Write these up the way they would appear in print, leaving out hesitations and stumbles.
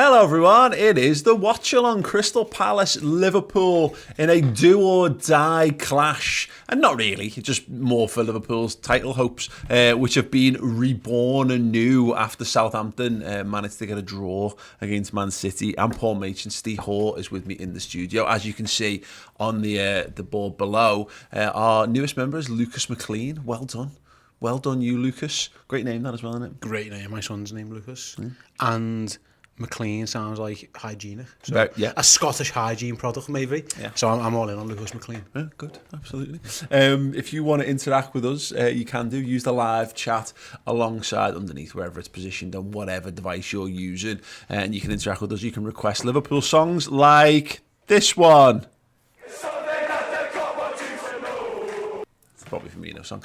Hello everyone, it is the Watch-Along Crystal Palace Liverpool in a do-or-die clash. And not really, just more for Liverpool's title hopes, which have been reborn anew after Southampton managed to get a draw against Man City. I'm Paul Machin. Steve Hall is with me in the studio. As you can see on the board below, our newest member is Lucas McLean. Well done. Well done you, Lucas. Great name that as well, isn't it? Great name. My son's name, Lucas. And McLean sounds like hygienic. So yeah. A Scottish hygiene product, maybe. Yeah. So I'm all in on Lucas McLean. Yeah, good, absolutely. If you want to interact with us, you can do. Use the live chat alongside underneath wherever it's positioned on whatever device you're using. And you can interact with us. You can request Liverpool songs like this one. Probably Firmino song.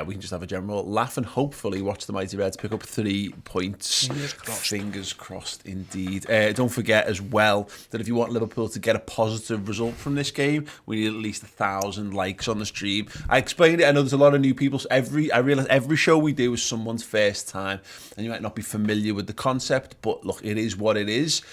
We can just have a general laugh and hopefully watch the Mighty Reds pick up 3 points. Fingers crossed indeed. Don't forget as well that if you want Liverpool to get a positive result from this game, we need at least 1,000 likes on the stream. I explained it. I know there's a lot of new people. So I realise every show we do is someone's first time, and you might not be familiar with the concept, but look, it is what it is.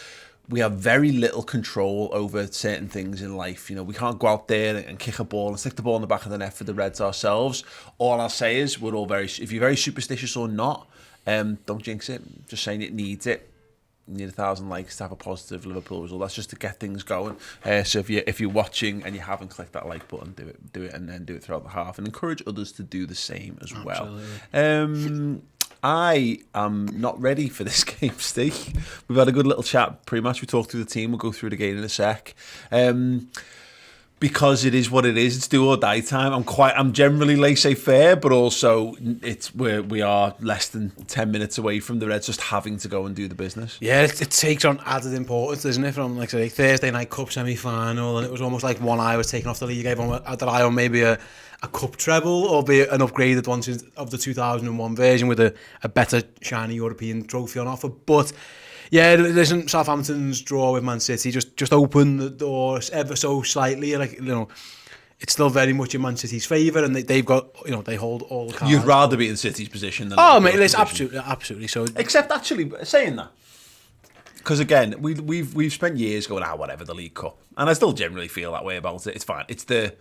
We have very little control over certain things in life. You know, we can't go out there and kick a ball and stick the ball in the back of the net for the Reds ourselves. All I'll say is we're all if you're very superstitious or not, don't jinx it. Just saying it needs it. You need 1,000 likes to have a positive Liverpool result. That's just to get things going. So if you're watching and you haven't clicked that like button, do it, and then do it throughout the half, and encourage others to do the same as well. I am not ready for this game, Steve. We've had a good little chat pre-match. We talked through the team. We'll go through it again in a sec. Because it is what it is. It's do or die time. I'm generally laissez-faire, but also we are less than 10 minutes away from the Reds just having to go and do the business. Yeah, it takes on added importance, doesn't it? From like say Thursday night cup semi-final, and it was almost like one eye was taken off the league. Everyone had their eye on maybe a cup treble, or be an upgraded one of the 2001 version with a better shiny European trophy on offer. But yeah, listen, Southampton's draw with Man City just opened the door ever so slightly. Like, you know, it's still very much in Man City's favour, and they've got, you know, they hold all the cards. You'd rather be in City's position than mate, it's absolutely so. Except actually saying that, because again, we've spent years going, whatever, the League Cup, and I still generally feel that way about it. It's fine. It's the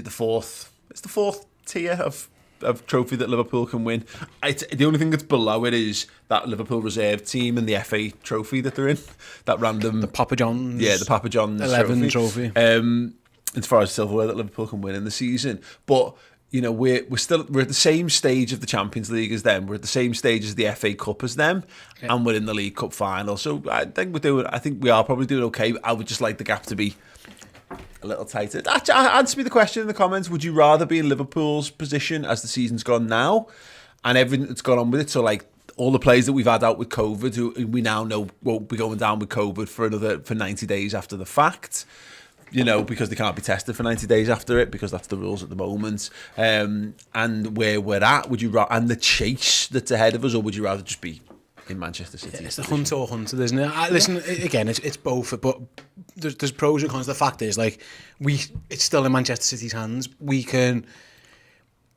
fourth tier of trophy that Liverpool can win. The only thing that's below it is that Liverpool reserve team and the FA trophy that they're in. That random... The Papa John's... Yeah, the Papa John's 11 trophy. As far as silverware that Liverpool can win in the season. But, you know, we're at the same stage of the Champions League as them. We're at the same stage as the FA Cup as them. Yeah. And we're in the League Cup final. So I think we are probably doing okay. I would just like the gap to be a little tighter. Answer me the question in the comments. Would you rather be in Liverpool's position as the season's gone now and everything that's gone on with it? So, like, all the players that we've had out with COVID, who we now know won't be going down with COVID for 90 days after the fact, you know, because they can't be tested for 90 days after it, because that's the rules at the moment. And where we're at, and the chase that's ahead of us, or would you rather just be in Manchester City? Yeah, it's the hunt or hunted, isn't it? Listen, again, it's both, but there's pros and cons. The fact is, like, it's still in Manchester City's hands. We should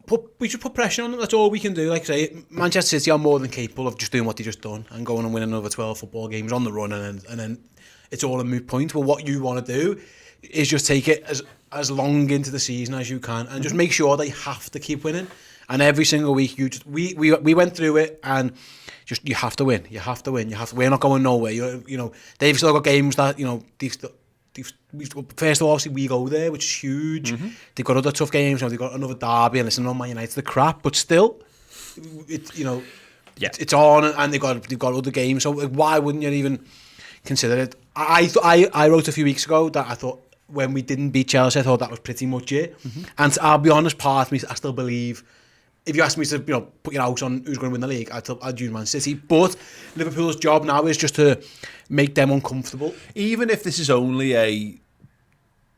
put pressure on them. That's all we can do. Like I say, Manchester City are more than capable of just doing what they just done and going and winning another 12 football games on the run, and then it's all a moot point. But what you want to do is just take it as long into the season as you can, and just make sure they have to keep winning. And every single week, we went through it, and just you have to win. You have to win. We're not going nowhere. You know, they've still got games that, you know, first of all, obviously we go there, which is huge. Mm-hmm. They've got other tough games. You know, they've got another derby, and listen, on Man United, the crap, but still, it's on, and they've got other games. So why wouldn't you even consider it? I wrote a few weeks ago that I thought when we didn't beat Chelsea, I thought that was pretty much it. Mm-hmm. And I'll be honest, part of me, I still believe. If you ask me to, you know, put your house on who's going to win the league, I'd use Man City. But Liverpool's job now is just to make them uncomfortable. Even if this is only a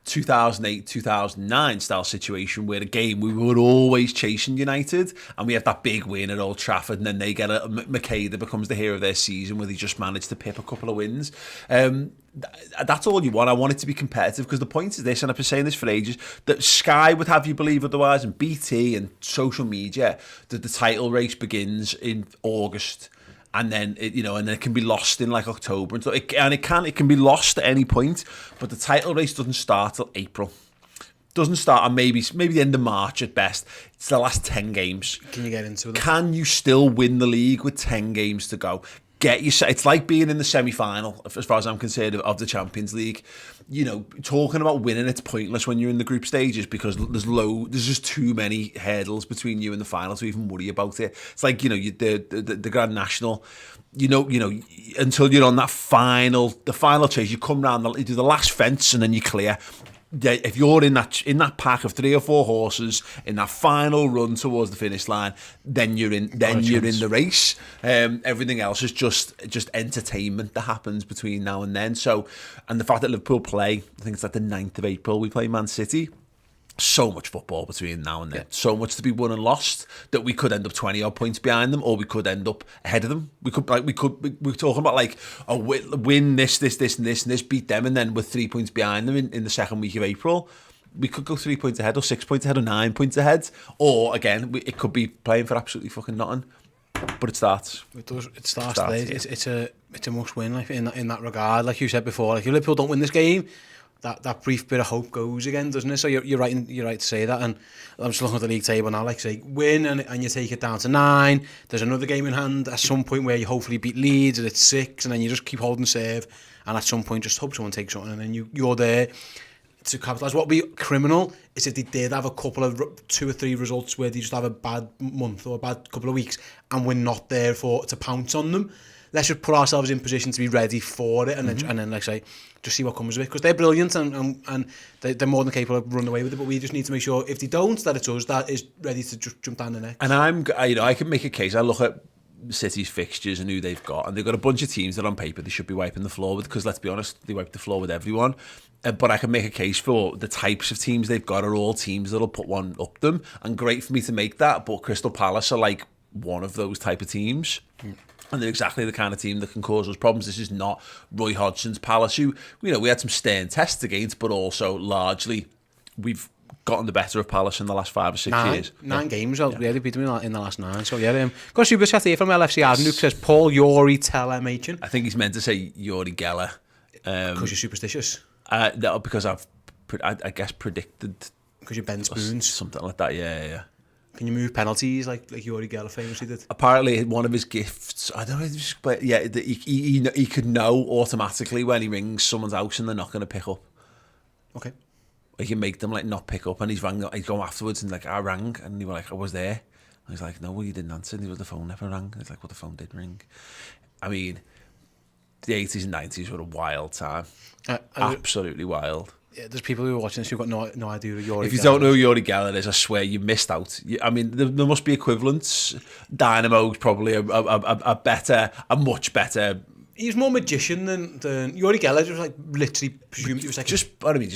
2008-2009 style situation where again we were always chasing United and we have that big win at Old Trafford, and then they get Makeda becomes the hero of their season where they just managed to pip a couple of wins. That's all you want. I want it to be competitive, because the point is this, and I've been saying this for ages, that Sky would have you believe otherwise, and BT and social media, that the title race begins in August and then and then it can be lost in like October, and so it can be lost at any point. But the title race doesn't start till April. Doesn't start on maybe the end of March at best. It's the last 10 games. Can you get into it? Can you still win the league with 10 games to go? It's like being in the semi-final, as far as I'm concerned, of the Champions League. Talking about winning, it's pointless when you're in the group stages because there's just too many hurdles between you and the final to even worry about it. It's like the Grand National. Until you're on the final chase, you come round, you do the last fence, and then you clear. If you're in that pack of 3 or 4 horses in that final run towards the finish line, then you're in the race. Everything else is just entertainment that happens between now and then. So, and the fact that Liverpool play, I think it's like the 9th of April, we play Man City. So much football between now and then. So much to be won and lost that we could end up 20 odd points behind them, or we could end up ahead of them. We're talking about like win this and this, beat them, and then we're 3 points behind them in the second week of April. We could go 3 points ahead, or 6 points ahead, or 9 points ahead, or again it could be playing for absolutely fucking nothing. But it starts. It does. It starts. It's a must win, like in that regard. Like you said before, like if Liverpool don't win this game, that brief bit of hope goes again, doesn't it? So you're right to say that. And I'm just looking at the league table now, like say win and you take it down to 9. There's another game in hand at some point where you hopefully beat Leeds and it's 6, and then you just keep holding serve, and at some point just hope someone takes something, and then you're there to capitalise. What would be criminal is if they did have a couple of 2 or 3 results where they just have a bad month or a bad couple of weeks, and we're not there to pounce on them. Let's just put ourselves in position to be ready for it, and then like say, just see what comes of it, because they're brilliant and they're more than capable of running away with it. But we just need to make sure if they don't, that it's us that is ready to just jump down the neck. And I can make a case. I look at City's fixtures and who they've got, and they've got a bunch of teams that on paper they should be wiping the floor with, because let's be honest, they wipe the floor with everyone. But I can make a case for the types of teams they've got are all teams that'll put one up them, and great for me to make that. But Crystal Palace are like one of those type of teams. And they're exactly the kind of team that can cause us problems. This is not Roy Hodgson's Palace, who, we had some stern tests against, but also largely we've gotten the better of Palace in the last 5 or 6 years. 9 games, really beat them in the last 9. So got a super chat here from LFC Avenue, says Paul Yori Teller Machin. I think he's meant to say Yori Geller. Because you're superstitious? No, because I guess predicted. Because you're Ben Spoons? Something like that, yeah. Can you move penalties like Yori Geller famously did? Apparently, one of his gifts, I don't know, he could know automatically when he rings someone's house and they're not going to pick up. Okay. He can make them like not pick up, and he's going afterwards and like, I rang, and they were like, I was there. And he's like, no, well, you didn't answer. And the phone never rang. And it's like, well, the phone did ring. I mean, the 80s and 90s were a wild time. Absolutely wild. Yeah, there's people who are watching this who've got no idea who Yori Geller is. If you don't know who Yori Geller is, I swear you missed out. I mean, there must be equivalents. Dynamo's probably a much better. He's more magician than Yori Geller. Just like literally presumed he was like just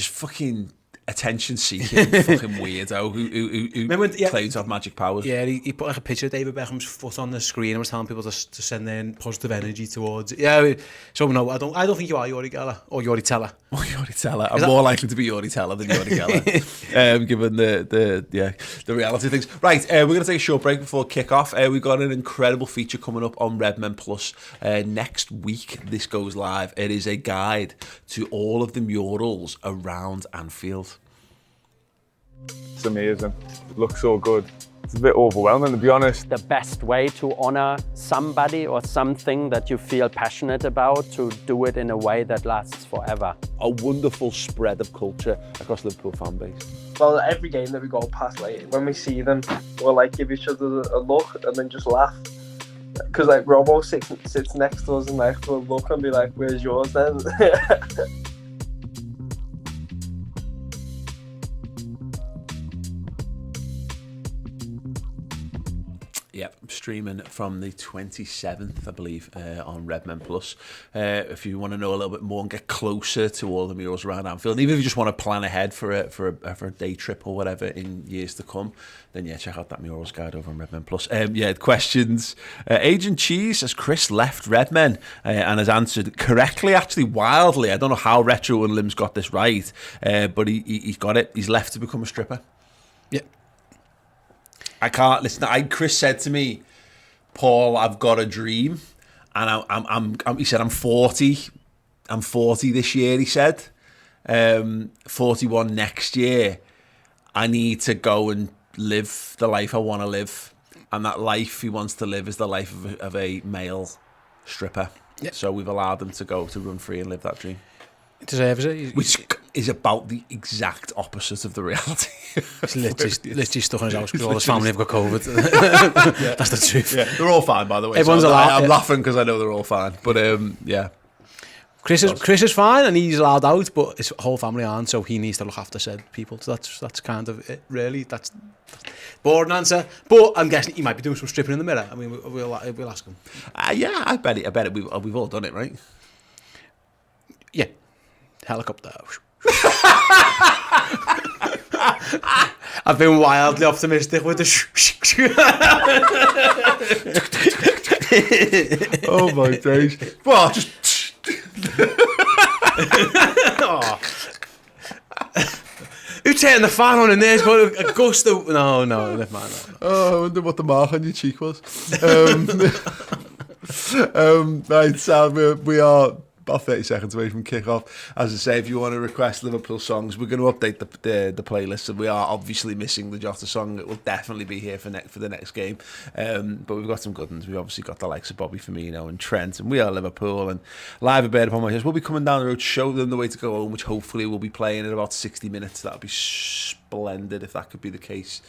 fucking attention-seeking fucking weirdo who claims to have magic powers. Yeah, he put like a picture of David Beckham's foot on the screen and was telling people to send in positive energy towards it. Yeah, so no, I don't think you are Yori Geller or Yori Teller. Or Yori Teller. I'm more likely to be Yori Teller than Yori Geller, given the reality of things. Right, we're going to take a short break before kick-off. We've got an incredible feature coming up on Redmen Plus next week. This goes live. It is a guide to all of the murals around Anfield. It's amazing. It looks so good. It's a bit overwhelming, to be honest. The best way to honor somebody or something that you feel passionate about, to do it in a way that lasts forever. A wonderful spread of culture across the Liverpool fan base. Well, every game that we go past, like when we see them, we'll like give each other a look and then just laugh. Because like Robo sits next to us and like we'll look and be like, "Where's yours then?" Yep, streaming from the 27th, I believe, on Redmen Plus. If you want to know a little bit more and get closer to all the murals around Anfield, and even if you just want to plan ahead for a day trip or whatever in years to come, then yeah, check out that murals guide over on Redmen Plus. Questions. Agent Cheese says Chris left Redmen and has answered correctly, actually wildly. I don't know how Retro and Lim's got this right, but he's got it. He's left to become a stripper. Yeah. I can't listen. Chris said to me, Paul, I've got a dream. and he said, I'm 40. I'm 40 this year, he said. 41 next year. I need to go and live the life I want to live. And that life he wants to live is the life of a male stripper. Yep. So we've allowed him to go to run free and live that dream. He deserves it. Which is about the exact opposite of the reality. He's literally stuck in his house because all his family have got COVID. That's the truth. Yeah, they're all fine, by the way. Everyone's allowed. I'm laughing because I know they're all fine. But yeah. Chris is fine and he's allowed out, but his whole family aren't, so he needs to look after said people. So that's kind of it, really. That's boring answer. But I'm guessing he might be doing some stripping in the mirror. I mean, we'll ask him. Yeah, I bet it. We've all done it, right? Yeah. Helicopter. I've been wildly optimistic with the oh my days. Well, just who turned the fan on in there? It's got a gust of... No, never mind. No. Oh, I wonder what the mark on your cheek was. Right, so we are about 30 seconds away from kick-off. As I say, if you want to request Liverpool songs, we're going to update the playlist. And we are obviously missing the Jota song. It will definitely be here for the next game. But we've got some good ones. We've obviously got the likes of Bobby Firmino and Trent, and we are Liverpool. And Live a Bird Upon My Chest. We'll be coming down the road, show them the way to go home, which hopefully will be playing in about 60 minutes. That would be splendid if that could be the case.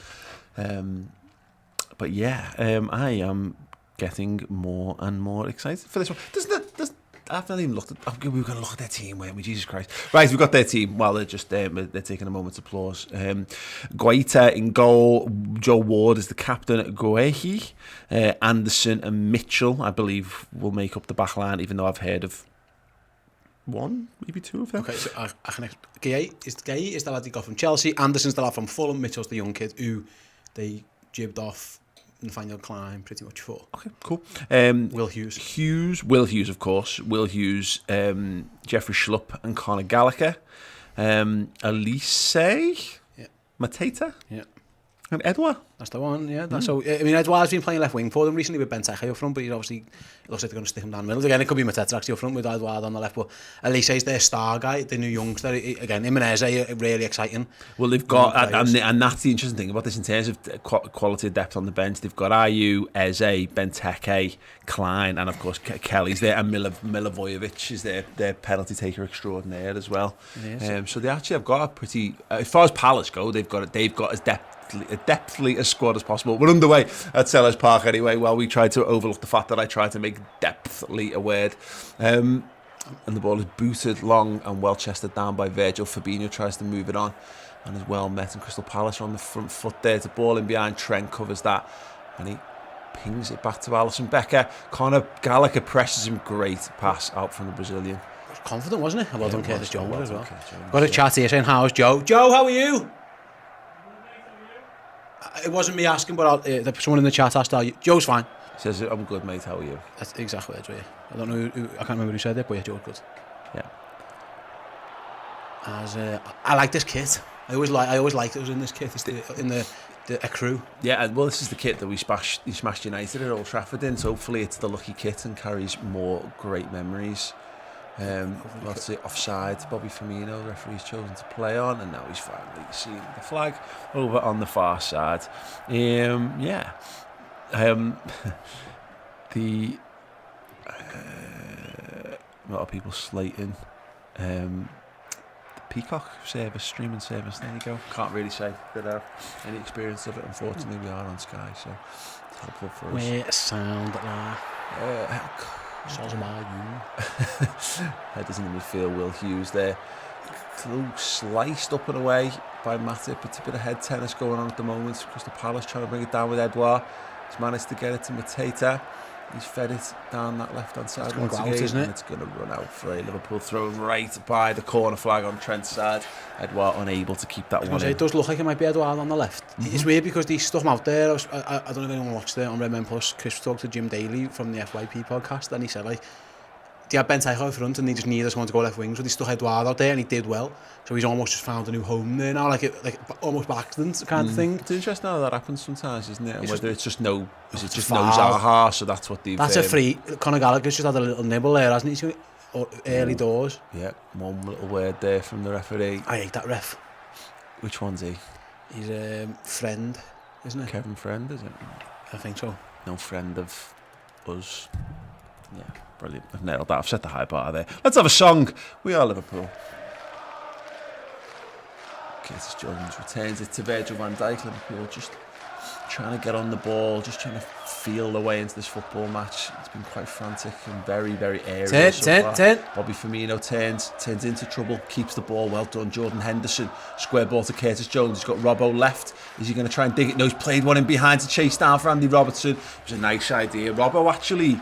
But yeah, I am getting more and more excited for this one. I've not even looked at. We were going to look at their team, weren't we? Jesus Christ! Right, we've got their team. Well, they're just they're taking a moment's applause. Guaita in goal. Joe Ward is the captain. Guehi, Anderson and Mitchell, I believe, will make up the back line. Even though I've heard of one, maybe two of them. Okay, so Guehi is the lad he got from Chelsea. Anderson's the lad from Fulham. Mitchell's the young kid who they jibbed off in the final climb pretty much for. Okay, cool. Will Hughes, of course. Will Hughes, Jeffrey Schlupp and Conor Gallagher. Elise, Mateta, and Edouard. That's the one, yeah. So, I mean, Edouard's been playing left wing for them recently with Banter up front, but he's obviously, it looks like they're going to stick him down the middle. Again, it could be Mateta actually up front with Edouard on the left, but Elise's their star guy, the new youngster. Again, him and Eze are really exciting. Well, they've got, and that's the interesting thing about this in terms of quality of depth on the bench. They've got Ayew, Eze, Benteke, Klein, and of course Kelly's there, and Milivojevic is their penalty taker extraordinaire as well. So they actually have got a pretty, as far as Palace go, they've got as depthly a squad as possible. We're underway at Selhurst Park anyway, while we tried to overlook the fact that I tried to make depthly a word. And the ball is booted long and well chested down by Virgil. Fabinho tries to move it on and is well met, and Crystal Palace are on the front foot there. The ball in behind, Trent covers that and he pings it back to Alisson Becker. Conor Gallagher presses him, great pass out from the Brazilian. Confident, wasn't it? Well done, Curtis Jones as well. Jones, got a chat here saying, how's Joe? Joe, how are you? It wasn't me asking, but someone in the chat asked how you. Joe's fine. He says, I'm good, mate, how are you? That's exactly it, yeah. I don't know who, I can't remember who said it, but yeah, Joe's good. Yeah. I like this kit. I always liked it was in this kit. It's a crew. Yeah, well, this is the kit that we smashed United at Old Trafford in, so hopefully it's the lucky kit and carries more great memories. Lots of offside. Bobby Firmino, the referee's chosen to play on, and now he's finally seen the flag over on the far side. A lot of people slating the Peacock service, streaming service. There you go. Can't really say that I have any experience of it. Unfortunately, we are on Sky, so it's helpful for us. Where sound like Headers in the midfield, Will Hughes there. Sliced up and away by Matip. It's a bit of head tennis going on at the moment. Crystal Palace trying to bring it down with Edouard. He's managed to get it to Mateta. He's fed it down that left-hand side once again, isn't it? And it's going to run out for a Liverpool throw right by the corner flag on Trent's side. Edouard unable to keep that one in. It does look like it might be Edouard on the left. It's weird because they stuck him out there. I don't know if anyone watched it on Redmen Plus. Chris talked to Jim Daly from the FYP podcast, and he said, like, they had Ben Tycho in front and they just needed someone to go left wing, so they stuck Eduardo out there and he did well. So he's almost just found a new home there now, like almost by accident kind of thing. It's interesting how that happens sometimes, isn't it? And whether it's just no foul. Zaha, so that's what they've... That's a free. Conor Gallagher's just had a little nibble there, hasn't he? Early doors. Yeah, one little word there from the referee. I hate that ref. Which one's he? He's a friend, isn't it? Kevin Friend, is it? I think so. No friend of us. Yeah, brilliant. I've nailed that. I've set the high bar there. Let's have a song. We are Liverpool. Curtis Jones returns it to Virgil van Dijk. Liverpool just trying to get on the ball, just trying to feel the way into this football match. It's been quite frantic and very, very airy. Ten. Bobby Firmino turns into trouble, keeps the ball. Well done, Jordan Henderson. Square ball to Curtis Jones. He's got Robbo left. Is he going to try and dig it? No, he's played one in behind to chase down for Andy Robertson. It was a nice idea. Robbo actually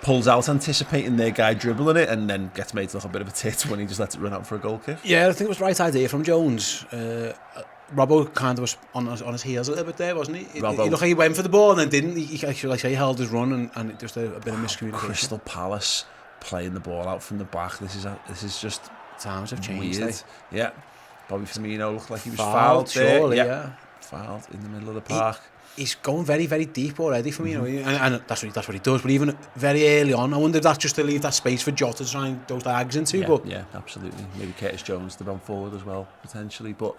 pulls out anticipating their guy dribbling it and then gets made to look a bit of a tit when he just lets it run out for a goal kick. Yeah, I think it was the right idea from Jones. Robbo kind of was on his heels a little bit there, wasn't he? He looked like he went for the ball and then didn't. He actually, like I say, he held his run and it just a bit of miscommunication. Crystal Palace playing the ball out from the back. This is just times have changed. Weird. Yeah, Bobby Firmino looked like he was fouled there. Surely, yeah. Fouled in the middle of the park. He's going very, very deep already for me, and that's what he does. But even very early on, I wonder if that's just to leave that space for Jota to try and those Dags into. Yeah, absolutely. Maybe Curtis Jones to run forward as well potentially. But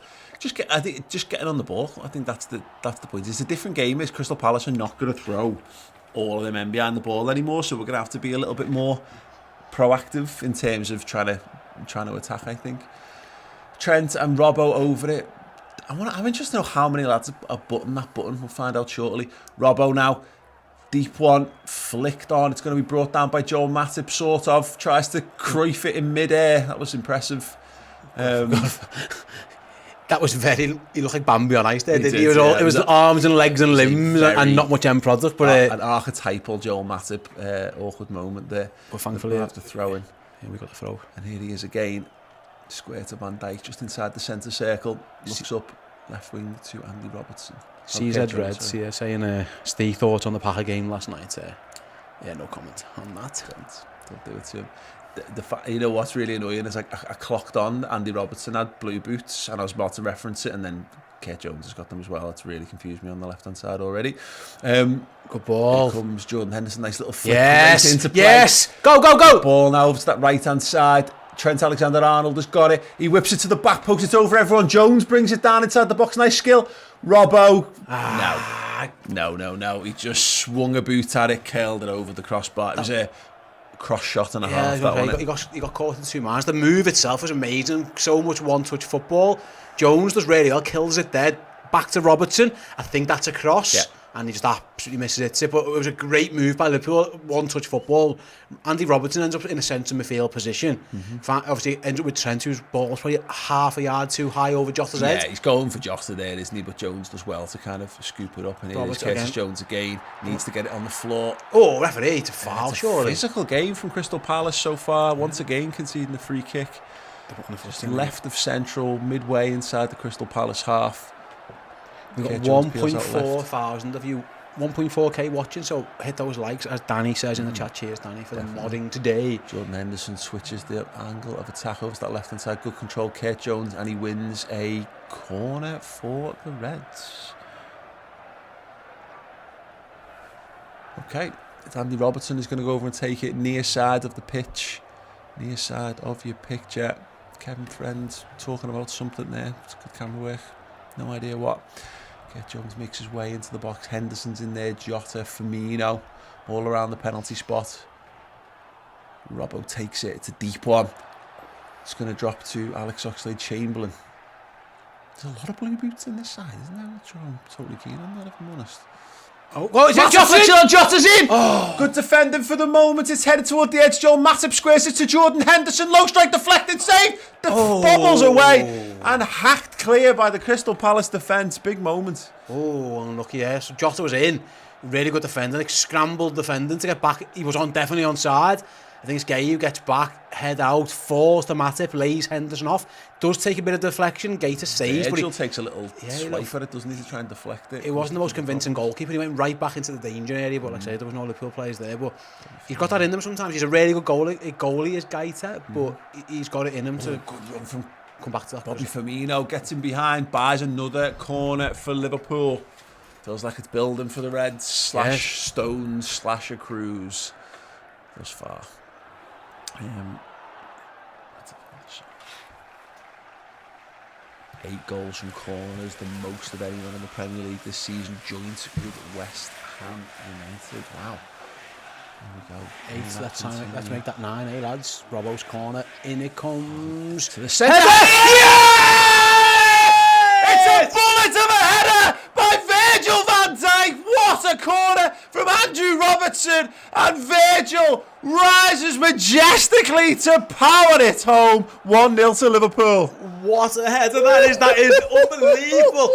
I think just getting on the ball. I think that's the point. It's a different game. Is Crystal Palace are not going to throw all of their men behind the ball anymore, so we're going to have to be a little bit more proactive in terms of trying to attack. I think Trent and Robbo over it. I'm interested to know how many lads are button that button. We'll find out shortly. Robbo now, deep one, flicked on. It's going to be brought down by Joel Matip, sort of. Tries to Cruyff it in mid-air. That was impressive. That was very... He looked like Bambi on ice there, didn't he? It was arms and legs and limbs and not much end product. But an archetypal Joel Matip awkward moment there. But thankfully... We'll have to throw in. Yeah, we got the throw. And here he is again. Square to Van Dijk, just inside the centre circle. Looks up, left wing to Andy Robertson. CZ Reds, yeah, saying Steve thoughts on the Packer game last night. Yeah, no comment on that. Don't do it to him. You know what's really annoying is I clocked on Andy Robertson had blue boots and I was about to reference it and then Kurt Jones has got them as well. It's really confused me on the left hand side already. Good ball. Here comes Jordan Henderson, nice little flick into play. Yes, go. Ball now over to that right hand side. Trent Alexander-Arnold has got it. He whips it to the back post. It's over everyone. Jones brings it down inside the box. Nice skill. Robbo. No. He just swung a boot at it, curled it over the crossbar. It was a cross shot and a half. He got caught in 2 minds. The move itself was amazing. So much one-touch football. Jones does really well. Kills it dead. Back to Robertson. I think that's a cross. Yeah. And he just absolutely misses it. But it was a great move by Liverpool. One-touch football. Andy Robertson ends up in a centre midfield position. Obviously, ends up with Trent, whose ball's probably half a yard too high over Jota's head. Yeah, he's going for Jota there, isn't he? But Jones does well to kind of scoop it up. And here is Curtis Jones again. Needs to get it on the floor. Oh, referee, it's a foul, surely. Physical game from Crystal Palace so far. Once again, conceding the free kick. Just left of central, midway inside the Crystal Palace half. We've got 1.4 thousand of you, 1.4k watching, so hit those likes, as Danny says in the chat. Cheers, Danny, for the modding today. Jordan Henderson switches the angle of attack over to that left-hand side. Good control, Kurt Jones, and he wins a corner for the Reds. Okay, it's Andy Robertson who's going to go over and take it near side of the pitch. Near side of your picture. Kevin Friend talking about something there. It's good camera work. No idea what. Kurt Jones makes his way into the box. Henderson's in there. Jota, Firmino, all around the penalty spot. Robbo takes it. It's a deep one. It's going to drop to Alex Oxlade-Chamberlain. There's a lot of blue boots in this side, isn't there? I'm not sure I'm totally keen on that, if I'm honest. Oh, is it Jota's in! Oh. Good defending for the moment. It's headed toward the edge. Joel Matip squares it to Jordan Henderson. Low strike deflected save. Bobbles away and hacked clear by the Crystal Palace defence. Big moment. Oh, unlucky, yeah. So Jota was in. Really good defending. Like, scrambled defending to get back. He was definitely onside. I think it's Gay who gets back, head out, falls to Matip, lays Henderson off. Does take a bit of deflection, Gator saves. Virgil takes a little swipe at it, doesn't he, to try and deflect it. It wasn't the most convincing goalkeeper. He went right back into the danger area, but like I said, there was no Liverpool players there. But he's got that in him sometimes. He's a really good goalie is Gator, but he's got it in him to good run from come back to that. Bobby Firmino gets him behind, buys another corner for Liverpool. Feels like it's building for the Reds. Stones, slasher cruise thus far. 8 goals from corners, the most of anyone in the Premier League this season, joint with West Ham United. Wow. There we go. 8, let's make that 9, lads? Robbo's corner, in it comes to the centre. It's a bullet of a header by Virgil van Dijk. What a corner from Andrew Robertson, and Virgil rises majestically to power it home. 1-0 to Liverpool. What a header that is! That is unbelievable.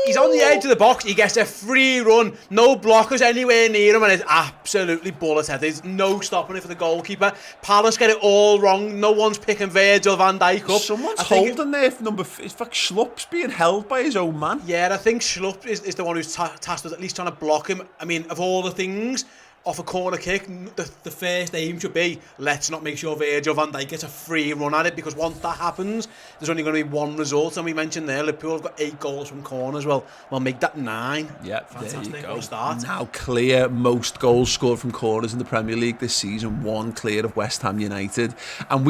He's on the edge of the box. He gets a free run. No blockers anywhere near him, and it's absolutely bullet head. There's no stopping it for the goalkeeper. Palace get it all wrong. No one's picking Virgil van Dijk up. Someone's holding there for it's like Schlupp's being held by his own man. Yeah, I think Schlupp is the one who's tasked with at least trying to block him. I mean, of all the things, off a corner kick, the first aim should be, let's not make sure Virgil van Dijk gets a free run at it, because once that happens, there's only going to be one result. And we mentioned there, Liverpool have got 8 goals from corners. Well, make that 9. Yeah, fantastic. There you go. Start. Now clear most goals scored from corners in the Premier League this season, 1 clear of West Ham United. And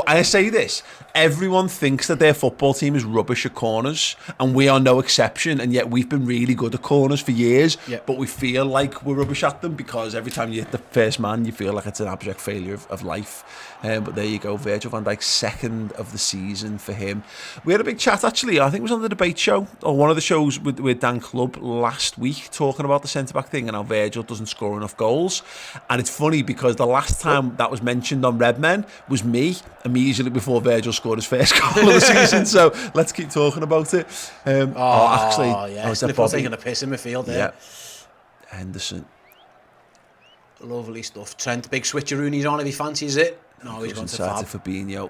I say this, everyone thinks that their football team is rubbish at corners, and we are no exception, and yet we've been really good at corners for years, but we feel like we're rubbish at them because every time you hit the first man, you feel like it's an abject failure of life. But there you go, Virgil van Dijk, 2nd of the season for him. We had a big chat, actually, I think it was on the debate show, or one of the shows with Dan Clubb last week, talking about the centre-back thing and how Virgil doesn't score enough goals. And it's funny because the last time that was mentioned on Redmen was me, immediately before Virgil scored his first goal of the season. So let's keep talking about it. Liverpool taking a piss in midfield there. Yeah. Henderson. Lovely stuff. Trent, big switcheroo he's on if he fancies it. No, he's going to Fab. Fabinho.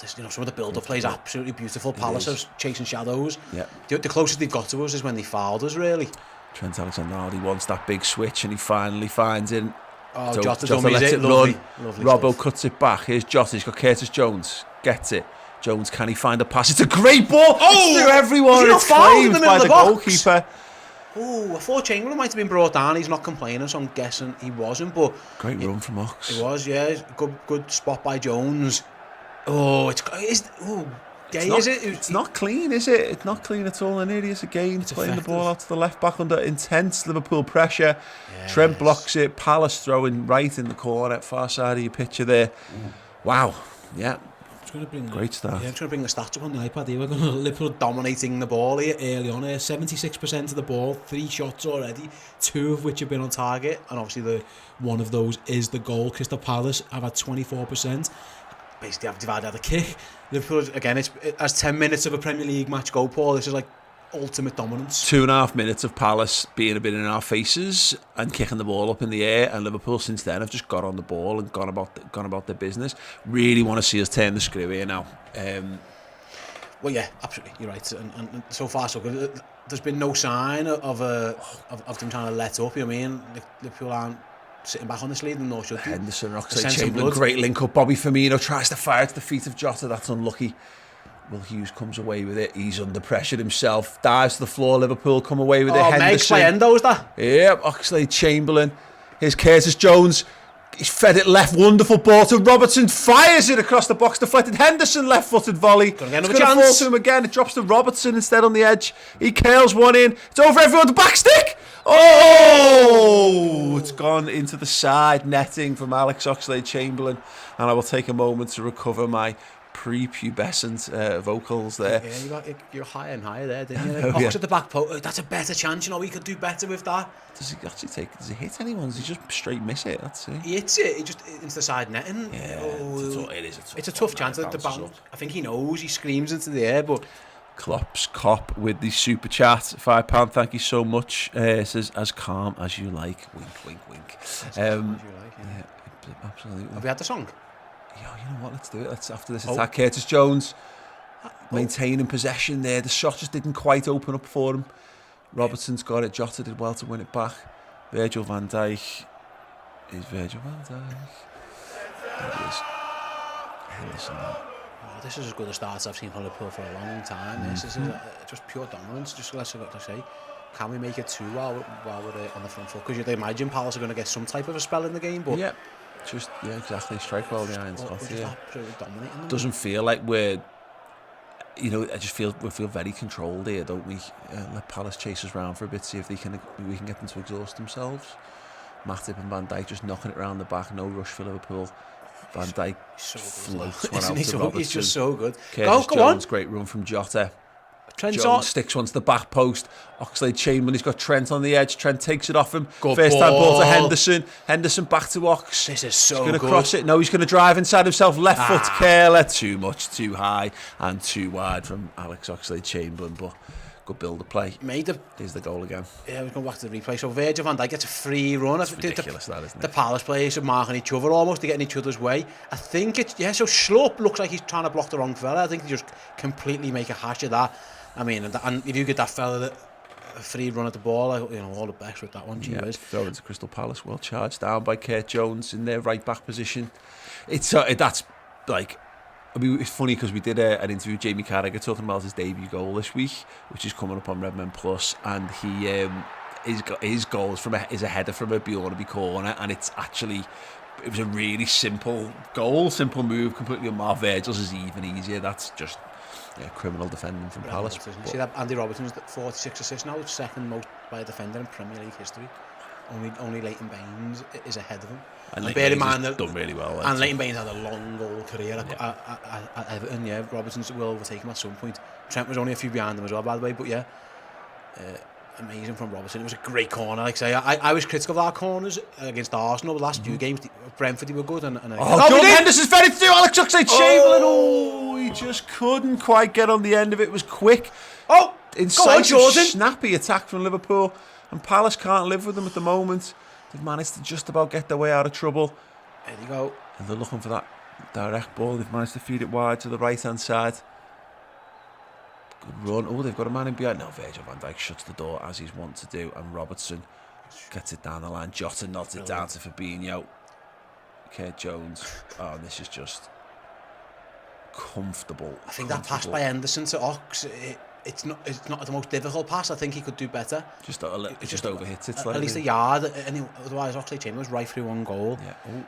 Some of the build-up plays absolutely beautiful. Palace are chasing shadows. Yeah. The closest they've got to us is when they fouled us, really. Trent Alexander-Arnold, he wants that big switch, and he finally finds it. Jota lets it run. Robbo cuts it back. Here's Jota. He's got Curtis Jones. Gets it. Jones, can he find a pass? It's a great ball. It's through everyone. It's claimed by the goalkeeper. I thought Chamberlain might have been brought down. He's not complaining, so I'm guessing he wasn't. But great run from Ox. It was, yeah. Good spot by Jones. It's not clean, is it? It's not clean at all. And here he is again, playing the ball out to the left back under intense Liverpool pressure. Yes. Trent blocks it. Palace throwing right in the corner, far side of your picture there. Wow. Yeah. Great start. Yeah, I'm trying to bring the stats up on the iPad here. We're going to Liverpool dominating the ball here early on here. 76% of the ball, 3 shots already, 2 of which have been on target, and obviously one of those is the goal. Crystal Palace have had 24%. Basically, they've had a kick. Liverpool, again, it's as 10 minutes of a Premier League match go, Paul. This is like ultimate dominance. 2.5 minutes of Palace being a bit in our faces and kicking the ball up in the air, and Liverpool since then have just got on the ball and gone about their business. Really want to see us turn the screw here now. Well, yeah, absolutely, you're right. And so far so good. There's been no sign of them trying to let up. You know what I mean? Liverpool aren't sitting back on this lead, and nor should they. Henderson, Oxlade-Chamberlain, great link up. Bobby Firmino tries to fire to the feet of Jota. That's unlucky. Will Hughes comes away with it. He's under pressure himself. Dives to the floor. Liverpool come away with it. Henderson. Endo, is that? Yeah, Oxlade-Chamberlain. Here's Curtis Jones. He's fed it left. Wonderful ball to Robertson. Fires it across the box. Deflected. Henderson left-footed volley. It's going to fall to him again. It drops to Robertson instead on the edge. He curls one in. It's over everyone. The back stick. Oh! It's gone into the side netting from Alex Oxlade-Chamberlain. And I will take a moment to recover my prepubescent vocals there. Yeah, you're higher and higher there, didn't you? Ox at the back post. That's a better chance. We could do better with that. Does he hit anyone? Does he just straight miss it? That's it. He hits it. He just into the side netting. Yeah, it's a tough chance. I think he knows. He screams into the air, but. Klopp's Cop with the super chat, £5. Thank you so much. Says as calm as you like. Wink, wink, wink. Absolutely. Have we had the song? Yeah, you know what? Let's do it. After this attack, Curtis Jones maintaining possession there. The shot just didn't quite open up for him. Robertson's got it. Jota did well to win it back. Virgil van Dijk. Is Virgil van Dijk? There it is. Henderson. Oh, this is as good a start I've seen from Liverpool for a long time. This is just pure dominance. Just let's say, can we make it 2 while we're on the front foot? Because you'd imagine Palace are going to get some type of a spell in the game, but exactly. Strike while the iron's hot. Absolutely dominating them. Doesn't feel like we're. I just feel we feel very controlled here, don't we? Let Palace chase us round for a bit, see if we can get them to exhaust themselves. Matip and Van Dijk just knocking it around the back, no rush for Liverpool. Van Dijk floats one out to Robertson. He's just so good. Curtis Go Jones, on. Great run from Jota. Trent's Jones sticks one to the back post. Oxlade-Chamberlain, he's got Trent on the edge. Trent takes it off him. Good First time ball to ball. Henderson. Henderson back to Ox. This is so He's going to good. cross it. No, he's going to drive inside himself. Left foot Kerler. Too much, too high, and too wide from Alex Oxlade-Chamberlain. But good build of play. Here's the goal again. Yeah, we're going back to the replay. So Virgil van Dijk gets a free run. It's ridiculous, that, isn't it? The Palace players are marking each other almost. They're getting each other's way. I think it's... Yeah, so Schlupp looks like he's trying to block the wrong fella. I think they just completely make a hash of that. I mean, and if you get that fella a free run at the ball, all the best with that one. Throw into Crystal Palace, well charged down by Kurt Jones in their right back position. That's like, I mean, it's funny because we did an interview with Jamie Carragher talking about his debut goal this week, which is coming up on Redmen Plus, and his goal is a header from a Bjornaby corner, and it was a really simple goal, simple move, completely unmarked. Virgil's is even easier. That's just criminal defending from Palace. See that Andy Robertson's 46 assists now, second most by a defender in Premier League history. Only Leighton Baines is ahead of him. And bear in mind that done really well. And Leighton Baines had a long goal career at Everton. Yeah, Robertson's will overtake him at some point. Trent was only a few behind him as well, by the way. But yeah, amazing from Robertson. It was a great corner. Like I say, I was critical of our corners against Arsenal the last few games. Brentford they were good. And Jordan Henderson's very to do. Alex Oxlade-Chamberlain. Oh, he just couldn't quite get on the end of it. It was quick. Oh, incisive, snappy attack from Liverpool. And Palace can't live with them at the moment. They've managed to just about get their way out of trouble. There you go. And they're looking for that direct ball. They've managed to feed it wide to the right-hand side. Good run. Oh, they've got a man in behind. No, Virgil van Dijk shuts the door as he's wont to do. And Robertson gets it down the line. Jota nods it down to Fabinho. Kurt Jones. Oh, this is just comfortable. I think that pass by Henderson to Ox... It's not the most difficult pass. I think he could do better. Just overhits it. At least a yard. Otherwise, Oxlade-Chamberlain was right through one goal. Yeah. Oh,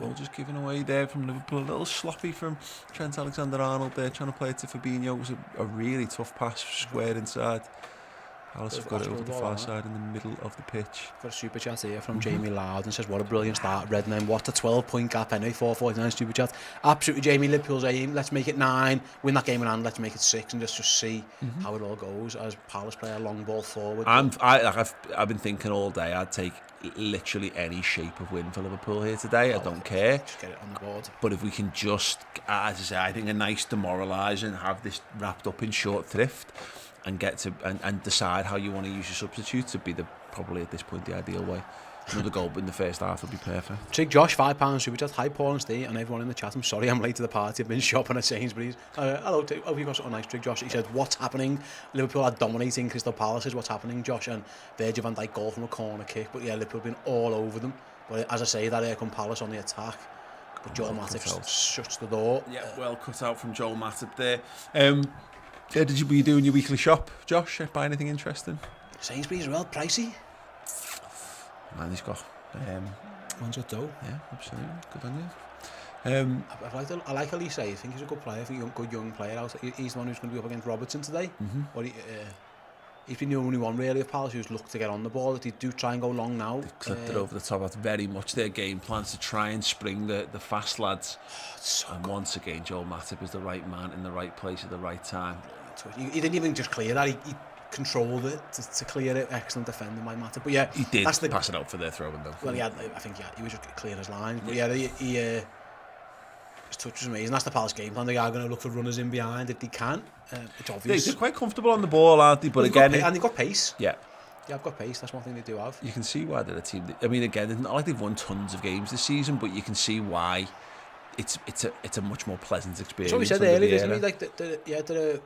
ball just given away there from Liverpool. A little sloppy from Trent Alexander-Arnold there, trying to play it to Fabinho. It was a really tough pass, squared inside. Palace have got it over the far side in the middle of the pitch. Got a super chat here from Jamie Loudon. Says, what a brilliant start, Redmen. What a 12-point gap anyway, 4.49 super chat. Absolutely, Jamie. Liverpool's aim. Let's make it 9. Win that game in hand. Let's make it 6 and just see how it all goes as Palace play a long ball forward. I've been thinking all day I'd take literally any shape of win for Liverpool here today. I don't care. Just get it on the board. But if we can just, as I say, I think a nice demoralising, have this wrapped up in short thrift and get to and decide how you want to use your substitutes would be probably at this point the ideal way. Another goal in the first half would be perfect. Trig Josh, £5 super chat. Hi Paul and Steve and everyone in the chat. I'm sorry I'm late to the party. I've been shopping at Sainsbury's. Hello, hope you got something nice, Trig Josh. He said, what's happening? Liverpool are dominating Crystal Palace. What's happening, Josh? And Virgil van Dijk goal from a corner kick. But yeah, Liverpool have been all over them. But as I say, that come Palace on the attack. But Joel Matip shuts the door. Yeah, well cut out from Joel Matip there. Were you doing your weekly shop, Josh? Buy anything interesting? Sainsbury's as well, pricey. Man, he's got one's got dough. Yeah, absolutely. Good on you. I like Alisson. I think he's a good player. I think he's a good young player. He's the one who's going to be up against Robertson today. But he's been the only one really of Palace who's looked to get on the ball. They do try and go long now. They've clipped it over the top. That's very much their game plans, to try and spring the fast lads. And once again, Joel Matip is the right man in the right place at the right time. He didn't even just clear that. He controlled it to clear it. Excellent defending by Matip. But yeah, he did pass it out for their throw-in though. Well, I think he was just clearing his lines. But yeah, his touch was amazing. That's the Palace game plan. They are going to look for runners in behind if they can. It's obvious. They're quite comfortable on the ball, aren't they? But again, and they've got pace. Yeah. Yeah, I've got pace. That's one thing they do have. You can see why they're a team. I mean, again, it's not like they've won tons of games this season, but you can see why it's a much more pleasant experience. So we said under earlier, isn't Vieira. he? Like, they're a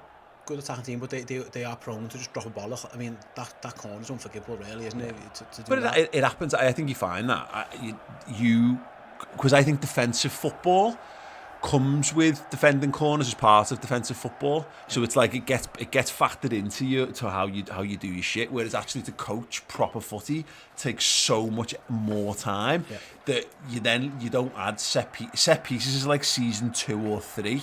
good attacking team, but they are prone to just drop a ball. I mean, that corner's unforgivable, really, isn't it? To do But that. it happens. I think you find that because I think defensive football comes with defending corners as part of defensive football. So it's like it gets factored into you to how you do your shit. Whereas actually to coach proper footy takes so much more time that you don't add set pieces is like season 2 or 3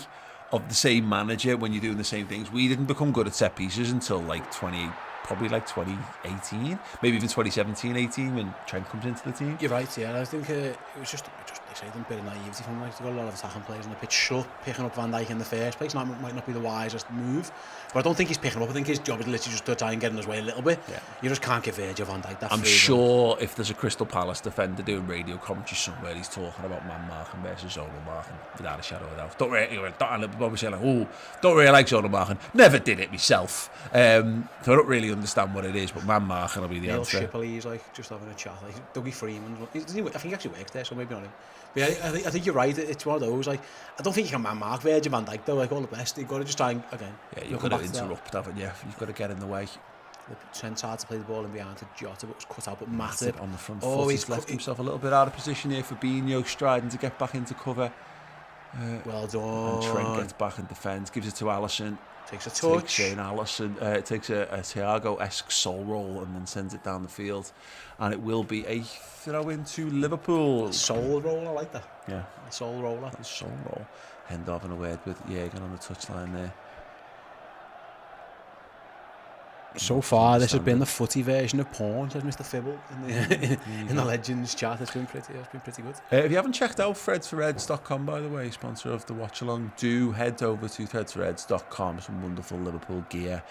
of the same manager when you're doing the same things. We didn't become good at set pieces until like 2018, maybe even 2017-18 when Trent comes into the team. You're right, yeah. I think it was just like I say, a bit of naivety from like, they've got a lot of attacking players on the pitch. Sure, picking up Van Dijk in the first place might not be the wisest move, but I don't think he's picking up. I think his job is literally just to try and get in his way a little bit. Yeah. You just can't give Virgil van Dijk that. I'm sure if there's a Crystal Palace defender doing radio commentary somewhere, he's talking about man marking versus zonal marking without a shadow of a doubt. Don't really like zonal marking. Never did it myself, so I don't really understand what it is. But man marking will be the Neil answer. Shipley, he's like just having a chat. Like Dougie Freeman, I think he actually works there, so maybe not him. But yeah, I think you're right. It's one of those. Like, I don't think you can man mark Virgil van Dijk though. Like all the best, you've got to just try and again. Yeah, you've got to interrupt, haven't you? You've got to get in the way. Trent's hard to play the ball in behind to Jota, but it was cut out. But Matip on the front foot. He's left himself a little bit out of position here. Fabinho striding to get back into cover. Well done. And Trent gets back and defends, gives it to Alisson. Takes a touch. Takes a Thiago-esque soul roll and then sends it down the field. And it will be a throw into Liverpool. Soul roll, I like that. Yeah. A soul roller. A soul roll. Hendorf in a word with Jürgen on the touchline there. So far, this has been the footy version of porn, says Mr. Fibble in the Legends chat. It's been pretty good. If you haven't checked out threadsforreds.com, by the way, sponsor of the Watch Along, do head over to threadsforreds.com. Some wonderful Liverpool gear,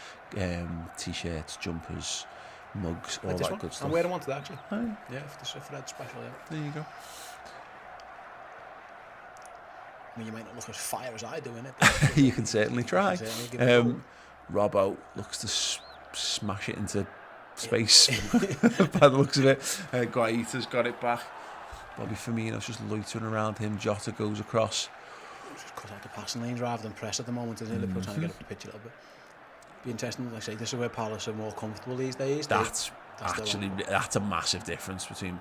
t-shirts, jumpers, mugs, all that good stuff. I'm wearing one today, actually. Oh. Yeah, for the Fred special, yeah. There you go. I mean, you might not look as fire as I do in it. You can certainly try. Robbo looks to smash it into space by the looks of it. Guaita's got it back. Bobby Firmino's just loitering around him. Jota goes across. Just cut out the passing lanes rather than press at the moment, isn't it? Liverpool trying to get up the pitch a little bit. Be interesting, like I say, this is where Palace are more comfortable these days. That's a massive difference between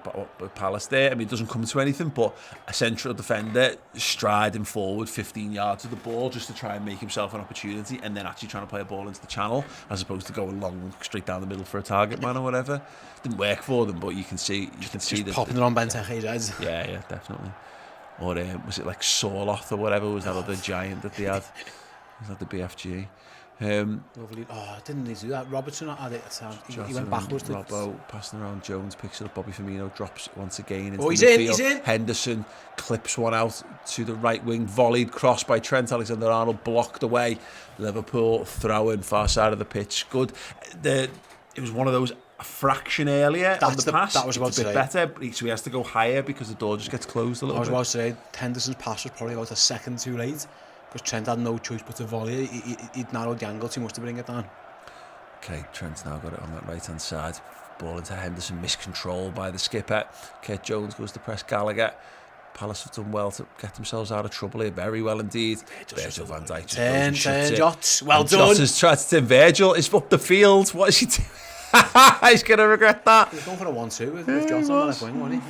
Palace there. I mean, it doesn't come to anything, but a central defender striding forward 15 yards of the ball just to try and make himself an opportunity, and then actually trying to play a ball into the channel as opposed to going long straight down the middle for a target man or whatever. Didn't work for them, but you can see that popping it on Banter heads. Yeah, definitely. Or was it like Sorloth or whatever? Was that other giant that they had? Was that the BFG? Lovely. Didn't he do that? Robertson had it. He went backwards. Robbo passing around. Jones picks it up. Bobby Firmino drops it once again into he's the midfield. He's in. Henderson clips one out to the right wing. Volleyed cross by Trent Alexander-Arnold. Blocked away. Liverpool throwing far side of the pitch. Good. It was one of those. A fraction earlier on the pass. That was about a bit better, so he has to go higher because the door just gets closed a little bit. I was about to say Henderson's pass was probably about a second too late. Because Trent had no choice but to volley. He'd narrowed the angle too much to bring it down. Okay, Trent's now got it on that right-hand side. Ball into Henderson, miscontrolled by the skipper. Kurt Jones goes to press Gallagher. Palace have done well to get themselves out of trouble here. Very well indeed. Virgil van Dijk just 10 shots. Well done. Jota's tried to turn. Virgil is up the field. What is he doing? He's going to regret that. He's going for a 1-2 with Jota on the left wing, wasn't he?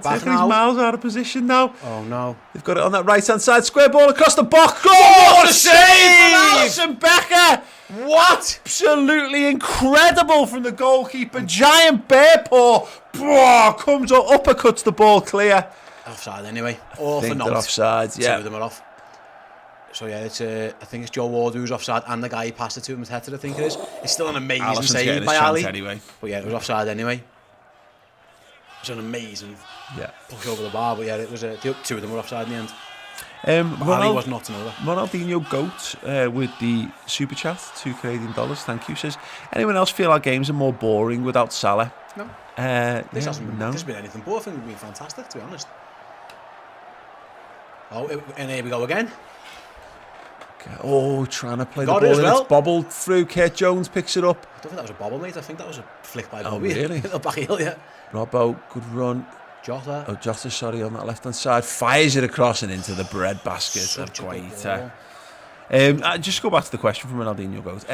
He's miles out of position now. Oh no. They've got it on that right hand side. Square ball across the box. Oh, what a save from Alisson Becker. What? Absolutely incredible from the goalkeeper. Giant bear paw. Comes up, uppercuts the ball clear. Offside anyway. All for naught. Offside, yeah. Two of them are off. So yeah, it's I think it's Joe Ward who's offside, and the guy he passed it to him was Hetter, I think it is. It's still an amazing save by Ali. Anyway. But yeah, it was offside anyway. It was an amazing push over the bar, but yeah, it was two of them were offside in the end. Ali was not to know that. Ronaldinho Goat with the super chat, $2 Canadian. Thank you. Says, anyone else feel our games are more boring without Salah? No. This hasn't been anything but. I think it's been fantastic, to be honest. Oh, and here we go again. Oh, trying to play the Got ball it as and well. it's bobbled through. Kurt Jones picks it up. I don't think that was a bobble, mate. I think that was a flick by Oh, Bobby. really? The back heel, yeah. Robbo, good run. Jota. Oh, Jota, sorry, on that left-hand side. Fires it across and into the bread basket Such of a good Guaita. ball. Just go back to the question from Ronaldinho goes.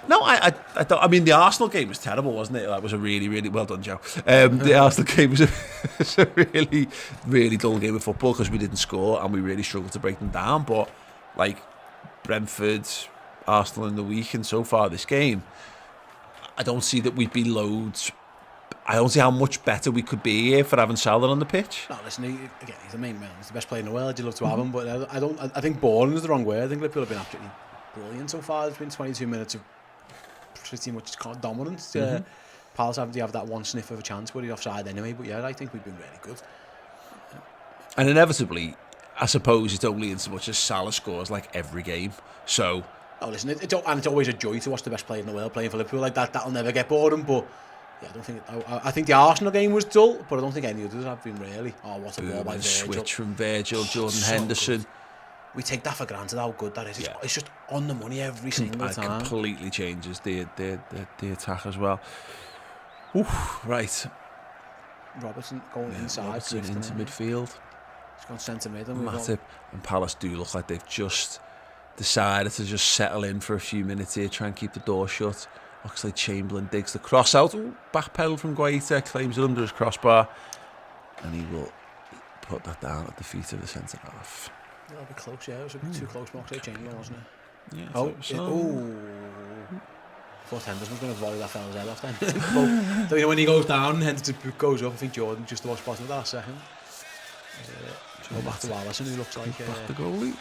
No, I don't. I mean, the Arsenal game was terrible, wasn't it? That was a really, really well done, Joe. The Arsenal game was was a really, really dull game of football because we didn't score and we really struggled to break them down. But like Brentford, Arsenal in the week, and so far this game, I don't see that we'd be loads. I don't see how much better we could be here for having Salah on the pitch. No, listen, he's the main man. He's the best player in the world. You'd love to have him, but I think boring is the wrong word. I think Liverpool have been absolutely brilliant so far. It's been 22 minutes of pretty much dominance. Palace have that one sniff of a chance where he's offside anyway, but yeah, I think we've been really good. And inevitably, I suppose it's only in so much as Salah scores like every game. So, oh, listen, it's always a joy to watch the best player in the world playing for Liverpool like that. That'll never get boring, but yeah, I think the Arsenal game was dull, but I don't think any others have been really. Oh, what a ball by Virgil. Switch from Virgil, Jordan Henderson. Good. We take that for granted how good that is. Yeah. It's just on the money every single time. Completely changes the attack as well. Oof, right. Robertson going inside. Robertson into midfield. He's gone centre mid. Matip and Palace do look like they've just decided to just settle in for a few minutes here, try and keep the door shut. Oxlade-Chamberlain digs the cross out. Ooh, back pedal from Guaita, claims it under his crossbar, and he will put that down at the feet of the centre half. That'll be close, yeah. It was a bit too close for Oxlade-Chamberlain, wasn't it? Yeah, Oh, thought Henderson was going to volley that fella's head off then. So, when he goes down, Henderson goes up. I think Jordan just about spotted that second. Go back to Alisson, who looks like back the goalie.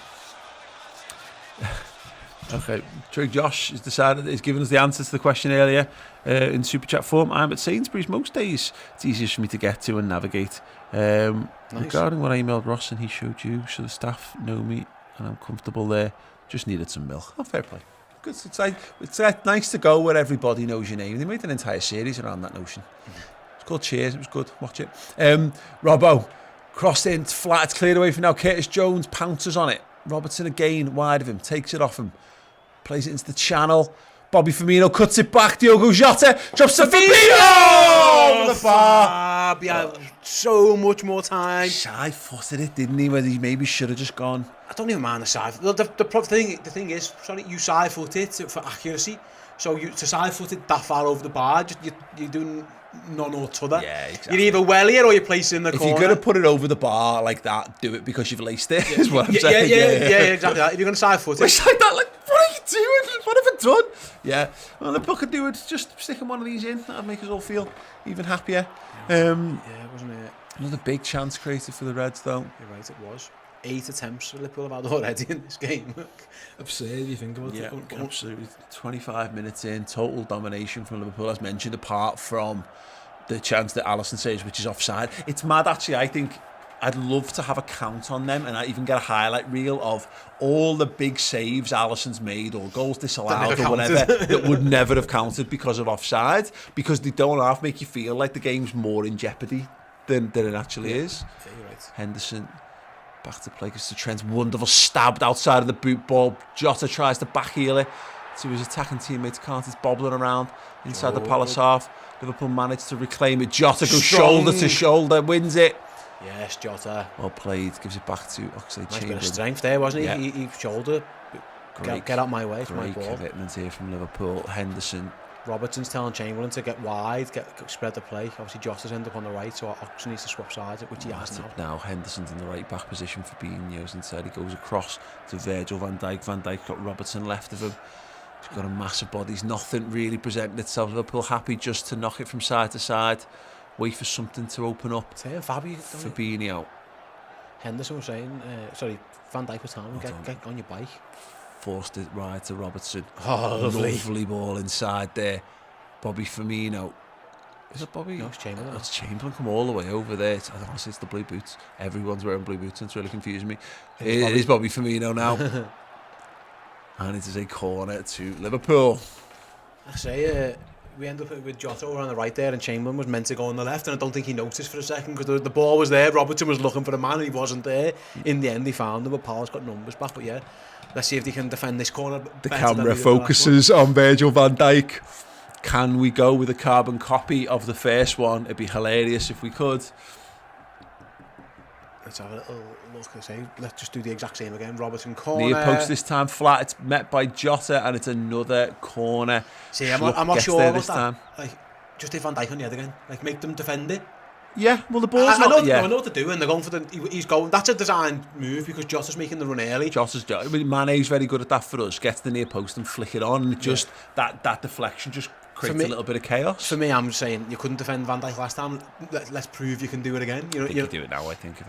Okay, Drake Josh has decided that he's given us the answer to the question earlier in Super Chat form. I'm at Sainsbury's most days. It's easiest for me to get to and navigate. Regarding what I emailed Ross and he showed you, so the staff know me and I'm comfortable there. Just needed some milk. Oh, fair play. Good. It's like nice to go where everybody knows your name. They made an entire series around that notion. It's called Cheers. It was good. Watch it. Robbo crossed in, flat. It's cleared away from now. Curtis Jones pounces on it. Robertson again wide of him, takes it off him. Plays it into the channel. Bobby Firmino cuts it back. Diogo Jota drops to Fabinho over the bar. Yeah, so much more time. Shy-footed it, didn't he? Where he maybe should have just gone. I don't even mind the side. The thing is, sorry, you side-foot it for accuracy. So to side-foot it that far over the bar, you're doing none or t'other. Yeah, exactly. You're either well here or you place it in the corner. If you're going to put it over the bar like that, do it because you've laced it, is what I'm saying. Yeah, exactly that. If you're going to side-foot it. It's like that, like, what are you doing? What have I done? Yeah. Well, the book could do it. Just sticking one of these in. That'd make us all feel even happier. Yeah, wasn't it? Another big chance created for the Reds, though. You're right, it was. 8 attempts for Liverpool have had already in this game. Absurd if you think about it. Yeah, absolutely. 25 minutes in, total domination from Liverpool, as mentioned, apart from the chance that Alisson saves, which is offside. It's mad, actually. I think I'd love to have a count on them and I even get a highlight reel of all the big saves Alisson's made or goals disallowed or whatever that would never have counted because of offside, because they don't half make you feel like the game's more in jeopardy than it actually is. Yeah, you're right. Henderson back to play because the Trent's wonderful stabbed outside of the boot ball. Jota tries to back heel it to his attacking teammates. Can't, it's bobbling around inside the Palace half. Liverpool managed to reclaim it. Jota goes shoulder to shoulder, wins it. Yes, Jota. Well played, gives it back to Oxlade-Chamberlain. Nice bit of strength there, wasn't he? Yeah. He shoulder. Get out my way, it's my Great ball. commitment here from Liverpool. Henderson. Robertson's telling Chamberlain to get wide, spread the play. Obviously, Jota's end up on the right, so Oxlade needs to swap sides, which he has now. Now Henderson's in the right back position for Fabinho's inside. He goes across to Virgil van Dijk. Van Dijk got Robertson left of him. He's got a massive body. He's nothing really presenting itself. Liverpool happy just to knock it from side to side. Wait for something to open up. Fabinho. Henderson was saying, Van Dijk was telling him, get on your bike. Forced it right to Robertson. Oh, lovely ball inside there. Bobby Firmino. Is it Bobby? No, it's Chamberlain. Oh, it's Chamberlain come all the way over there. Honestly, it's the blue boots. Everyone's wearing blue boots and it's really confusing me. It is Bobby Firmino now. And it is a corner to Liverpool. I say, we end up with Jota over on the right there and Chamberlain was meant to go on the left, and I don't think he noticed for a second because the ball was there. Robertson was looking for a man and he wasn't there. In the end, he found him, but Palace got numbers back. But yeah, Let's see if they can defend this corner. The camera focuses on Virgil van Dijk. Can we go with a carbon copy of the first one? It'd be hilarious if we could. Let's have a little look and say, let's just do the exact same again. Robertson corner. Near post this time flat. It's met by Jota and it's another corner. See, I'm not sure about that. Time. Like, just hit Van Dijk on the head again. Like, make them defend it. Yeah, well the ball's I know what they're doing. They're going for he's going. That's a designed move because Jota's making the run early. Mane's very good at that for us. Gets the near post and flick it on, and it just that deflection just creates a little bit of chaos. For me, I'm saying you couldn't defend Van Dijk last time. Let's prove you can do it again. You can do it now. I think if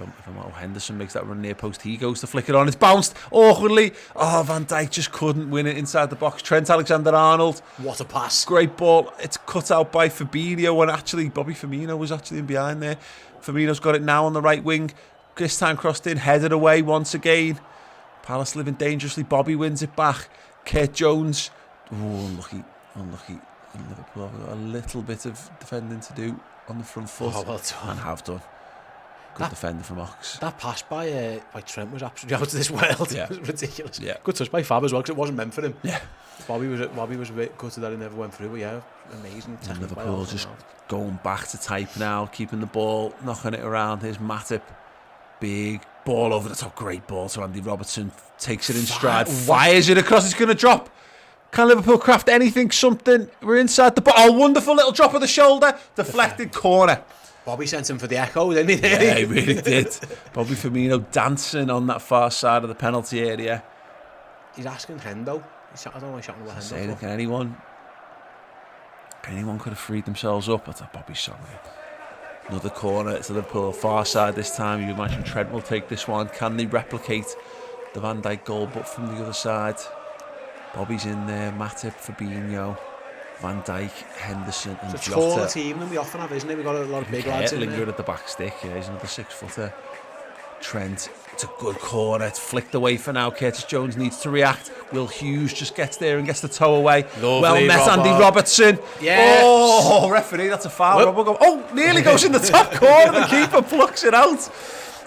Henderson makes that run near post, he goes to flick it on. It's bounced awkwardly. Oh, Van Dijk just couldn't win it inside the box. Trent Alexander-Arnold. What a pass! Great ball. It's cut out by Fabinho, and actually Bobby Firmino was actually in behind there. Firmino's got it now on the right wing. This time crossed in, headed away once again. Palace living dangerously. Bobby wins it back. Kurt Jones. Oh, unlucky. In Liverpool, I've got a little bit of defending to do on the front foot. Oh, well done. And have done. Good defender from Ox. That pass by Trent was absolutely out of this world. Yeah. It was ridiculous. Yeah. Good touch by Fab as well because it wasn't meant for him. Yeah. Bobby was a bit gutted that he never went through, but yeah, amazing. And Liverpool just going back to type now, keeping the ball, knocking it around. Here's Matip. Big ball over the top. Great ball to Andy Robertson. Takes it in stride. Fires it across. It's going to drop. Can Liverpool craft anything, something? We're inside the... Oh, wonderful little drop of the shoulder. Deflected corner. Bobby sent him for the echo, didn't he? Yeah, he really did. Bobby Firmino dancing on that far side of the penalty area. He's asking Hendo. I don't know why he's shouting about Hendo. Saying, can anyone could have freed themselves up? I thought Bobby's sorry. Another corner. It's Liverpool far side this time. You imagine Trent will take this one. Can they replicate the Van Dijk goal, but from the other side? Bobby's in there, Matip, Fabinho, Van Dijk, Henderson and Jota. It's a taller team than we often have, isn't it? We've got a lot of big lads in there. At the back stick, yeah, he's another 6-footer. Trent, it's a good corner, it's flicked away for now. Curtis Jones needs to react. Will Hughes just gets there and gets the toe away. Lovely, well met, Andy Robertson. Yeah. Oh, referee, that's a foul. Nearly goes in the top corner. The keeper plucks it out.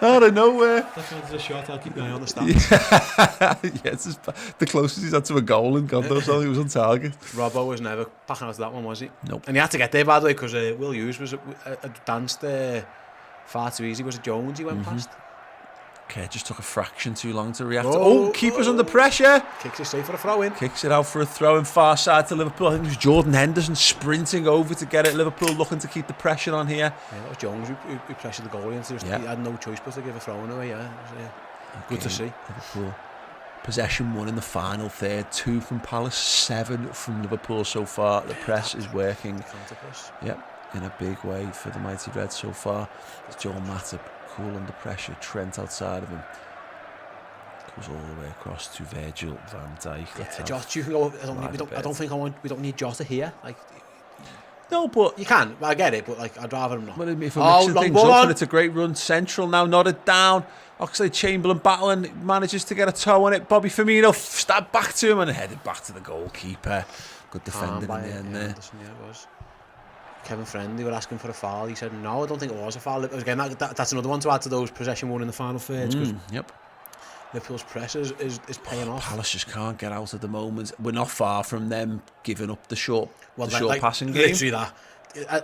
Out of nowhere. That's a shot. I'll keep an eye on the stats. Yeah, it's just the closest he's had to a goal in God knows how he was on target. Robbo was never backing out of that one, was he? Nope. And he had to get there, by the way, because Will Hughes was danced far too easy. Was it Jones he went past? Okay, just took a fraction too long to react. Keeper's under pressure. Kicks it straight for a throw-in. Kicks it out for a throw-in far side to Liverpool. I think it was Jordan Henderson sprinting over to get it. Liverpool looking to keep the pressure on here. Yeah, that was Jones who pressured the goalie and he had no choice but to give a throw-in away. Yeah, good to see. Liverpool. Possession 1 in the final third, 2 from Palace, 7 from Liverpool so far. The press is working. Yep, in a big way for the Mighty Reds so far. It's Joel Matip. Cool under pressure, Trent outside of him. Goes all the way across to Virgil van Dijk. Jota, you can go. We don't need Jota here. Like, no, but you can. I get it, but like, I'd rather him not. But if we're mixing things up, and it's a great run. Central now, nodded down. Oxlade-Chamberlain battling, manages to get a toe on it. Bobby Firmino stabbed back to him and headed back to the goalkeeper. Good defending in the end there. It was. Kevin Friendly were asking for a foul. He said, no, I don't think it was a foul. Again, that's another one to add to those possession 1 in the final thirds. Yep. Liverpool's press is paying off. Palace just can't get out at the moment. We're not far from them giving up the short passing game. Literally that.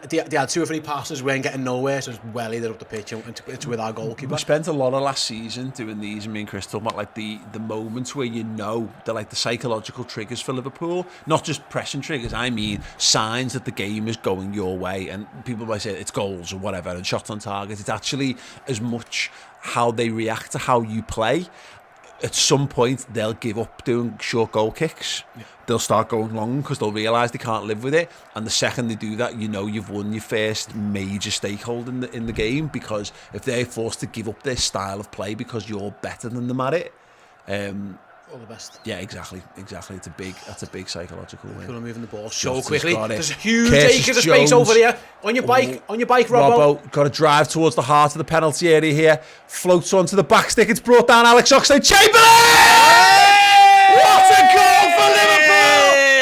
They had 2 or 3 passes, weren't getting nowhere, so just wellied it up the pitch and it's with our goalkeeper. We spent a lot of last season doing these, me and Chris, talking about like the moments where you know they're like the psychological triggers for Liverpool, not just pressing triggers, I mean signs that the game is going your way, and people might say it's goals or whatever and shots on target. It's actually as much how they react to how you play. At some point they'll give up doing short goal kicks. They'll start going long because they'll realise they can't live with it, and the second they do that, you know you've won your first major stakeholder in the game, because if they're forced to give up their style of play because you're better than them at it, all the best. Yeah, exactly. That's a big psychological win. People are moving the ball so quickly. There's huge acres of space over there. On your bike, Robbo. Got to drive towards the heart of the penalty area here. Floats onto the back stick. It's brought down Alex Oxlade-Chamberlain. What a goal for Liverpool!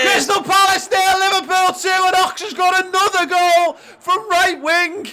Crystal Palace there, Liverpool 2, and Ox has got another goal from right wing.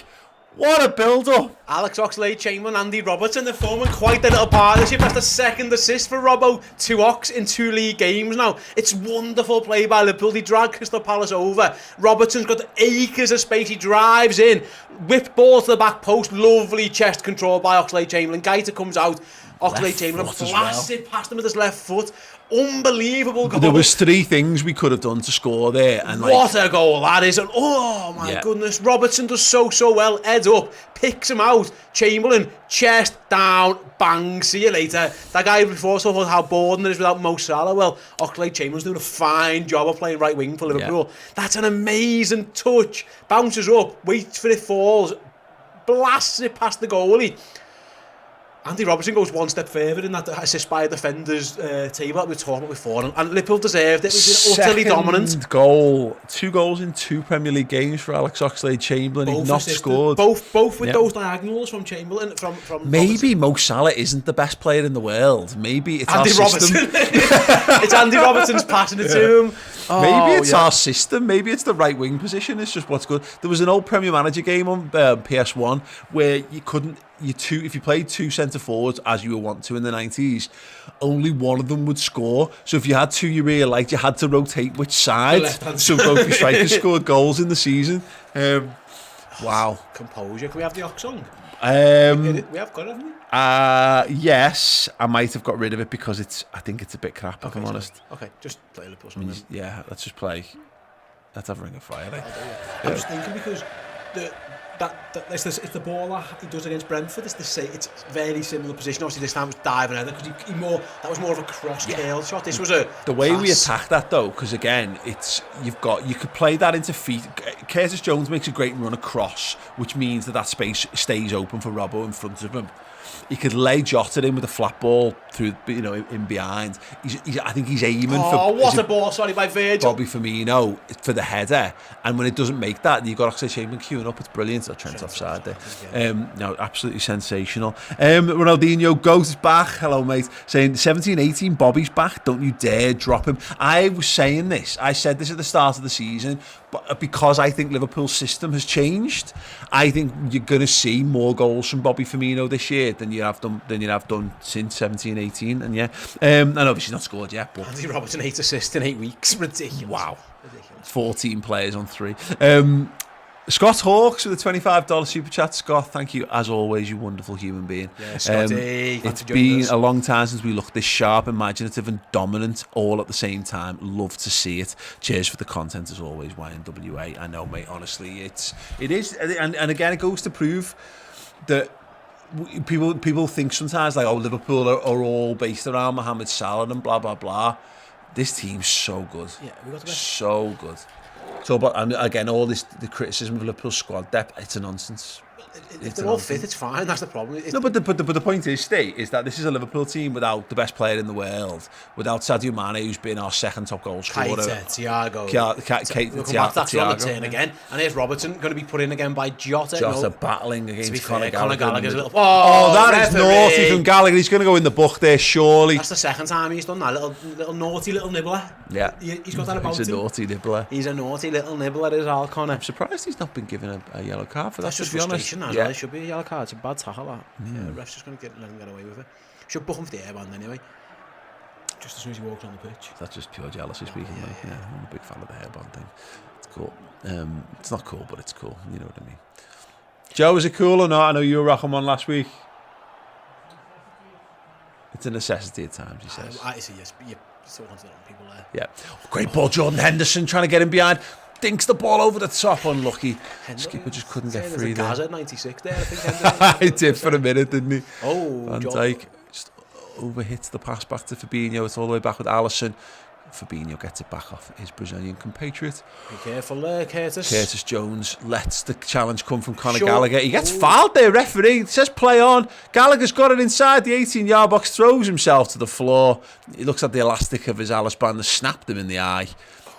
What a build-up. Alex Oxlade-Chamberlain, Andy Robertson, they're forming quite a little partnership. That's the second assist for Robbo to Ox in 2 league games now. It's wonderful play by Liverpool. They drag Crystal Palace over. Robertson's got acres of space. He drives in, whipped ball to the back post. Lovely chest control by Oxlade-Chamberlain. Gaeta comes out. Oxlade-Chamberlain blasts it past him with his left foot. Unbelievable goal. There was 3 things we could have done to score there. And what a goal that is. And oh my goodness, Robertson does so well. Head up, picks him out. Chamberlain, chest down, bang, see you later. That guy before talked about how boring it is without Mo Salah. Well, Oxlade-Chamberlain's doing a fine job of playing right wing for Liverpool. That's an amazing touch. Bounces up, waits for it, falls, blasts it past the goalie. Andy Robertson goes one step further in that assist by a defender's table that we were talking about before, and Liverpool deserved it. We've been utterly dominant. Goal, 2 goals in 2 Premier League games for Alex Oxlade-Chamberlain. He's not scored. Both with those diagonals from Chamberlain. From maybe Mo Salah isn't the best player in the world. Maybe it's Andy our system. It's Andy Robertson's passing it to him. Maybe it's our system. Maybe it's the right wing position. It's just what's good. There was an old Premier Manager game on PS1 where you couldn't. If you played 2 centre forwards as you were wont to in the 90s, only one of them would score. So if you had 2 you really liked, you had to rotate which side. So both your strikers scored goals in the season. Wow. Composure. Can we have the Ox song? We have got it, haven't we? Yes, I might have got rid of it because I think it's a bit crap, if I'm honest. Okay, just play Liverpool song then. Yeah, let's just play. Let's have Ring of Fire. I'm just thinking because it's the ball that he does against Brentford. It's very similar position. Obviously, this time was diving at it because that was more of a cross curl shot. This was the way we attack that though, because again, you could play that into feet. Curtis Jones makes a great run across, which means that space stays open for Robbo in front of him. He could lay Jota in with a flat ball through, in behind. I think he's aiming for. Oh, what a ball! Sorry, by Virgil. Bobby Firmino for the header, and when it doesn't make that, you've got Oxlade-Chamberlain queuing up. It's brilliant. Trent's offside there. No, absolutely sensational. Ronaldinho goes back. Hello, mate. Saying 17-18. Bobby's back. Don't you dare drop him. I was saying this. I said this at the start of the season. But because I think Liverpool's system has changed, I think you're going to see more goals from Bobby Firmino this year than you have done since 17-18. And obviously he's not scored yet. But Andy Robertson 8 assists in 8 weeks. Ridiculous. Wow. Ridiculous. 14 players on 3. Scott Hawks with a $25 super chat. Scott, thank you as always, you wonderful human being. Yeah, Scotty, it's been a long time since we looked this sharp, imaginative and dominant all at the same time. Love to see it. Cheers for the content as always, YNWA. I know, mate, honestly it is, and again it goes to prove that people think sometimes like, oh, Liverpool are all based around Mohamed Salah and blah blah blah. This team's so good. Yeah, we got the best. So good. So, but and again, all the criticism of Liverpool's squad depth, it's a nonsense. If they're all fit, it's fine. That's the problem. No, but the point is that this is a Liverpool team without the best player in the world, without Sadio Mane, who's been our second top goal scorer. Thiago. Thiago. On the turn again, and here's Robertson going to be put in again by Jota. Jota battling against Conor Gallagher's little. Oh, that is naughty from Gallagher. He's going to go in the book there, surely. That's the second time he's done that little naughty little nibbler. Yeah, he's got that about him. He's a naughty nibbler. He's a naughty little nibbler, is Al Connor. I'm surprised he's not been given a yellow card for that. That's just frustration. As well. It should be a yellow card. It's a bad tackle. That. Yeah, ref's just going to let him get away with it. Should book him for the airband anyway. Just as soon as he walks on the pitch. That's just pure jealousy speaking. Yeah, I'm a big fan of the hairband thing. It's cool. It's not cool, but it's cool. You know what I mean. Joe, is it cool or not? I know you were rocking one last week. It's a necessity at times, he says. I see, yes. You still want to let people there. Yeah. Great ball, Jordan Henderson trying to get him behind. Dinks the ball over the top, unlucky. Skipper just couldn't get free there. Gaza 96 there, I think. He did for a minute, didn't he? Oh, Van Dijk just overhits the pass back to Fabinho. It's all the way back with Alisson. Fabinho gets it back off his Brazilian compatriot. Be careful there, Curtis. Curtis Jones lets the challenge come from Conor Gallagher. He gets fouled there, referee. It says play on. Gallagher's got it inside the 18-yard box, throws himself to the floor. He looks at the elastic of his Alice band and snapped him in the eye.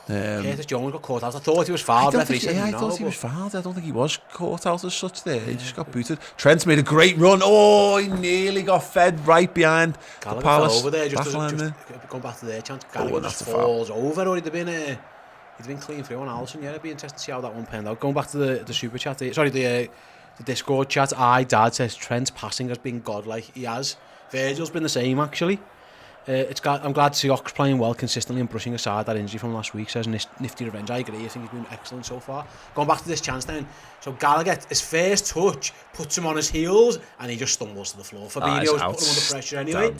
Curtis Jones got caught out. I thought he was fouled. I thought he was fouled. I don't think he was caught out as such there. He just got booted. Trent's made a great run. Oh, he nearly got fed right behind Gallagher the Palace. Fell over there. Just going back to their chance. Gallagher just falls over. Or he'd been clean through on Alisson. Yeah, it'd be interesting to see how that one panned out. Going back to the super chat. Sorry, the the Discord chat, Dad says Trent's passing has been godlike. He has. Virgil's been the same, actually. I'm glad to see Ox playing well consistently and brushing aside that injury from last week, says Nifty Revenge. I agree, I think he's been excellent so far. Going back to this chance then, so Gallagher, his first touch puts him on his heels and he just stumbles to the floor. Fabinho's put him under pressure anyway.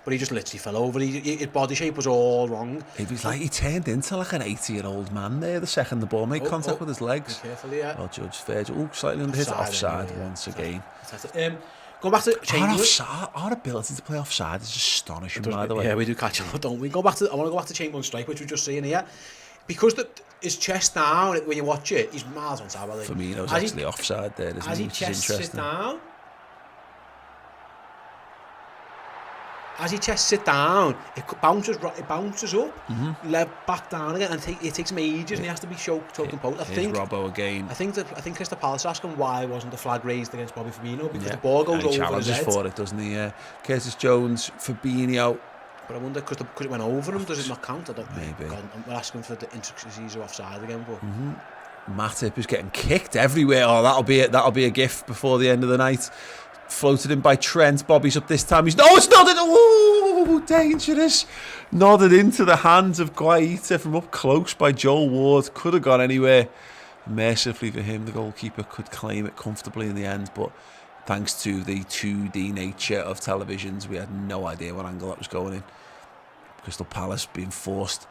But he just literally fell over. His body shape was all wrong. It was like he turned into like an 80-year-old man there the second the ball made contact with his legs. Be careful, yeah. Well, Judge Virgil, slightly under hit, offside once again. Going back to Chamberlain. Our ability to play offside is astonishing, by the way. Yeah, we do catch a lot, don't we? I want to go back to Chamberlain's strike, which we're just seeing here. Because his chest down, when you watch it, he's miles on top. Firmino's actually offside there, isn't he? As he chest sit down, it bounces up, left back down again, and it takes him ages, and he has to be choking post. I think Robbo again. I think Crystal Palace asking why wasn't the flag raised against Bobby Firmino, because the ball goes over his head. He challenges for it, doesn't he? Curtis Jones, Fabinho. But I wonder, because it went over him, does it not count? I don't know. Maybe. We're asking for the intricacies of offside again, but Matip is getting kicked everywhere. Oh, that'll be a gift before the end of the night. Floated in by Trent. Bobby's up this time. It's nodded. Oh, dangerous. Nodded into the hands of Guaita from up close by Joel Ward. Could have gone anywhere. Mercifully for him, the goalkeeper could claim it comfortably in the end, but thanks to the 2D nature of televisions, we had no idea what angle that was going in. Crystal Palace being forced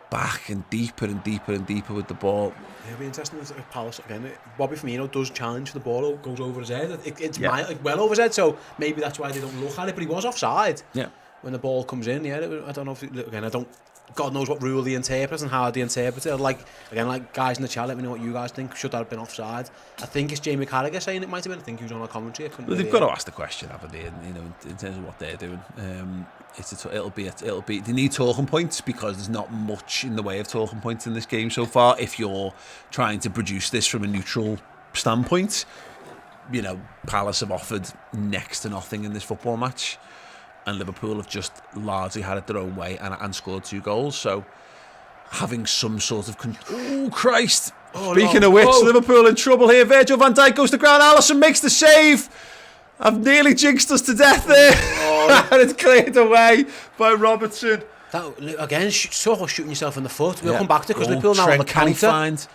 back and deeper with the ball. It'll be interesting with Palace again. Bobby Firmino does challenge the ball, goes over his head. It's well over his head, so maybe that's why they don't look at it. But he was offside. Yeah. When the ball comes in, I don't know if God knows what rule they interpret and how they interpret it. Like guys in the chat, let me know what you guys think. Should that have been offside? I think it's Jamie Carragher saying it might have been. I think he was on a commentary. They've got to ask the question, haven't they? In terms of what they're doing. It'll be. They need talking points because there's not much in the way of talking points in this game so far. If you're trying to produce this from a neutral standpoint, Palace have offered next to nothing in this football match, and Liverpool have just largely had it their own way and scored 2 goals. So having some sort of Speaking of which, Liverpool in trouble here. Virgil van Dijk goes to ground. Alisson makes the save. I've nearly jinxed us to death there. And it's cleared away by Robertson. That, again, sort of shooting yourself in the foot. We'll come back to it because Liverpool now on the Can he counter. find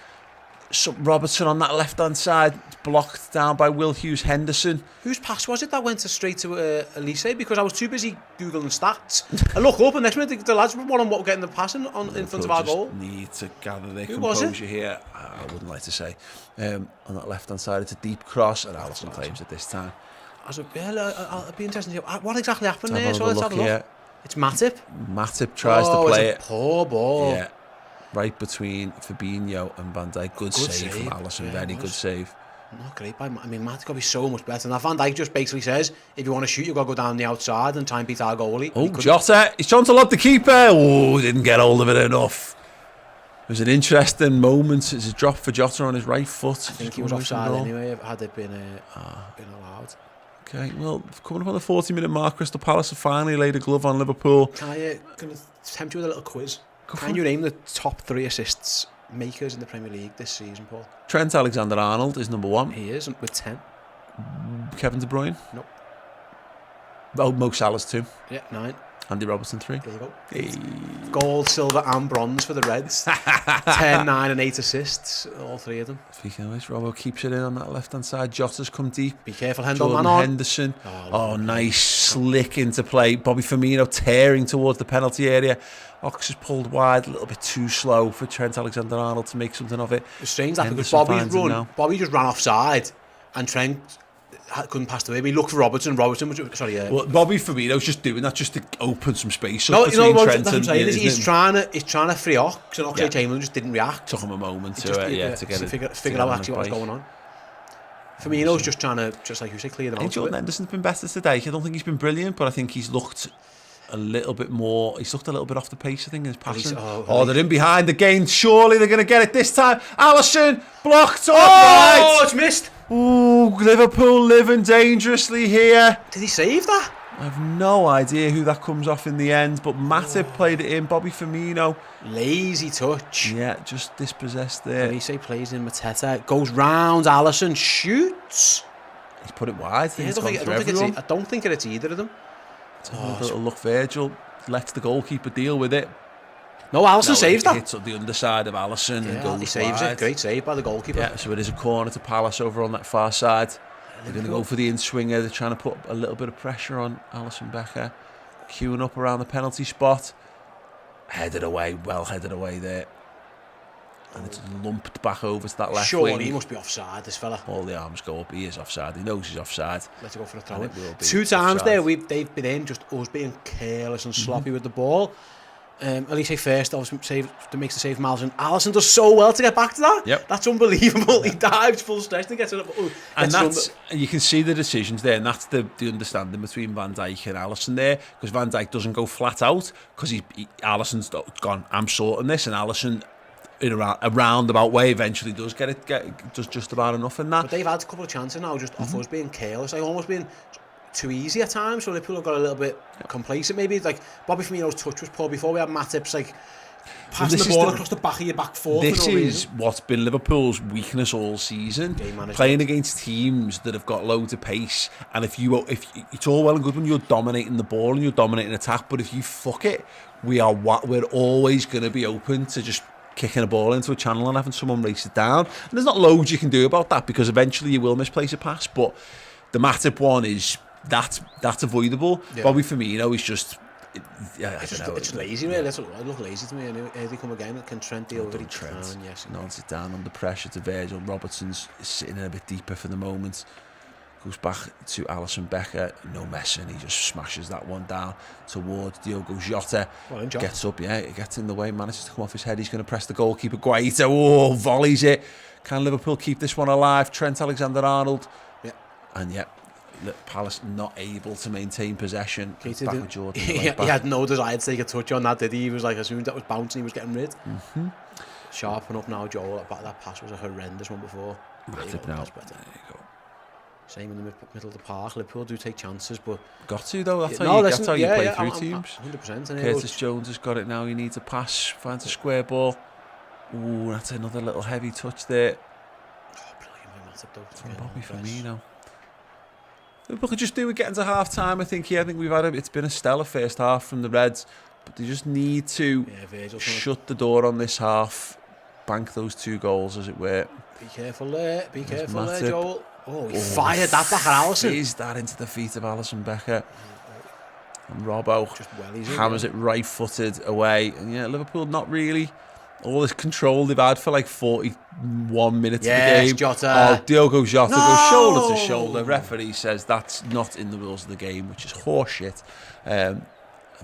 Robertson on that left-hand side, blocked down by Will Hughes-Henderson. Whose pass was it that went straight to Elise? Because I was too busy Googling stats. I look up and next minute the lads were what getting the passing in front of our goal. Need to gather their composure here. I wouldn't like to say. On that left-hand side, it's a deep cross, and Alisson claims it this time. It'd be interesting to hear what exactly happened there. So let's have a look. Here. It's Matip. Matip tries to play it. Poor ball. Yeah. Right between Fabinho and Van Dijk. Good save from Alisson. Very good save. Not great. Matip's got to be so much better. And Van Dijk just basically says, if you want to shoot, you've got to go down the outside and try and beat our goalie. Oh, Jota. He's trying to lob the keeper. Oh, didn't get hold of it enough. It was an interesting moment. It's a drop for Jota on his right foot. I think he was offside anyway, had it been allowed. Okay, well, coming up on the 40-minute mark, Crystal Palace have finally laid a glove on Liverpool. Can I tempt you with a little quiz? Can you name the top 3 assists makers in the Premier League this season, Paul? Trent Alexander-Arnold is number 1. He is, with 10. Kevin De Bruyne? Nope. Oh, Mo Salah's 2. Yeah, 9. Andy Robertson 3. There you go. Hey. Gold, silver and bronze for the Reds. 10, 9 and 8 assists, all 3 of them. Speaking of which, Robbo keeps it in on that left-hand side. Jota's come deep. Be careful, Henderson. Oh, nice slick into play. Bobby Firmino tearing towards the penalty area. Ox is pulled wide, a little bit too slow for Trent Alexander-Arnold to make something of it. It's strange that because Bobby just ran offside and Trent couldn't pass the way. We looked for Robertson. Well, Bobby Firmino's just doing that just to open some space up between Trent and... He's trying to free Ox, and Oxlade-Chamberlain just didn't react. Took him a moment to get it. Figure out actually what's going on. Firmino's just trying to, just like you say, clear them out. I think Jordan Henderson's been better today. I don't think he's been brilliant, but I think he's looked a little bit more... He's looked a little bit off the pace, I think, in his passing. They're in behind again. Surely they're going to get it this time. Alisson blocked. Right. It's missed. Ooh, Liverpool living dangerously here. Did he save that? I have no idea who that comes off in the end, but Matip played it in. Bobby Firmino. Lazy touch. Yeah, just dispossessed there. Elise plays in Mateta. Goes round. Alisson shoots. He's put it wide. Yeah, I don't think it's either of them. Little look, Virgil lets the goalkeeper deal with it. No, Alisson saves that. Hits up the underside of Alisson and goes he saves wide. it. Great save by the goalkeeper. Yeah, so it is a corner to Palace over on that far side. They're going to go for the in-swinger. They're trying to put a little bit of pressure on Alisson Becker. Queuing up around the penalty spot. Headed away, well headed away there. And it's lumped back over to that left wing. He must be offside, this fella. All the arms go up. He is offside. He knows he's offside. Let's go for a throw. 2 times there, they've been in, just us being careless and sloppy with the ball. Elise first, obviously, makes the save from Alisson. Alisson does so well to get back to that. Yep. That's unbelievable. He dives full stretch and gets it up. And you can see the decisions there, and that's the understanding between Van Dijk and Alisson there, because Van Dijk doesn't go flat out, because Alisson's gone, I'm sorting this, and Alisson, in a roundabout way, eventually does does just about enough in that. But they've had a couple of chances now, just off us being careless, like almost being too easy at times, so Liverpool have got a little bit complacent maybe. Like Bobby Firmino's touch was poor before. We had Matip's like passing the ball across the back of your back foot. This is what's been Liverpool's weakness all season, playing against teams that have got loads of pace. And if it's all well and good when you're dominating the ball and you're dominating attack, but if you fuck it, we're always going to be open to just kicking a ball into a channel and having someone race it down. And there's not loads you can do about that, because eventually you will misplace a pass. But the Matip one is that's avoidable. Yeah. Bobby Firmino is just it's lazy, really. That's what it look lazy to me. And here they come again. Can Trent deal with it? Trent, yes, nods it down under pressure to Virgil. Robertson's sitting in a bit deeper for the moment. Goes back to Alisson Becker, no messing. He just smashes that one down towards Diogo Jota. Gets up, he gets in the way, manages to come off his head. He's going to press the goalkeeper. Guaita, volleys it. Can Liverpool keep this one alive? Trent Alexander-Arnold. Yeah. And Palace not able to maintain possession. Back with Jordan. He had no desire to take a touch on that, did he? He was like, as soon as that was bouncing, he was getting rid. Sharpen up now, Joel. That pass was a horrendous one before. Matip now. There you go. Same in the middle of the park. Liverpool do take chances, but got to though. That's how you play through teams. 100%. Curtis Jones has got it now. He needs a pass. Finds a square ball. Ooh, that's another little heavy touch there. Oh, brilliant, Matip though. From Bobby Firmino. Liverpool could just do it getting to half time. I think we've had it's been a stellar first half from the Reds, but they just need to shut the door on this half, bank those 2 goals, as it were. Be careful there, Joel. Oh, he fired that back at Alisson. He's that into the feet of Alisson Becker. And Robbo hammers it right-footed away. And Liverpool not really all this control they've had for like 41 minutes of the game. Jota. Oh, Diogo Jota goes shoulder to shoulder. Referee says that's not in the rules of the game, which is horseshit. And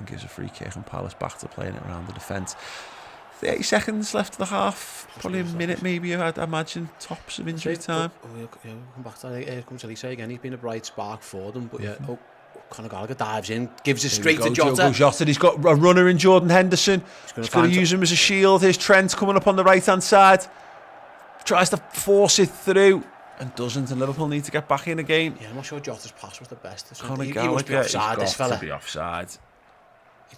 gives a free kick, and Palace back to playing it around the defence. 30 seconds left of the half, probably a minute maybe, I'd imagine, tops of injury time. We'll come back to that. Here comes Elise again. He's been a bright spark for them, but Conor Gallagher dives in, gives it straight to Jota. He's got a runner in Jordan Henderson. He's going to use him as a shield. Here's Trent coming up on the right-hand side. Tries to force it through and doesn't, and Liverpool need to get back in again. Yeah, I'm not sure Jota's pass was the best. Conor Gallagher has got to be offside.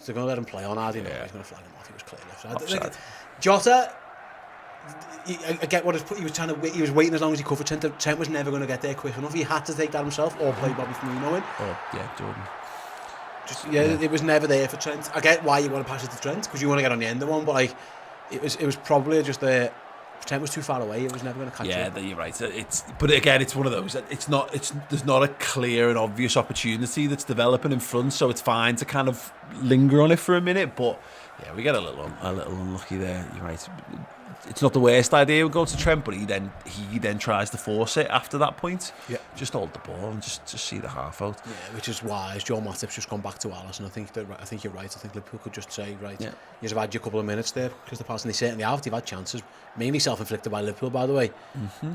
They're going to let him play on, are they? Yeah. He's going to flag him off. He was clearly offside. Like, Jota, I get what he was trying to wait. He was waiting as long as he could for Trent. Trent was never going to get there quick enough. He had to take that himself or play Bobby Firmino in. Jordan. It was never there for Trent. I get why you want to pass it to Trent, because you want to get on the end of one, but like it was probably just the Trent was too far away. It was never going to catch up. Yeah, you're right. But again, it's one of those. There's not a clear and obvious opportunity that's developing in front, so it's fine to kind of linger on it for a minute. But yeah, we get a little unlucky there. You're right. It's not the worst idea we go to Trent, but he then tries to force it after that point. Yeah, just hold the ball and just see the half out. Yeah, which is wise. Joe Matip's just gone back to Alisson. I think you're right. I think Liverpool could just say, right, you've had your couple of minutes there because the pass, and they certainly have. They've had chances, mainly self-inflicted by Liverpool, by the way.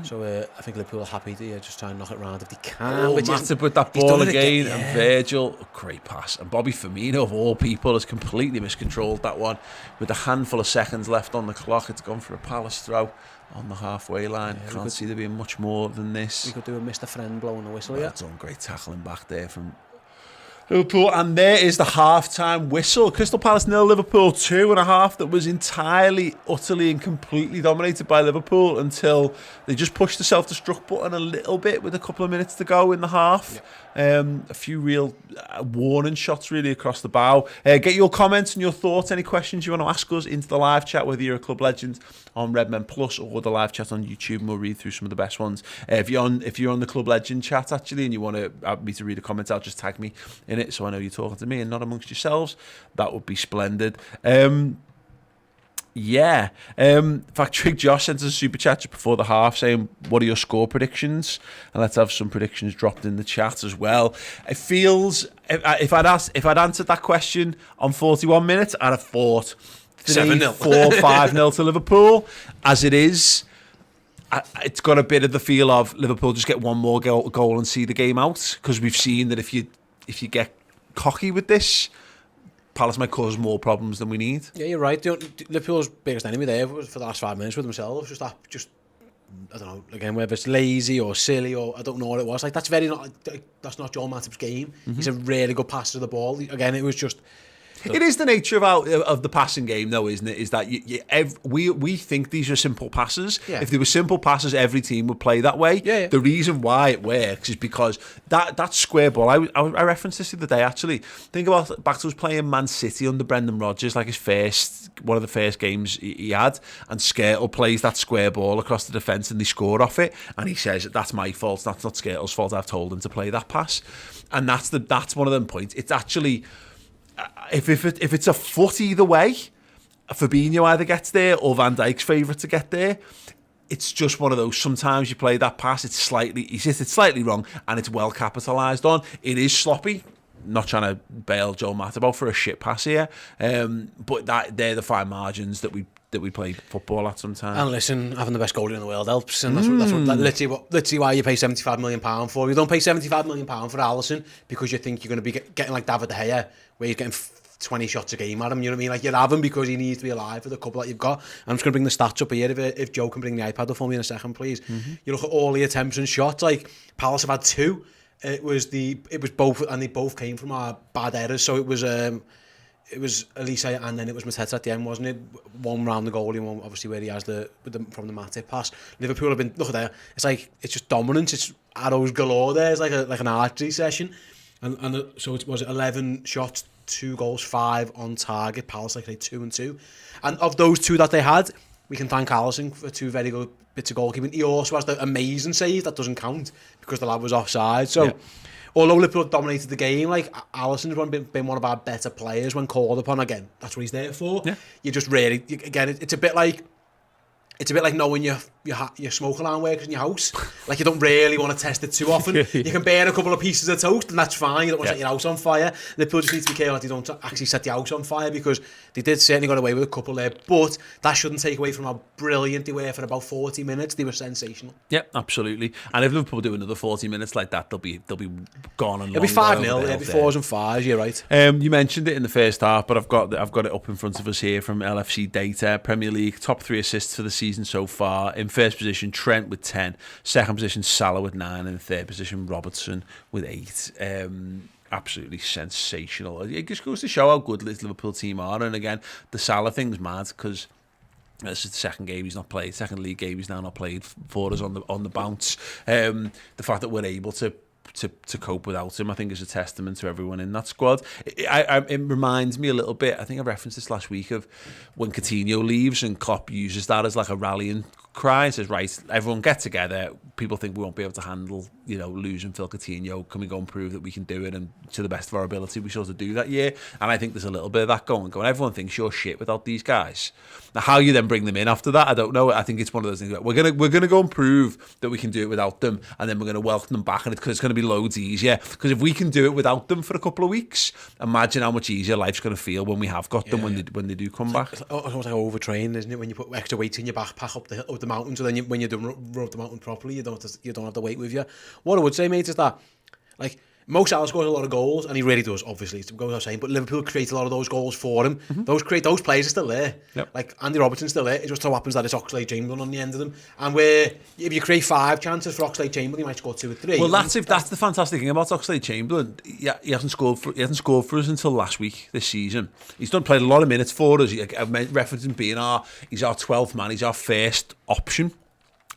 So I think Liverpool are happy to just try and knock it round if they can. Matip with that ball again, and Virgil, great pass, and Bobby Firmino of all people has completely miscontrolled that one with a handful of seconds left on the clock. It's gone for a Palace throw on the halfway line. Can't see there being much more than this. We could do a Mr. Friend blowing the whistle. Well done, great tackling back there from Liverpool, and there is the half-time whistle. Crystal Palace 0, Liverpool 2.5. That was entirely, utterly and completely dominated by Liverpool until they just pushed the self-destruct button a little bit with a couple of minutes to go in the half. A few real warning shots really across the bow. Get your comments and your thoughts, any questions you want to ask us into the live chat, whether you're a club legend on Redmen Plus or the live chat on YouTube, and we'll read through some of the best ones. If you're on the club legend chat actually and you want me to read a comment out, just tag me in it so I know you're talking to me and not amongst yourselves. That would be splendid. In fact, Trig Josh sent us a super chat just before the half saying, what are your score predictions? And let's have some predictions dropped in the chat as well. It feels, if I'd answered that question on 41 minutes, I'd have thought 7-0. 4-5-0 to Liverpool. As it is, it's got a bit of the feel of Liverpool just get one more goal and see the game out, because we've seen that if you get cocky with this, Palace might cause more problems than we need. Yeah, you're right. Liverpool's biggest enemy there was for the last 5 minutes with themselves. Just I don't know, again, whether it's lazy or silly or I don't know what it was. Like, that's not Joel Matip's game. He's a really good passer of the ball. Again, it was just... It is the nature of the passing game, though, isn't it? Is that we think these are simple passes. Yeah. If they were simple passes, every team would play that way. Yeah. The reason why it works is because that square ball. I referenced this the other day actually. Think about back to us playing Man City under Brendan Rodgers, like one of the first games he had, and Skrtel plays that square ball across the defence and they score off it, and he says that's my fault. That's not Skrtel's fault. I've told him to play that pass, and that's one of them points. It's actually. If it's a foot either way, Fabinho either gets there or Van Dijk's favourite to get there. It's just one of those. Sometimes you play that pass, it's slightly wrong, and it's well capitalised on. It is sloppy. Not trying to bail Joel Matip out for a shit pass here, but they're the fine margins that we play football at sometimes. And listen, having the best goalie in the world helps, and that's literally why you pay £75 million for. You don't pay £75 million for Alisson because you think you're going to be getting like David De Gea, where he's getting 20 shots a game at him. You know what I mean? Like, you have him because he needs to be alive for the couple that you've got. I'm just going to bring the stats up here. If Joe can bring the iPad up for me in a second, please. You look at all the attempts and shots. Like, Palace have had 2. It was both, and they both came from our bad errors. So it was Alisson and then it was Mateta at the end, wasn't it? One round the goalie and one obviously where he has from the Matip pass. Liverpool have been, look at there. It's just dominance. It's arrows galore there. It's like an archery session. And so it was 11 shots, 2 goals, 5 on target. Palace like 2 and 2. And of those 2 that they had, we can thank Alisson for 2 very good bits of goalkeeping. He also has the amazing save that doesn't count because the lad was offside. So, although Liverpool dominated the game, like, Alisson's been one of our better players when called upon. Again, that's what he's there for. Yeah. You just really, again, it's a bit like knowing your smoke alarm works in your house. Like, you don't really want to test it too often. You can burn a couple of pieces of toast and that's fine. You don't want to set your house on fire. Liverpool just need to be careful that they don't actually set the house on fire, because they did certainly got away with a couple there, but that shouldn't take away from how brilliant they were for about 40 minutes. They were sensational. Yeah, absolutely. And if Liverpool do another 40 minutes like that, they'll be gone and it'll be 5-0. It'll be 4s and 5s. You're right. You mentioned it in the first half, but I've got it up in front of us here from LFC data. Premier League top 3 assists for the season so far. In first position, Trent with 10. Second position, Salah with 9. And third position, Robertson with 8. Absolutely sensational. It just goes to show how good this Liverpool team are. And again, the Salah thing's mad because this is the second game he's not played. Second league game he's now not played for us on the bounce. The fact that we're able to cope without him, I think, is a testament to everyone in that squad. It reminds me a little bit, I think I referenced this last week, of when Coutinho leaves and Klopp uses that as like a rallying cry and says, right, everyone get together. People think we won't be able to handle, losing Phil Coutinho. Can we go and prove that we can do it? And to the best of our ability, we sort of do that year. And I think there's a little bit of that going. Everyone thinks you're shit without these guys. Now, how you then bring them in after that, I don't know. I think it's one of those things. We're gonna go and prove that we can do it without them, and then we're gonna welcome them back, and it's going to be loads easier. Because if we can do it without them for a couple of weeks, imagine how much easier life's going to feel when we have got them when they do come back. It's almost like overtraining, isn't it? When you put extra weight in your backpack up the mountain, so then when you don't rub the mountain properly, you don't have the weight with you. What I would say, mate, is that, like, Mo Salah scores a lot of goals, and he really does, obviously, it goes without saying, but Liverpool create a lot of those goals for him. Those players are still there. Yep. Like, Andy Robertson's still there. It just so happens that it's Oxlade-Chamberlain on the end of them. And where, if you create 5 chances for Oxlade-Chamberlain, you might score 2 or 3. Well, that's the fantastic thing about Oxlade-Chamberlain. Yeah, he hasn't scored for us until last week this season. He's played a lot of minutes for us. I've referenced him being he's our 12th man. He's our first option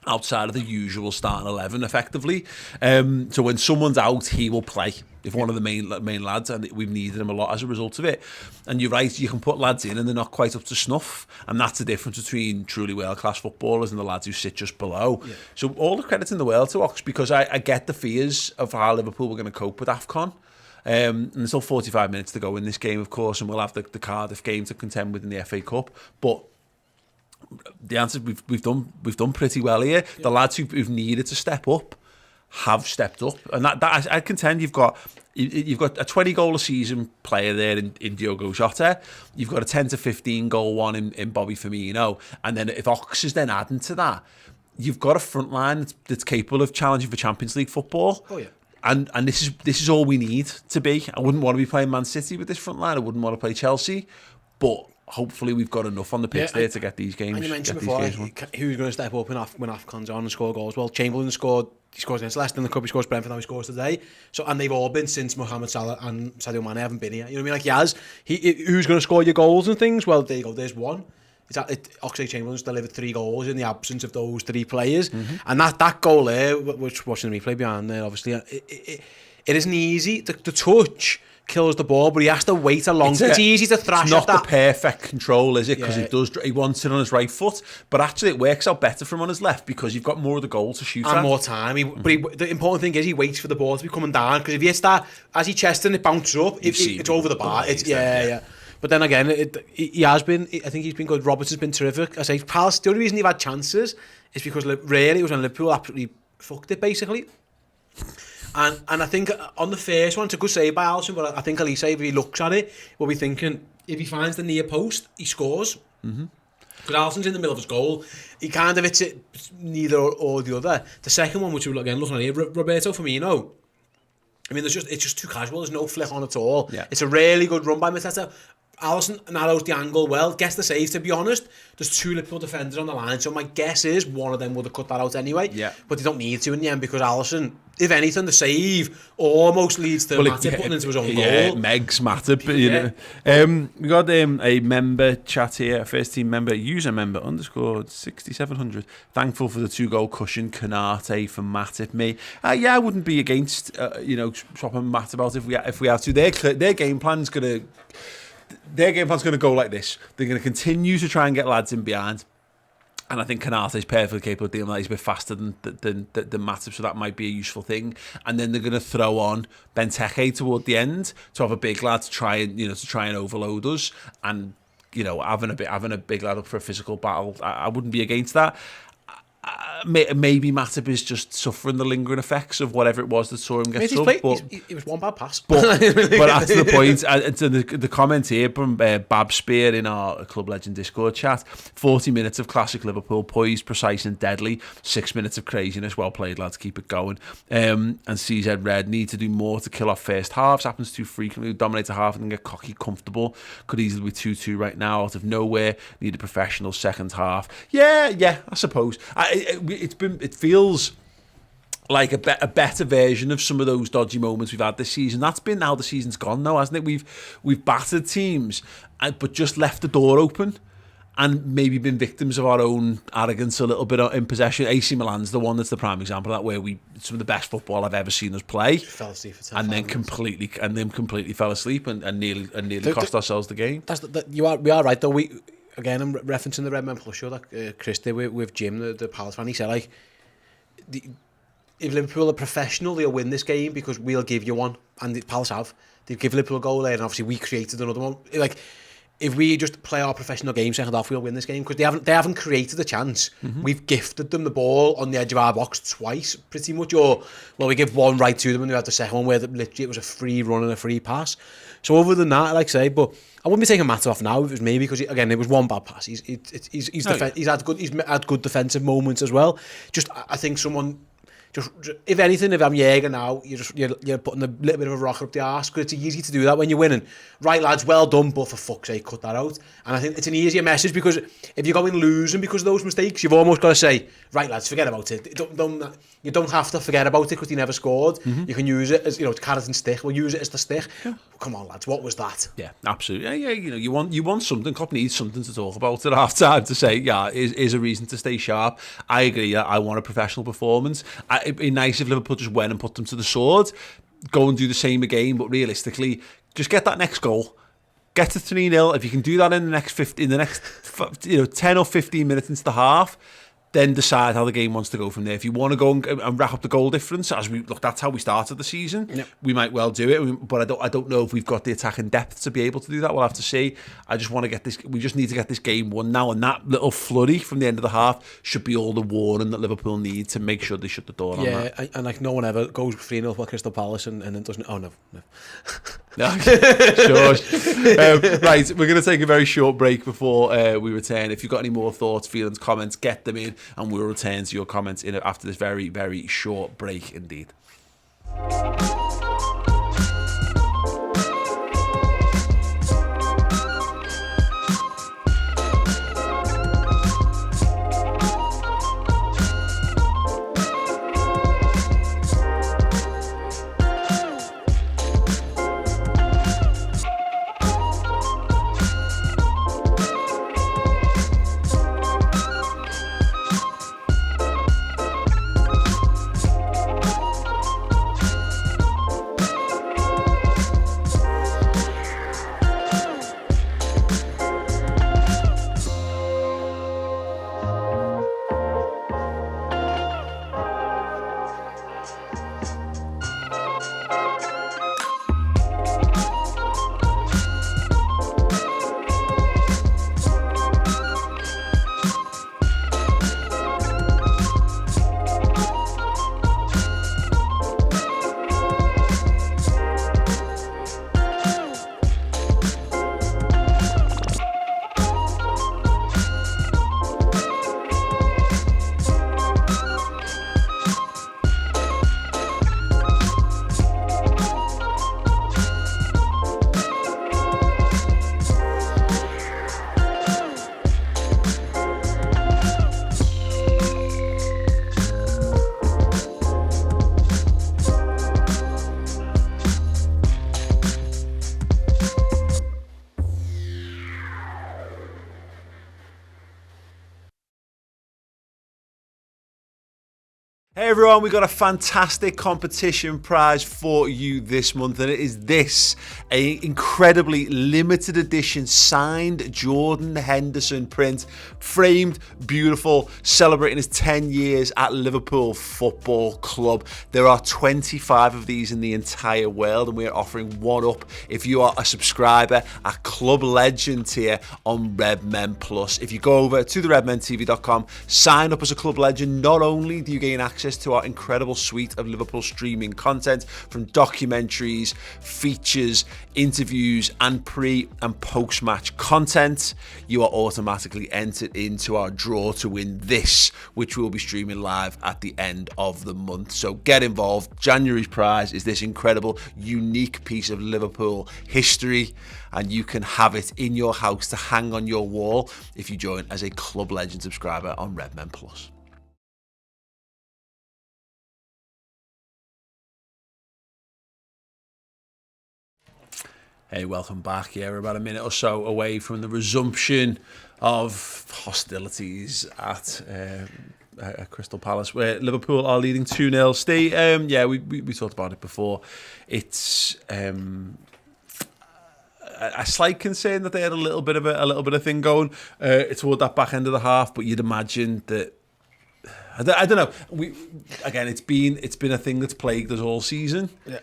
outside of the usual starting 11, effectively. So when someone's out, he will play. If one of the main lads, and we've needed him a lot as a result of it. And you're right, you can put lads in and they're not quite up to snuff, and that's the difference between truly world-class footballers and the lads who sit just below. Yeah. So all the credit in the world to Ox, because I get the fears of how Liverpool were going to cope with AFCON. And there's still 45 minutes to go in this game, of course, and we'll have the Cardiff game to contend with in the FA Cup. But the answer we've done pretty well here. Yeah. The lads who've needed to step up have stepped up, and that I contend you've got a 20-goal a season player there in Diogo Jota. You've got a 10 to 15 goal one in Bobby Firmino, and then if Ox is then adding to that, you've got a front line that's capable of challenging for Champions League football. Oh yeah. And this is all we need to be. I wouldn't want to be playing Man City with this front line. I wouldn't want to play Chelsea, but hopefully we've got enough on the pitch there to get these games. And you mentioned before who's going to step up when AFCON's on and score goals. Well, Chamberlain scored. He scores against Leicester in the Cup. He scores Brentford. Now he scores today. So, and they've all been since Mohamed Salah and Sadio Mane haven't been here. You know what I mean? Like he has. Who's going to score your goals and things? Well, there you go. There's one. Oxlade-Chamberlain's delivered 3 goals in the absence of those 3 players, and that goal there, which watching the replay behind there, obviously, it isn't easy. The touch kills the ball, but he has to wait a long time. It's easy to thrash. It's not the perfect control, is it? Because he wants it on his right foot, but actually it works out better from on his left because you've got more of the goal to shoot and more time. The important thing is he waits for the ball to be coming down, because if he hits that as he chests and it bounces up, it's over the bar. Yeah. But then again, he has been. I think he's been good. Robertson's been terrific. I say Palace. The only reason he've had chances is because really it was when Liverpool absolutely fucked it, basically. And I think on the first one, it's a good save by Alisson, but I think Elise, if he looks at it, will be thinking, if he finds the near post, he scores. Because Alisson's in the middle of his goal. He kind of hits it neither or the other. The second one, which we're again looking at here, Roberto Firmino. I mean, it's just too casual. There's no flick on at all. Yeah. It's a really good run by Mateta. Alisson narrows the angle well, gets the save, to be honest. There's 2 Liverpool defenders on the line, so my guess is one of them would have cut that out anyway. Yeah. But they don't need to in the end, because Alisson, if anything, the save almost leads to Matip putting into his own goal. Yeah, Megs Matip. You know. We got a member chat here, a first team member, user member _6700. Thankful for the 2-goal cushion, Canate for Matip. Me, I wouldn't be against swapping Matip out if we have to. Their game plan's going to go like this. They're going to continue to try and get lads in behind. And I think Canate is perfectly capable of dealing with that. He's a bit faster than Matip, so that might be a useful thing. And then they're going to throw on Benteke toward the end to have a big lad to try and overload us. And having a big lad up for a physical battle, I wouldn't be against that. Maybe Matip is just suffering the lingering effects of whatever it was that saw him get subbed. But it was one bad pass. But that's the point. And the comment here from Bab Spear in our Club Legend Discord chat: 40 minutes of classic Liverpool, poised, precise and deadly. 6 minutes of craziness. Well played, lads. Keep it going. And CZ Red need to do more to kill off first halves. Happens too frequently. Dominate a half and then get cocky, comfortable. Could easily be 2-2 right now out of nowhere. Need a professional second half. Yeah, I suppose. It feels like a better version of some of those dodgy moments we've had this season. That's been how the season's gone, though, hasn't it? We've battered teams, but just left the door open, and maybe been victims of our own arrogance a little bit in possession. AC Milan's the one that's the prime example of that, where some of the best football I've ever seen us play, fell asleep for 10 and then completely fell asleep and nearly cost ourselves the game. We are right, though. Again, I'm referencing the Redmen Plus show that Chris did with Jim, the Palace fan. He said, like, if Liverpool are professional, they'll win this game because we'll give you one. And the Palace have. They've given Liverpool a goal there, and obviously we created another one. Like, if we just play our professional game second half, we'll win this game, because they haven't created a chance. We've gifted them the ball on the edge of our box twice, pretty much. Or, well, we give one right to them, and we had the second one where literally it was a free run and a free pass. So other than that, like I say, but I wouldn't be taking Matt off now if it was me, because again, it was one bad pass. He's had good defensive moments as well. Just, I think someone just if anything, if I'm Jaeger now, you're putting a little bit of a rock up the arse, because it's easy to do that when you're winning. Right, lads, well done, but for fuck's sake, cut that out. And I think it's an easier message, because if you're going losing because of those mistakes, you've almost got to say, right, lads, forget about it. You don't have to forget about it because you never scored. You can use it as, carrot and stick. We'll use it as the stick. Yeah. Come on, lads, what was that? Yeah, absolutely. Yeah, you want something. Klopp needs something to talk about at half time to say, is a reason to stay sharp. I agree. I want a professional performance. It'd be nice if Liverpool just went and put them to the sword, go and do the same again, but realistically, just get that next goal. Get to 3-0. If you can do that in the next 10 or 15 minutes into the half, then decide how the game wants to go from there. If you want to go and wrap up the goal difference, that's how we started the season. Yep. We might well do it, but I don't know if we've got the attacking depth to be able to do that. We'll have to see. I just want to get this. We just need to get this game won now, and that little flurry from the end of the half should be all the warning that Liverpool need to make sure they shut the door on that. Yeah, and like no one ever goes 3-0 for Crystal Palace and then doesn't. Oh no. Sure. Right, we're going to take a very short break before we return. If you've got any more thoughts, feelings, comments, get them in, and we'll return to your comments after this very, very short break indeed. Hey everyone, we got a fantastic competition prize for you this month, and it is this, an incredibly limited edition signed Jordan Henderson print, framed, beautiful, celebrating his 10 years at Liverpool Football Club. There are 25 of these in the entire world, and we are offering one up if you are a subscriber at Club Legend tier on Redmen Plus. If you go over to theredmentv.com, sign up as a Club Legend, not only do you gain access to our incredible suite of Liverpool streaming content, from documentaries, features, interviews, and pre and post match content, you are automatically entered into our draw to win this, which will be streaming live at the end of the month. So get involved. January's prize is this incredible, unique piece of Liverpool history, and you can have it in your house to hang on your wall if you join as a Club Legend subscriber on Redmen Plus. Hey, welcome back. Yeah, we're about a minute or so away from the resumption of hostilities at Crystal Palace, where Liverpool are leading 2-0. Stay. We talked about it before. It's a slight concern that they had a little bit of thing going toward that back end of the half, but you'd imagine that. I don't know. It's been a thing that's plagued us all season. Yeah.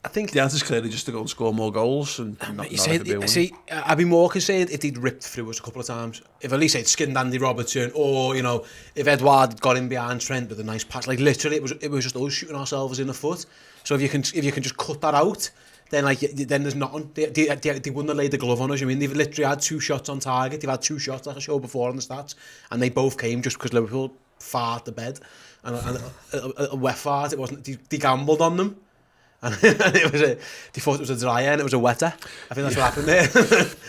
I think the answer is clearly just to go and score more goals. And I'd be more concerned if they'd ripped through us a couple of times. If at least they'd skinned Andy Robertson, or if Edouard got in behind Trent with a nice pass. Like literally, it was just us shooting ourselves in the foot. So if you can just cut that out, then then there's nothing. They wouldn't have laid the glove on us. I mean, they've literally had 2 shots on target. They've had 2 shots, like I showed before on the stats, and they both came just because Liverpool fart the bed, and a wet fart. It wasn't. They gambled on them, and it was they thought it was a dryer and it was a wetter. I think that's what happened there.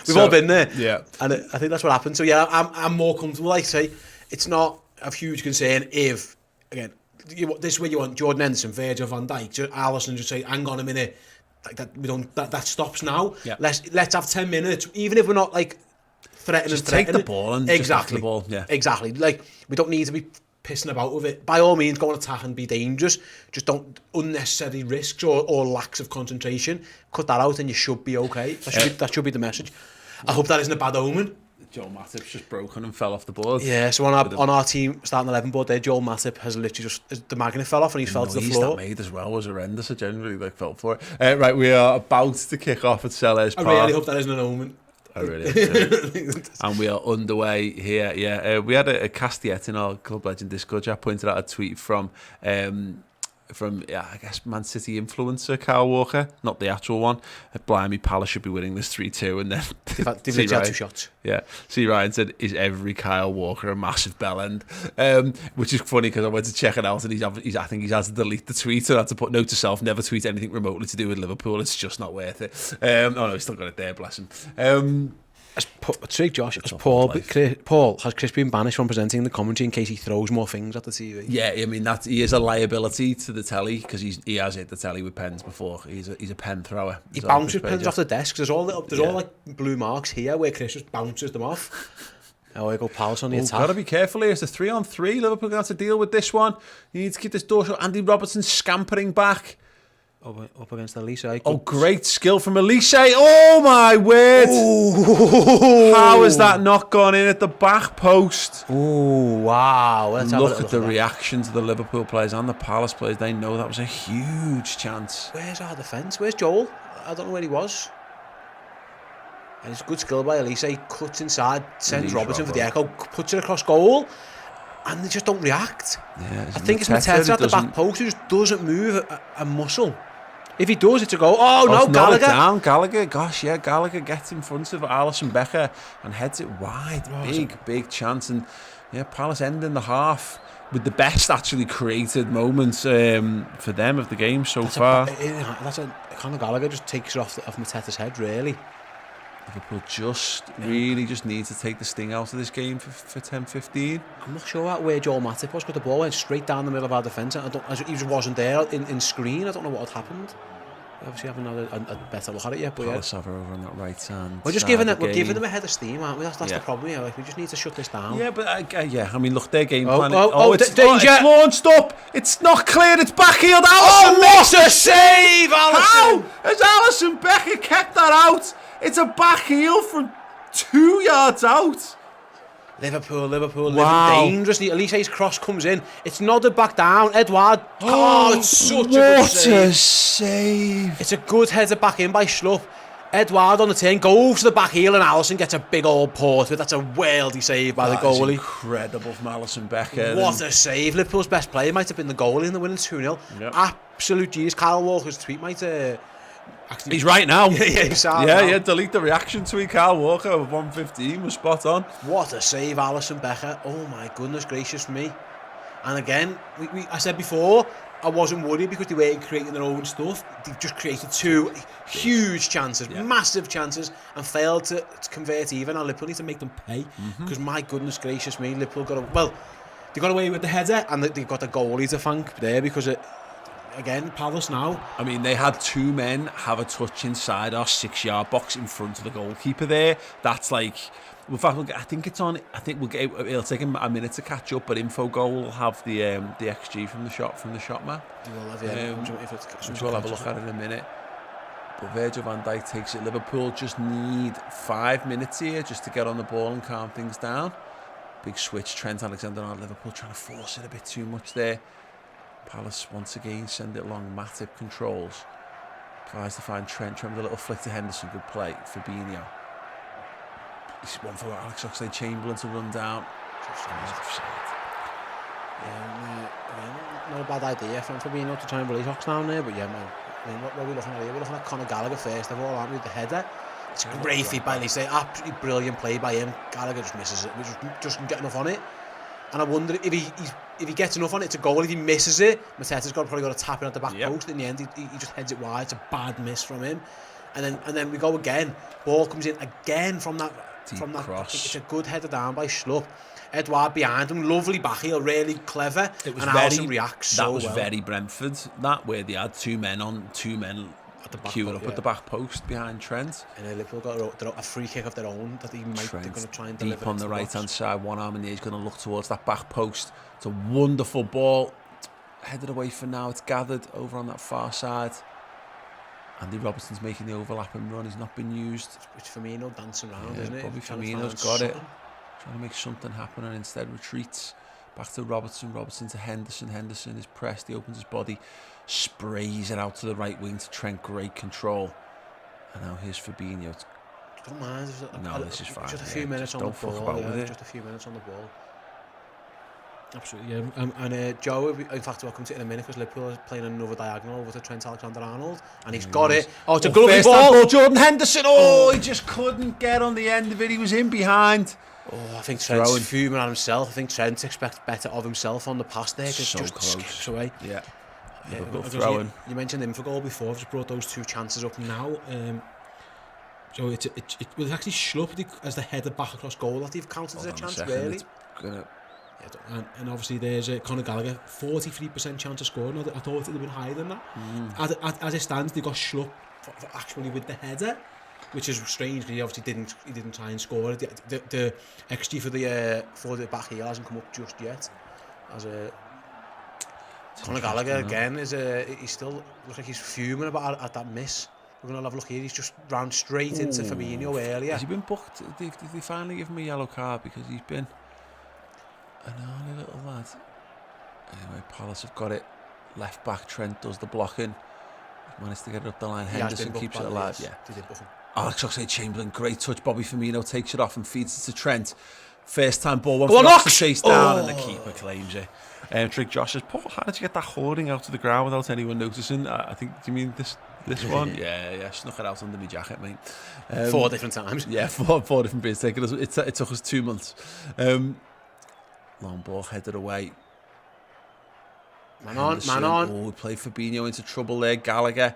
We've all been there, yeah. And I think that's what happened. So yeah, I'm more comfortable. Like I say, it's not a huge concern if again this is where you want Jordan Henderson, Virgil van Dijk, Alisson just say, hang on a minute. Like that stops now. Yeah. Let's have 10 minutes, even if we're not like threatening. Just take the ball and exactly. just have the ball. Yeah, exactly. Like we don't need to be pissing about with it. By all means, go and attack and be dangerous. Just don't unnecessary risks or lacks of concentration. Cut that out, and you should be okay. That should be the message. I hope that isn't a bad omen. Joel Matip's just broken and fell off the board. Yeah, so on our team starting 11 board there, Joel Matip has literally just the magnet fell off and he's fell to the floor. That made as well was horrendous. I genuinely felt for it. Right, we are about to kick off at Selhurst Park. I really hope that isn't an omen. I really hope so. And we are underway here. Yeah, we had a Castiet in our Club Legend Discord. I pointed out a tweet from I guess Man City influencer Kyle Walker, not the actual one. Blimey, Palace should be winning this 3-2, and then they've had 2 shots. Yeah, see Ryan said, "Is every Kyle Walker a massive bellend?" Which is funny because I went to check it out, and I think he's had to delete the tweet, and had to put note to self: never tweet anything remotely to do with Liverpool. It's just not worth it. Oh no, he's still got it there, bless him. Josh, Paul, has Chris been banished from presenting the commentary in case he throws more things at the TV? Yeah, I mean he is a liability to the telly because he has hit the telly with pens before. He's a pen thrower. He bounces pens off the desk. There's all like blue marks here where Chris just bounces them off. Oh, I go Palace on the attack. Got to be careful here. It's a 3-on-3. Liverpool going to have to deal with this one. You need to keep this door shut. Andy Robertson scampering back. Up against Elise. Oh, great skill from Elise. Oh, my word. Ooh. How has that not gone in at the back post? Oh, wow. Look at the reaction to the Liverpool players and the Palace players. They know that was a huge chance. Where's our defence? Where's Joel? I don't know where he was. And it's good skill by Elise. Cuts inside, sends Robertson for the echo, puts it across goal. And they just don't react. Yeah, I think it's Mateta at the back post who just doesn't move a muscle. If he does, it's a goal. Oh, no, Gallagher. Down. Gallagher, gosh, yeah, Gallagher gets in front of Alisson Becker and heads it wide. Big chance. And yeah, Palace ending the half with the best actually created moments for them of the game so far. Conor Gallagher just takes it off Mateta's head, really. Liverpool just need to take the sting out of this game for 10-15. I'm not sure where Joel Matip was, because the ball went straight down the middle of our defence. He just wasn't there in screen. I don't know what had happened. Obviously, haven't had a better look at it yet. But Palace have her over on that right hand. We're giving them a head of steam, aren't we? That's the problem here. Like, we just need to shut this down. Yeah, but I mean, look, their game plan. It's danger! It's launched up. It's not cleared. It's backheeled. Oh, what a save, Alisson! How has Alisson Becker kept that out? It's a back heel from 2 yards out. Liverpool dangerously. Elise's cross comes in. It's nodded back down. Edouard. Oh, it's such a good save. It's a good header back in by Schlupp. Edouard on the turn goes to the back heel, and Alisson gets a big old port. That's a worldy save by the goalie. Incredible from Alisson Becker. What a save. Liverpool's best player might have been the goalie in the winning 2-0. Yep. Absolute genius. Kyle Walker's tweet might... He's right now. Yeah, delete the reaction tweet. Kyle Walker with 115 was spot on. What a save, Alisson Becker. Oh my goodness gracious me. And again, I said before, I wasn't worried because they weren't creating their own stuff. They just created 2 huge chances, massive chances, and failed to convert even. Now Liverpool need to make them pay, because my goodness gracious me, Liverpool they got away with the header, and they've got the goalie to thank there, because again, Palace now. I mean, they had 2 men have a touch inside our 6-yard box in front of the goalkeeper there. That's like... In fact, I think it's on... I think it'll take him a minute to catch up, but Infogol will have the XG from the shot map. We'll have, which we'll have a look at in a minute. But Virgil van Dijk takes it. Liverpool just need 5 minutes here just to get on the ball and calm things down. Big switch. Trent Alexander-Arnold. Liverpool trying to force it a bit too much there. Palace once again send it long. Matip controls. Tries to find Trent. Trent with a little flick to Henderson. Good play. Fabinho. It's one for Alex Oxlade-Chamberlain to run down. Not a bad idea from Fabinho to try and release Oxlade there, but what are we looking at here? We're looking at Conor Gallagher first of all, aren't we, with the header. It's a great feed by Elise. Absolutely brilliant play by him. Gallagher just misses it. We just didn't get enough on it. And I wonder if he gets enough on it to goal. If he misses it, Mateta's probably got to tap it at the back post. In the end, he just heads it wide. It's a bad miss from him. And then we go again. Ball comes in again from that cross. It's a good header down by Schlupp. Edouard behind him, lovely back heel, really clever. It was and Alisson reacts so well. That was very Brentford. That where they had two men at the back queuing up at the back post behind Trent. And Liverpool got a free kick of their own that they're going to try and deliver deep on the right hand side, one arm in the air. He's going to look towards that back post. It's a wonderful ball, headed away for now. It's gathered over on that far side. Andy Robertson's making the overlapping run. He's not been used. Which Firmino dancing around, isn't it? Bobby Firmino's got it. Trying to make something happen and instead retreats back to Robertson. Robertson to Henderson. Henderson is pressed. He opens his body, sprays it out to the right wing to Trent. Great control. And now here's Fabinho. Don't mind. This is fine. Just a few minutes on the ball. Just a few minutes on the ball. Absolutely, yeah. And Joe, in fact, we'll come to it in a minute because Liverpool is playing another diagonal over to Trent Alexander-Arnold, and he's got it. Oh, it's a good ball. Jordan Henderson. Oh, he just couldn't get on the end of it. He was in behind. Oh, I think Trent's fuming at himself. I think Trent expects better of himself on the pass there. So just close. skips away. Yeah. You mentioned him for goal before. I've just brought those two chances up now. So it was actually Schlupp as the header back across goal that they've counted as a chance, really. And obviously there's Conor Gallagher, 43% chance of scoring. I thought it would have been higher than that. As it stands, they got Schlupp actually with the header, which is strange because he obviously didn't try and score. The XG for the back heel hasn't come up just yet. Conor Gallagher again he still looks like he's fuming about at that miss. We're going to have a look here. He's just ran straight into Fabinho earlier. Has he been booked? Did they finally give him a yellow card because he's been an early little lad? Anyway, Palace have got it. Left back Trent does the blocking. Managed to get it up the line. Henderson keeps it alive. Yeah. Alex Oxlade-Chamberlain, great touch. Bobby Firmino takes it off and feeds it to Trent. First time ball, one for Ox to chase down, and the keeper claims it. Trick Josh says, Paul, how did you get that hoarding out to the ground without anyone noticing? I think, do you mean this one? Yeah, snuck it out under my jacket, mate. 4 different times. Yeah, four different bits. It took us 2 months. Long ball headed away. Man on. Oh, we played Fabinho into trouble there. Gallagher.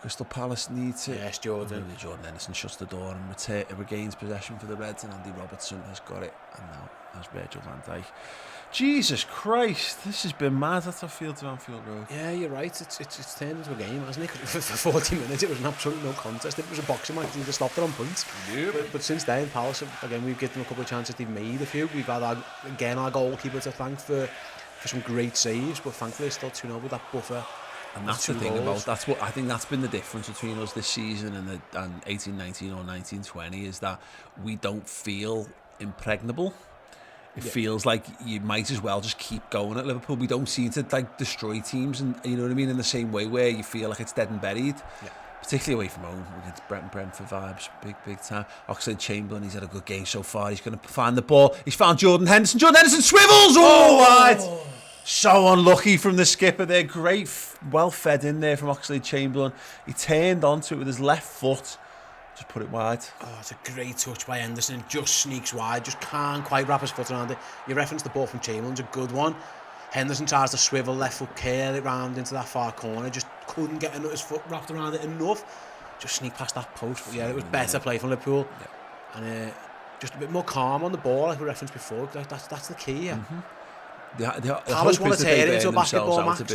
Crystal Palace needs it. Yes, Jordan. Jordan Henderson shuts the door and regains possession for the Reds, and Andy Robertson has got it. And now has Virgil van Dijk. Jesus Christ, this has been mad. That's our field to Anfield Road. Yeah, you're right. It's turned into a game, hasn't it? For 40 minutes, it was an absolute no contest. If it was a boxing match, they'd have stopped it on points. Yep. But since then, Palace, again, we've given them a couple of chances. They've made a few. We've had, our goalkeeper to thank for some great saves, but thankfully it's still 2-0 with that buffer. And that's the thing about that's what I think that's been the difference between us this season and 18-19 or 19-20 is that we don't feel impregnable. It feels like you might as well just keep going at Liverpool. We don't seem to destroy teams, and you know what I mean, in the same way where you feel like it's dead and buried. Yeah. Particularly away from home against Brentford vibes, big time. Oxlade-Chamberlain, he's had a good game so far. He's going to find the ball. He's found Jordan Henderson. Jordan Henderson swivels. Wide. So unlucky from the skipper there. Great, well fed in there from Oxlade-Chamberlain. He turned onto it with his left foot. Just put it wide. Oh, it's a great touch by Henderson. Just sneaks wide. Just can't quite wrap his foot around it. You referenced the ball from Chamberlain's a good one. Henderson tries to swivel left foot, curl it round into that far corner. Just couldn't get his foot wrapped around it enough. Just sneak past that post. But yeah, it was better play from Liverpool. Yeah. And just a bit more calm on the ball, like we referenced before. That's the key. Yeah. Mm-hmm. Palace want to tear it into a basketball match.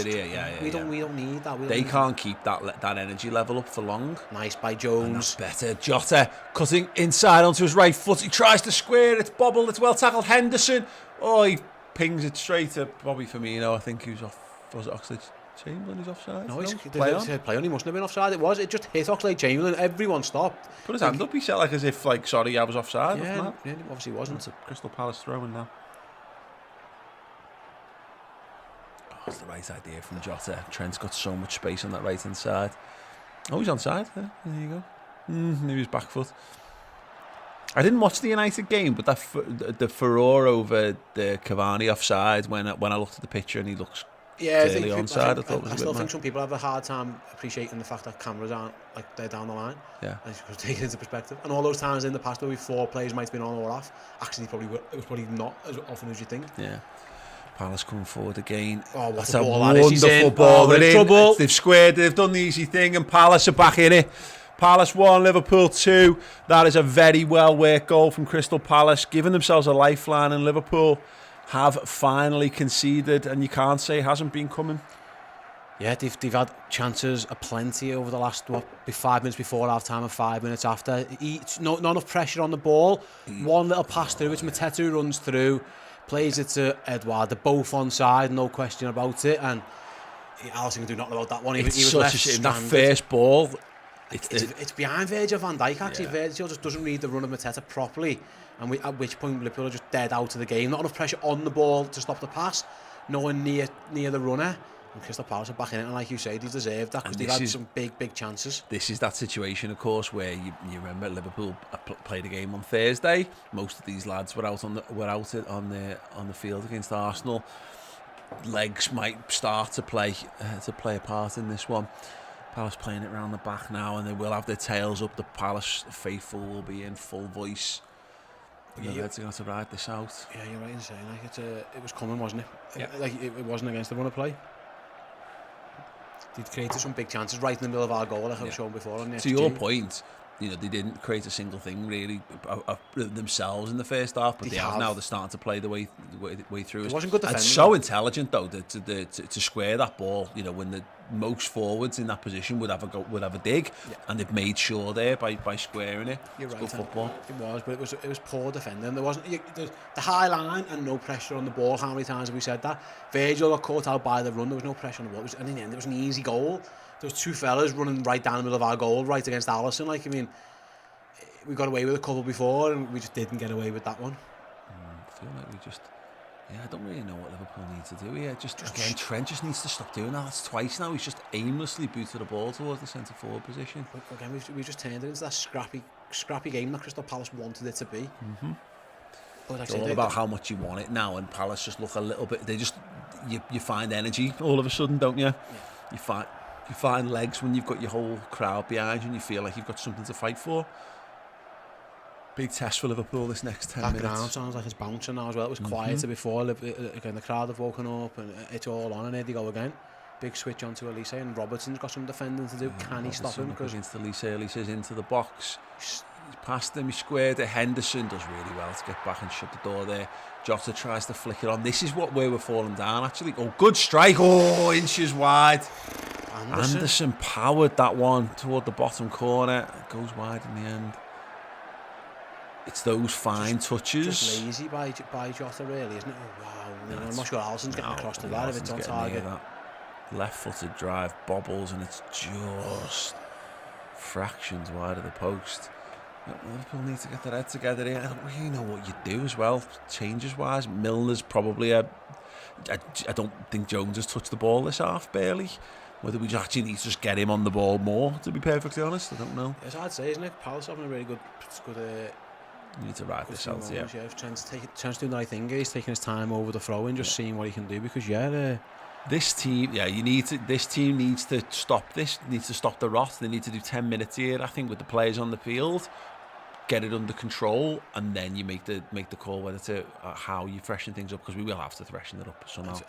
We don't need that. They can't keep that energy level up for long. Nice by Jones. Better. Jota cutting inside onto his right foot. He tries to square it. It's bobbled. It's well tackled. Henderson. Oh, he pings it straight to Bobby Firmino. I think he was off. Was it Oxlade-Chamberlain? He's offside. No, he's play on. He mustn't have been offside. It just hit Oxlade-Chamberlain. Everyone stopped. Put his hand up. He said like as if sorry, I was offside. Yeah, he obviously wasn't. It's a Crystal Palace throw-in now. That's the right idea from Jota. Trent's got so much space on that right hand side. Oh, he's onside. Yeah, there you go. Maybe his back foot. I didn't watch the United game, but the furore over the Cavani offside when I looked at the picture and he looks Yeah, I still think some people have a hard time appreciating the fact that cameras aren't like they're down the line. Yeah. And it's take it into perspective. And all those times in the past where we 4 players might have been on or off, actually it was probably not as often as you think. Yeah. Palace coming forward again. Oh, what That's a a ball that is. He's wonderful in. ball. We're in trouble. They've squared. They've done the easy thing, and Palace are back in it. Palace 1, Liverpool 2. That is a very well worked goal from Crystal Palace, giving themselves a lifeline, and Liverpool have finally conceded, and you can't say it hasn't been coming. Yeah, they've had chances aplenty over the last 5 minutes before half time and 5 minutes after. Not enough pressure on the ball. One little pass through, it's Mateta who runs through, plays it to Edouard. They're both onside, no question about it. And Alisson can do nothing about that one. He was left stranded. That first ball. It's behind Virgil van Dijk actually. Yeah. Virgil just doesn't read the run of Mateta properly, and at which point Liverpool are just dead out of the game. Not enough pressure on the ball to stop the pass, nowhere near the runner. And Crystal Palace are back in it, and like you say, they deserved that because they've had some big chances. This is that situation, of course, where you remember Liverpool played a game on Thursday. Most of these lads were out on the field against Arsenal. Legs might start to play a part in this one. Palace playing it around the back now, and they will have their tails up. The Palace faithful will be in full voice. They're going to have to ride this out. Yeah, you're right in saying it was coming, wasn't it? Yeah. Like it wasn't against the run of play. They'd created some big chances right in the middle of our goal, like I've shown before. On the to your point, they didn't create a single thing really themselves in the first half, but they have now. They're starting to play the way through. It wasn't good defending. It's so intelligent though to square that ball. When the most forwards in that position would have a dig, and they've made sure there by squaring it. You're right. Good football. It was, but it was poor defending. There wasn't the high line and no pressure on the ball. How many times have we said that? Virgil got caught out by the run. There was no pressure on the ball. And in the end, it was an easy goal. There was 2 fellas running right down the middle of our goal, right against Alisson. We got away with a couple before, and we just didn't get away with that one. I feel like we just. I don't really know what Liverpool need to do here. Just again, Trent just needs to stop doing that. That's twice now. He's just aimlessly booted the ball towards the centre forward position. But again, we just turned it into that scrappy game that Crystal Palace wanted it to be. Mm-hmm. But it's all about how much you want it now, and Palace just look a little bit. They just you find energy all of a sudden, don't you? Yeah. You find legs when you've got your whole crowd behind you, and you feel like you've got something to fight for. Big test for Liverpool this next 10 minutes. Background sounds like it's bouncing now as well. It was quieter before. Again, the crowd have woken up and it's all on, and here they go again. Big switch onto Alisson, and Robertson's got some defending to do. Can he stop him? Against Alison's into the box. He's past him, he squared it. Henderson does really well to get back and shut the door there. Jota tries to flick it on. This is where we're falling down actually. Oh, good strike. Oh, inches wide. Anderson powered that one toward the bottom corner. It goes wide in the end. It's those fine touches. Just lazy by Jota, really, isn't it? Oh, wow. I'm not sure Alisson's getting across to that if it's on target. Left-footed drive bobbles, and it's just fractions wide of the post. Liverpool need to get their head together here. I don't really know what you do as well, changes-wise. Milner's probably I don't think Jones has touched the ball this half, barely. Whether we actually need to just get him on the ball more, to be perfectly honest, I don't know. It's hard to say, isn't it? Palace having a really good you need to ride this out, yeah. If Trent's doing the right thing, he's taking his time over the throw and just seeing what he can do, because this team, this team needs to stop this, needs to stop the rot. They need to do 10 minutes here, I think, with the players on the field, get it under control, and then you make the call whether to how you freshen things up, because we will have to freshen it up somehow.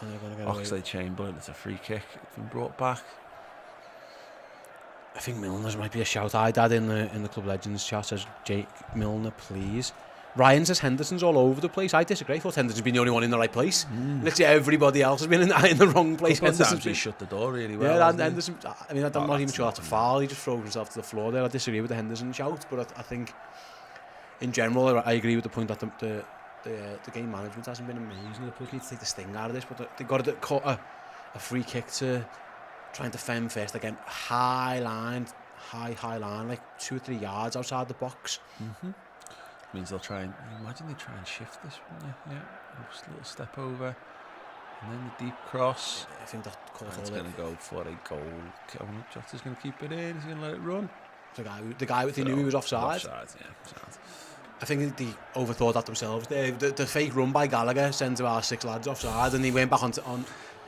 Oxlade-Chamberlain, it's a free kick, it's been brought back. I think Milner's might be a shout. I had in the Club Legends chat says Jake Milner, please. Ryan says Henderson's all over the place. I disagree. I thought Henderson's been the only one in the right place. Literally everybody else has been in the wrong place. Henderson's shut the door really well. Yeah, and Henderson. I mean, I'm not even sure that's a foul. He just throws himself to the floor there. I disagree with the Henderson shout, but I think in general I agree with the point that the game management hasn't been amazing. Liverpool need to take the sting out of this, but they got a free kick to try and defend first. Again, high line, like 2 or 3 yards outside the box. Means they'll try and shift this one. Yeah, just a little step over, and then the deep cross. I think that calls it's going to go for a goal. Jota's going to keep it in. He's going to let it run. The guy with he knew he was offside. Offside. I think they overthought that themselves. The fake run by Gallagher sent our 6 lads offside, and he went back on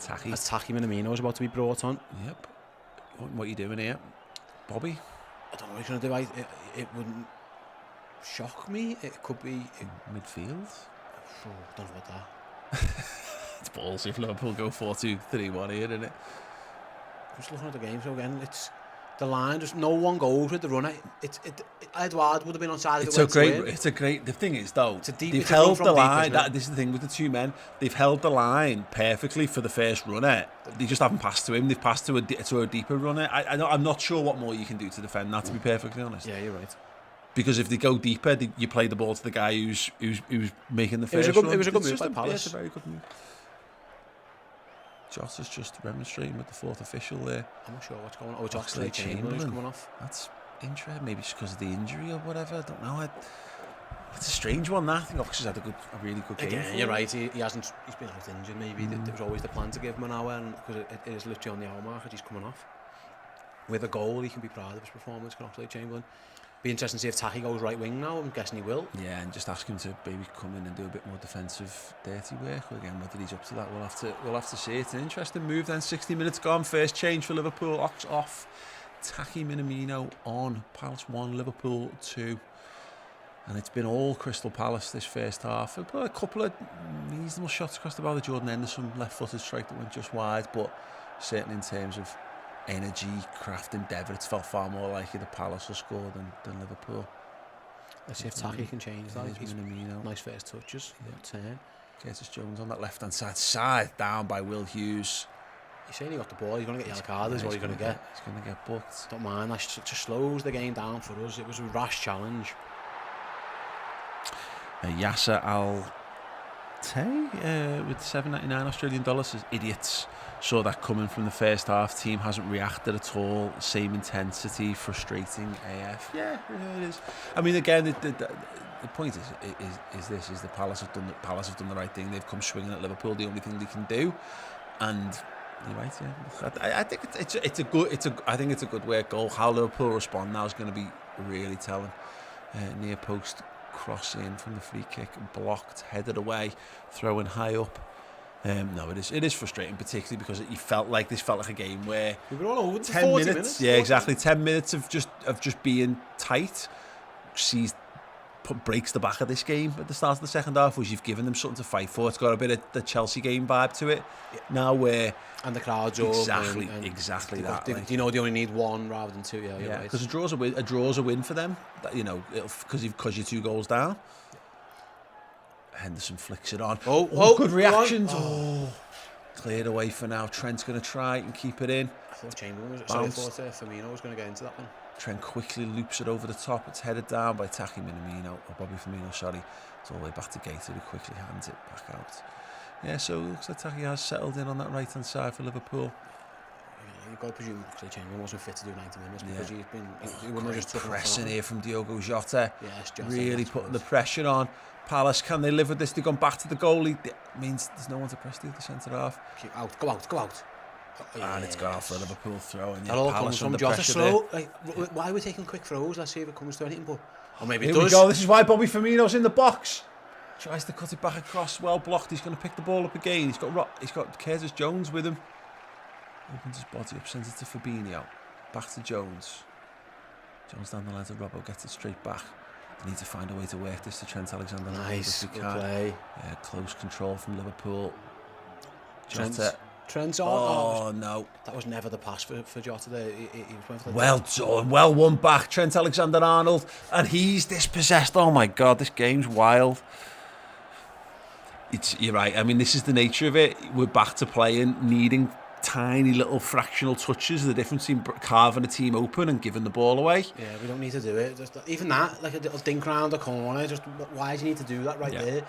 Tacky. As Taki Minamino is about to be brought on. Yep. What are you doing here? Bobby? I don't know what he's going to do. It wouldn't shock me. It could be... Midfield? Oh, don't know about that. It's ballsy if Liverpool go 4-2-3-1 here, isn't it? Just looking at the game, so again, it's the line. Just no one goes with the runner. Edouard would have been on side. It's a great. The thing is, though, they've held the line. This is the thing with the two men. They've held the line perfectly for the first runner. They just haven't passed to him. They've passed to a deeper runner. I'm not sure what more you can do to defend that. To be perfectly honest. Yeah, you're right. Because if they go deeper, you play the ball to the guy who's making the first run. It was a good move by Palace. It's a very good move. Jota's just remonstrating with the fourth official there. I'm not sure what's going on. Oh, it's Oxlade-Chamberlain who's coming off. That's interesting. Maybe just because of the injury or whatever. I don't know. It's a strange one. That I think Oxlade's had a really good game. Again, you're right. He hasn't. He's been out injured. Maybe there was always the plan to give him an hour, because it is literally on the hour mark that he's coming off. With a goal, he can be proud of his performance. Oxlade-Chamberlain. Be interesting to see if Taki goes right wing now. I'm guessing he will. Yeah, and just ask him to maybe come in and do a bit more defensive, dirty work. Again, whether he's up to that, we'll have to see. It's an interesting move. Then 60 minutes gone. First change for Liverpool. Ox off. Taki Minamino on. Palace 1, Liverpool 2. And it's been all Crystal Palace this first half. A couple of reasonable shots across the bow. The Jordan Henderson left-footed strike that went just wide, but certainly in terms of energy, craft, endeavour, it's felt far more likely the Palace will score than Liverpool. Let's see if Taki can change that. He's Minamino. Nice first touches. Turn. Curtis Jones on that left-hand side down by Will Hughes. He's saying he got the ball. He's going to get yellow card. Is what he's going to get. He's going to get booked. Don't mind. That just slows the game down for us. It was a rash challenge. Yasser Al-Tay with $7.99 Australian dollars says, idiots. Saw that coming from the first half. Team hasn't reacted at all. Same intensity. Frustrating AF. Yeah, it is. I mean, again, the point is the Palace have done the right thing. They've come swinging at Liverpool. The only thing they can do, and you're right. Yeah, I think it's a good work goal. How Liverpool respond now is going to be really telling. Near post cross in from the free kick, blocked, headed away, throwing high up. No, it is frustrating, particularly because this felt like a game where we were all over 10 40 minutes. Yeah, exactly. 10 minutes of just being tight. Breaks the back of this game at the start of the second half, which you've given them something to fight for. It's got a bit of the Chelsea game vibe to it. Yeah. Now where and the crowd's exactly that. You know, they only need one rather than two. Yeah, because right. a draw's a win for them. Because you're 2 goals down. Henderson flicks it on. Good reactions. Cleared away for now. Trent's going to try and keep it in. I thought Fabinho was going to get into that one. Trent quickly loops it over the top. It's headed down by Taki Minamino, or Bobby Firmino, sorry. It's all the way back to Gator, who quickly hands it back out. Yeah, so it looks like Taki has settled in on that right-hand side for Liverpool. Yeah, you've got to presume Oxlade-Chamberlain wasn't fit to do 90 minutes because he wouldn't have just pressing here from Diogo Jota. Yes, Jota really putting the pressure on. Palace, can they live with this? They've gone back to the goalie. It means there's no one to press the other centre half. Go out. And it's gone for a Liverpool throw. And that all comes from Jota slow. Why are we taking quick throws? Let's see if it comes to anything. But maybe it does. We go. This is why Bobby Firmino's in the box. Tries to cut it back across. Well blocked. He's going to pick the ball up again. He's got Curtis Jones with him. Opens his body up, sends it to Fabinho. Back to Jones. Jones down the line to Robbo. Gets it straight back. They need to find a way to work this to Trent Alexander-Arnold. Nice. Good play. Yeah, close control from Liverpool. Trent's on. Oh, no. That was never the pass for Jota there. He went for the well done. Well won back. Trent Alexander-Arnold. And he's dispossessed. Oh, my God. This game's wild. You're right. I mean, this is the nature of it. We're back to playing, needing tiny little fractional touches. The difference between carving a team open and giving the ball away. Yeah, we don't need to do it. Even that, like a little dink round the corner. Why do you need to do that there?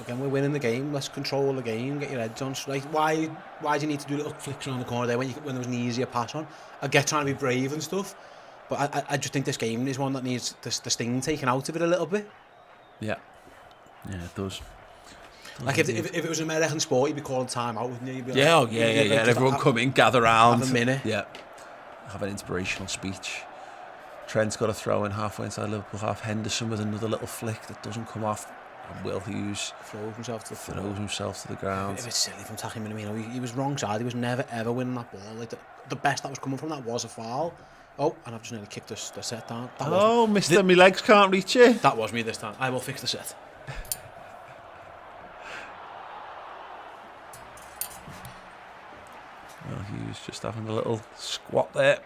Again, we're winning the game. Let's control the game. Get your heads on straight. Why do you need to do little flicks around the corner there when there was an easier pass on? I get trying to be brave and stuff, but I just think this game is one that needs the sting taken out of it a little bit. Yeah, it does. Like if it was American sport, you'd be calling time out, wouldn't you? Yeah. Everyone come in, gather round. Have a minute. Yeah. Have an inspirational speech. Trent's got a throw in halfway inside Liverpool half. Henderson with another little flick that doesn't come off. And Will Hughes throws himself to the ground. It was silly from Taki Minamino. He was wrong side. He was never ever winning that ball. Like the best that was coming from that was a foul. Oh, and I've just nearly kicked the set down. Mister, my legs can't reach it. That was me this time. I will fix the set. Well, Hughes just having a little squat there.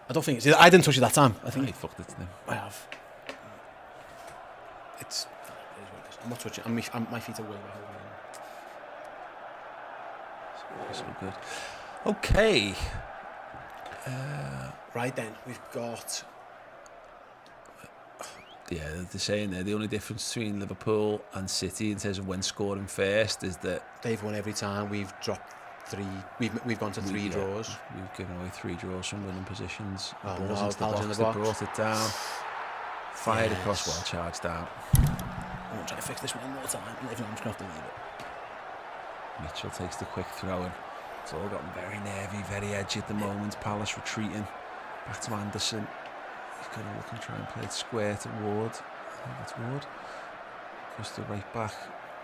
I don't think I didn't touch it that time. I think he fucked it to him. I have. I'm not touching. My feet are way behind. So good. Okay. Right then, we've got. Yeah, they're saying there the only difference between Liverpool and City in terms of when scoring first is that they've won every time. We've dropped 3. We've gone to 3 draws. We've given away 3 draws from winning positions. Oh, Balls no, into the box, in the they box. brought it down. Fired across, well charged down. I'm going to try to fix this one more time. If not, I'm just going to have to leave it. Mitchell takes the quick throw in. It's all gotten very nervy, very edgy at the moment. Palace retreating. Back to Anderson. He's going to look and try and play it square to Ward. I think it's Ward. Goes to right back.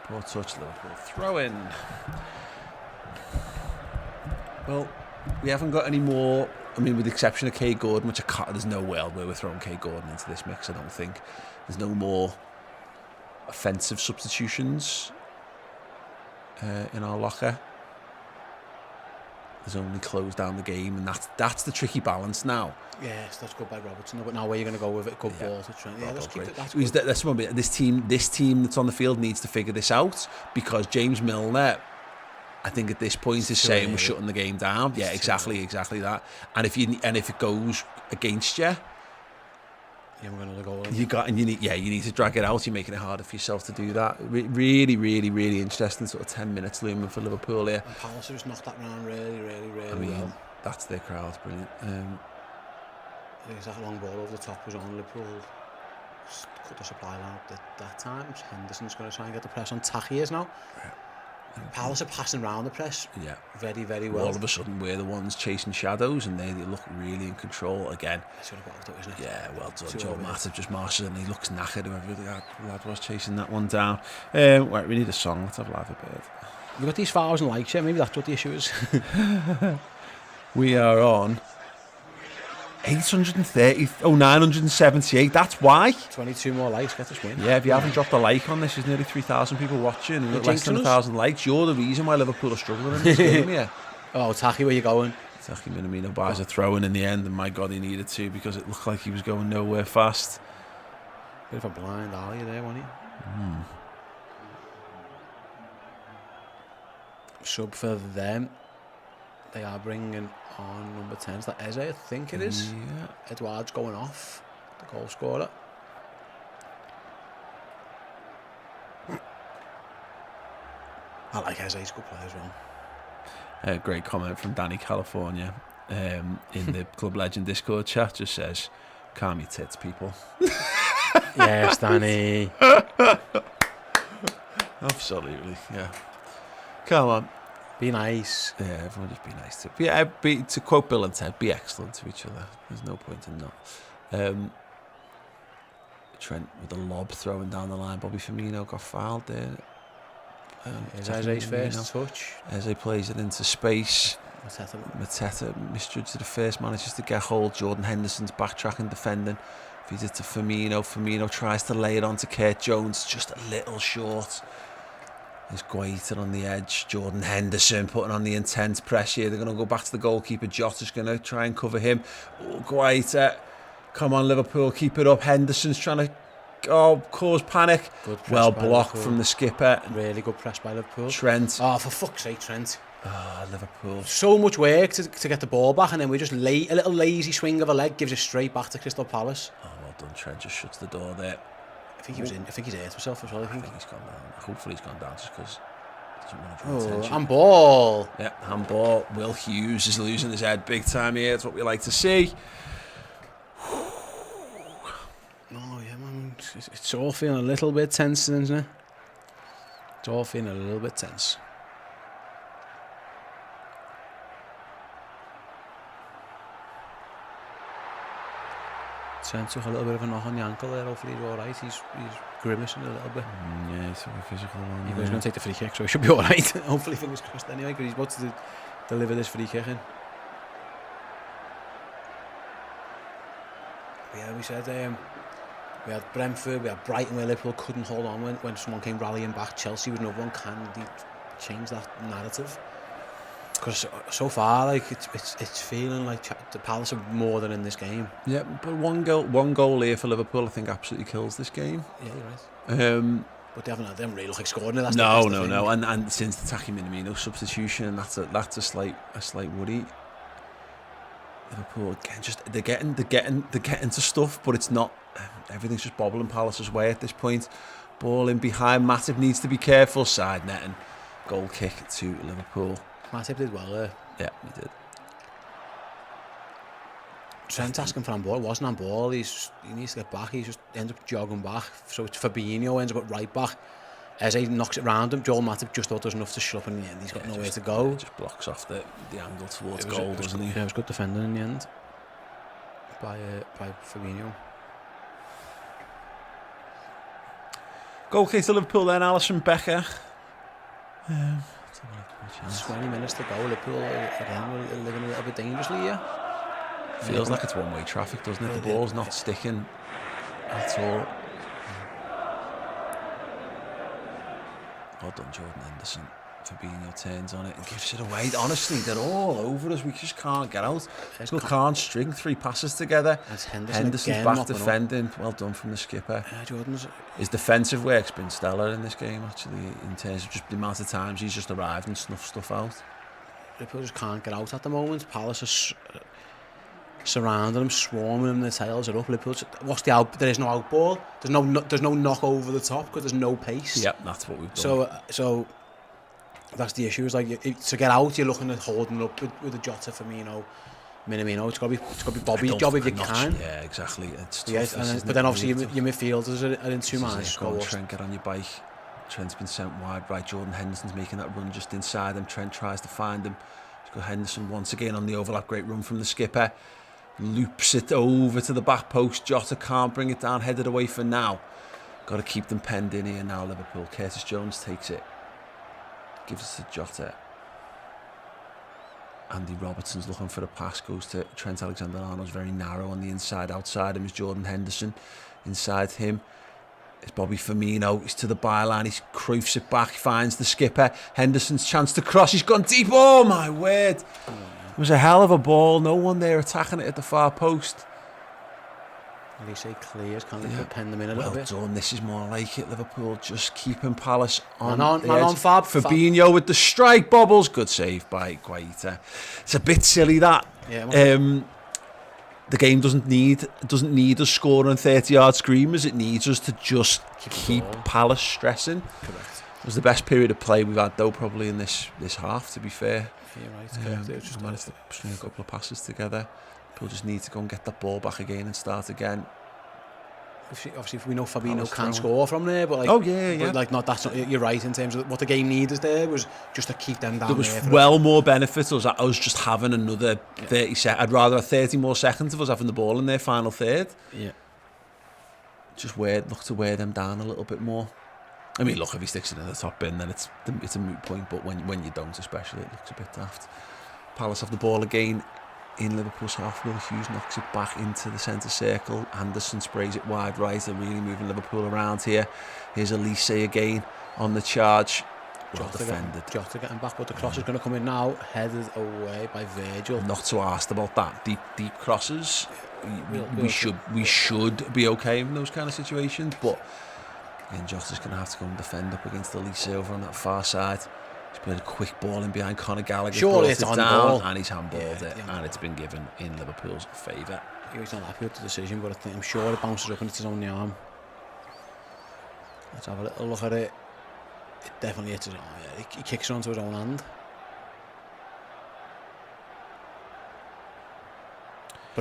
Poor touch, Liverpool. Throw in. Well, we haven't got any more. I mean, with the exception of Kay Gordon, which I can't, there's no world where we're throwing Kay Gordon into this mix, I don't think. There's no more offensive substitutions in our locker. There's only closed down the game, and that's the tricky balance now. Yes, that's good by Robertson. But now where you're going to go with it? Good ball to try. Yeah, let's keep it. That's one bit. This team that's on the field needs to figure this out, because James Milner, I think at this point, is saying we're shutting the game down. Yeah, exactly that. And if it goes against you, you're going to go. You need to drag it out. You're making it harder for yourself to do that. Really, really, really interesting sort of 10 minutes looming for Liverpool here. And Palace just knocked that round really well. That's their crowd, brilliant. There's that long ball over the top was on. Liverpool cut the supply line at that time. Henderson's going to try and get the press on. Taki is now. Palace are passing around the press. Yeah, very, very well. All of a sudden, we're the ones chasing shadows, and they look really in control again. It's sort of worked out, isn't it? Yeah, well done. Joe Matip just marches, and he looks knackered. Whoever the lad was chasing that one down. Right, we need a song. Let's have Live a Bird. We've got these 1,000 likes, yeah. Maybe that's what the issue is. We are on 978. That's why. 22 more likes, get this win. Yeah, if you haven't dropped a like on this, there's nearly 3,000 people watching, and less than 1,000 likes. You're the reason why Liverpool are struggling in this game here. Oh, Taki, where you going? Taki Minamino bars a throw in the end, and my God, he needed to, because it looked like he was going nowhere fast. Bit of a blind alley there, wasn't he? Sub for them. They are bringing on number 10. Is that Eze, I think it is? Yeah. Edouard's going off, the goal scorer. I like Eze, he's a good player as well. Great comment from Danny California in the Club Legend Discord chat. Just says, calm your tits, people. Yes, Danny. Absolutely, yeah. Come on. Be nice. Yeah, everyone just be nice to. Yeah, to quote Bill and Ted, be excellent to each other. There's no point in not. Trent with a lob throwing down the line. Bobby Firmino got fouled there. Is Eze's first touch. Eze plays it into space. Mateta misjudged the first, manages to get hold. Jordan Henderson's backtracking, defending. Feeds it to Firmino. Firmino tries to lay it onto Kurt Jones, just a little short. There's Guaita on the edge. Jordan Henderson putting on the intense pressure. They're going to go back to the goalkeeper. Jota's going to try and cover him. Oh, Guaita. Come on, Liverpool. Keep it up. Henderson's trying to cause panic. Well blocked from the skipper. Really good press by Liverpool. Trent. Oh, for fuck's sake, Trent. Liverpool. So much work to get the ball back, and then we just a little lazy swing of a leg gives it straight back to Crystal Palace. Oh, well done. Trent just shuts the door there. I think he was in. I think he's hurt himself as well. I think he's gone down. Hopefully he's gone down just because he doesn't want to draw attention. Handball. Yeah, handball. Will Hughes is losing his head big time here. That's what we like to see. Oh yeah, man. It's all feeling a little bit tense, isn't it? It's all feeling a little bit tense. Trent took a little bit of a knock on the ankle there. Hopefully he's all right. He's grimacing a little bit. Yeah, he's sort of physical one. He was going to take the free kick, so he should be all right. Hopefully, fingers crossed anyway, because he's about to deliver this free kick in. Yeah, we said we had Brentford, we had Brighton where Liverpool couldn't hold on when someone came rallying back. Chelsea was another one. Can they change that narrative? Because so far, like it's feeling like the Palace are more than in this game. Yeah, but one goal here for Liverpool, I think, absolutely kills this game. Yeah, you're right. But they haven't really looked like scoring it. No. And since the Taki Minamino substitution, that's a slight worry. Liverpool again, just they're getting to stuff, but it's not. Everything's just bobbling Palace's way at this point. Ball in behind, Matip needs to be careful. Side netting, goal kick to Liverpool. Matip did well there. Yeah, he did. Trent asking for on ball, wasn't on ball. He needs to get back. He just ends up jogging back. So it's Fabinho ends up at right back. Eze knocks it round him. Joel Matip just thought there's enough to shut up in the end. He's got nowhere to go. Just blocks off the angle towards goal, doesn't he? Yeah, it was good defending in the end by Fabinho. Goal kick to Liverpool then, Alisson, Becker. 20 minutes to go. Liverpool again are living a little bit dangerously here. Feels like it's one-way traffic, doesn't it? The ball's not sticking at all. Well done, Jordan Henderson. Fabinho turns on it and gives it away. Honestly, they're all over us. We just can't get out. We can't string 3 passes together. Henderson's back defending. Well done from the skipper. His defensive work's been stellar in this game, actually, in terms of just the amount of times he's just arrived and snuffed stuff out. Liverpool just can't get out at the moment. Palace are surrounding them, swarming them. The tails are up. Liverpool. What's the out? There is no out ball. There's no knock over the top because there's no pace. Yep, that's what we've done. So that's the issue. Is like to get out, you're looking at holding up with the Jota, Firmino, Minamino. It's got to be Bobby's job if you can. Yeah, exactly. It's tough, yeah, but then obviously your midfielders are in 2 minds. Trent, get on your bike. Trent's been sent wide right. Jordan Henderson's making that run just inside him. Trent tries to find him. He's got Henderson once again on the overlap. Great run from the skipper. Loops it over to the back post. Jota can't bring it down. Headed away for now. Got to keep them penned in here now, Liverpool. Curtis Jones takes it. Gives it to Jota. Andy Robertson's looking for a pass. Goes to Trent Alexander-Arnold's very narrow on the inside. Outside him is Jordan Henderson. Inside him is Bobby Firmino. He's to the byline. He Cruyffs it back. Finds the skipper. Henderson's chance to cross. He's gone deep. Oh my word. It was a hell of a ball. No one there attacking it at the far post. At least say clears, can't they pen them in a little bit? Well done. This is more like it. Liverpool just keeping Palace on Fab. Fabinho with the strike bobbles. Good save by Guaita. It's a bit silly that. Yeah, the game doesn't need us scoring 30-yard screamers. It needs us to just keep Palace stressing. Correct. It was the best period of play we've had though, probably in this half. To be fair. Yeah, right. Just managed to string a couple of passes together. People just need to go and get that ball back again and start again. Obviously, we know Fabinho can score from there, but that's not. You're right in terms of what the game needed there was just to keep them down. There was more benefit us just having another 30 seconds. I'd rather have 30 more seconds of us having the ball in their final third. Yeah. Just look to wear them down a little bit more. I mean, look, if he sticks it in the top bin, then it's a moot point. But when you don't, especially, it looks a bit daft. Palace have the ball again in Liverpool's half. Will Hughes knocks it back into the centre circle. Anderson sprays it wide right. They're really moving Liverpool around here. Here's Elise again on the charge. Well defended. Jota getting back, but the cross is going to come in now. Headed away by Virgil. Not so asked about that. Deep crosses. We should be okay in those kind of situations, but again, Jota's going to have to go and defend up against Elise over on that far side. He's played a quick ball in behind Conor Gallagher. Surely it's on ball. And he's handballed it, and it's been given in Liverpool's favour. He's not happy with the decision, but I'm sure it bounces up and it's his own arm. Let's have a little look at it. It definitely hits his arm. Yeah, he kicks it onto his own hand.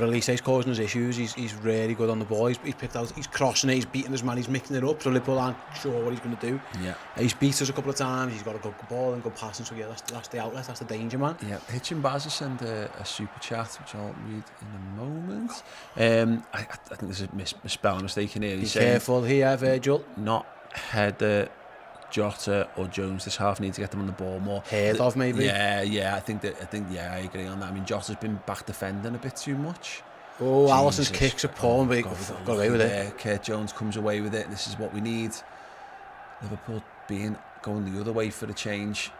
But Elise's causing us issues. He's really good on the ball. He's picked out. He's crossing it. He's beating his man. He's mixing it up. So Liverpool aren't sure what he's going to do. Yeah. He's beat us a couple of times. He's got a good ball and good passing. So yeah, that's the outlet. That's the danger, man. Yeah. Hitchin Bazza sent a super chat, which I'll read in a moment. I think there's a spelling mistake in here. Be careful here, Virgil. Not Header, Jota or Jones this half need to get them on the ball more. Heard of maybe. Yeah. I think I agree on that. I mean, Jota's been back defending a bit too much. Oh, Alisson's kicks are appalling, but he got away with it. Kurt Jones comes away with it. This is what we need. Liverpool going the other way for the change.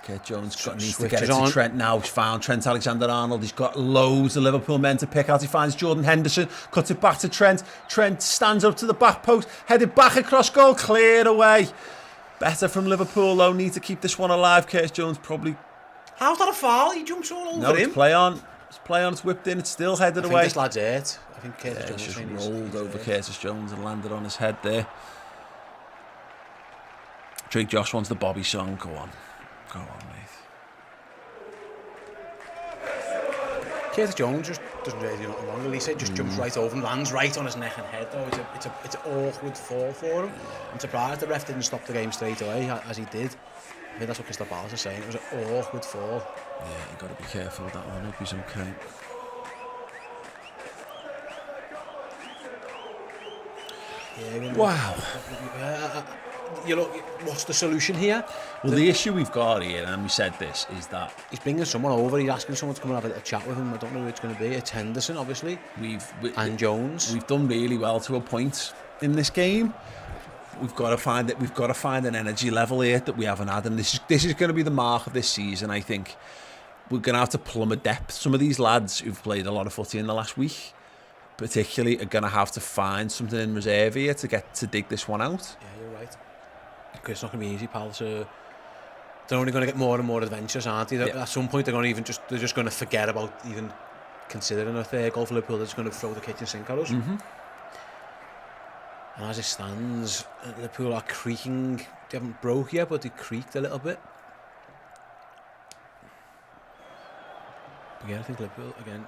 Kurt Jones needs to get it to Trent now. He's found Trent Alexander-Arnold. He's got loads of Liverpool men to pick out. He finds Jordan Henderson, cuts it back to Trent. Trent stands up to the back post, headed back across goal, cleared away. Better from Liverpool though. Need to keep this one alive. Curtis Jones probably. How's that a foul? He jumps all over him. It's play on. It's whipped in. It's still headed away. I think this lad's hurt. I think Curtis Jones just rolled over Curtis Jones and landed on his head there. Drake Josh wants the Bobby song. Go on, mate. Curtis Jones just doesn't really do nothing wrong. Elise just jumps right over him, lands right on his neck and head. Though it's an awkward fall for him. I'm surprised the ref didn't stop the game straight away as he did. I think that's what Crystal Palace is saying. It was an awkward fall. Yeah, you got to be careful with that one. Hope he's okay. Yeah, wow. You look, what's the solution here? Well, the issue we've got here, and we said this, is that he's bringing someone over. He's asking someone to come and have a chat with him. I don't know who it's going to be. It's Henderson, obviously, and Jones. We've done really well to a point in this game. We've got to find it. We've got to find an energy level here that we haven't had, and this is going to be the mark of this season. I think we're going to have to plumb a depth. Some of these lads who've played a lot of footy in the last week, particularly, are going to have to find something in reserve here to dig this one out. Yeah, you're right. Because it's not going to be easy, pal. So they're only going to get more and more adventurous, aren't they? Yeah. At some point, they're just going to forget about even considering a third goal for Liverpool. They're just going to throw the kitchen sink at us. Mm-hmm. And as it stands, Liverpool are creaking. They haven't broke yet, but they creaked a little bit. But yeah, I think Liverpool again.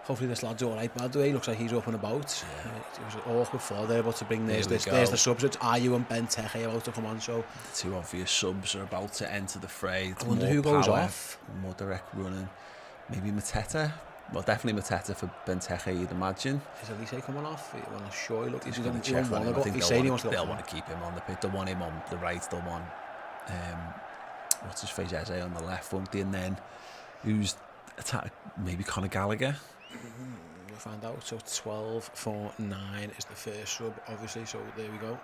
Hopefully this lad's alright, by the way. Looks like he's up and about. Yeah. It was an awkward fall there, but to bring there's the subs. It's Ayew and Benteke about to come on, so the two obvious subs are about to enter the fray. I wonder who goes off. More direct running. Maybe Mateta. Well, definitely Mateta for Benteke, you'd imagine. Is Elise coming off? Well, I'm sure he looks. He's going to check on him. I think they'll want to keep him on the pitch. They'll want him on the right. They'll want what's his face, Eze on the left, won't they? And then who's attack? Maybe Conor Gallagher. We'll find out. So 12-4-9 is the first sub, obviously. So there we go.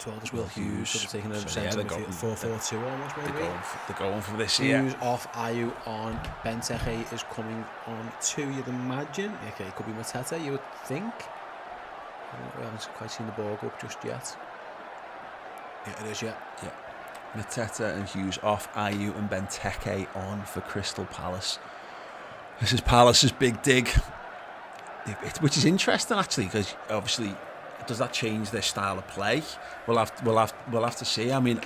12 is Will Hughes. So they're taking a centre midfield 4-4-2 almost, maybe. They're going for this here. Hughes off, Ayew on. Benteke is coming on 2, you'd imagine. Okay, it could be Mateta, you would think. We haven't quite seen the ball go up just yet. Yeah, it is, yeah. Mateta and Hughes off, Ayew and Benteke on for Crystal Palace. This is Palace's big dig, which is interesting actually, because obviously, does that change their style of play? We'll have to see. I mean,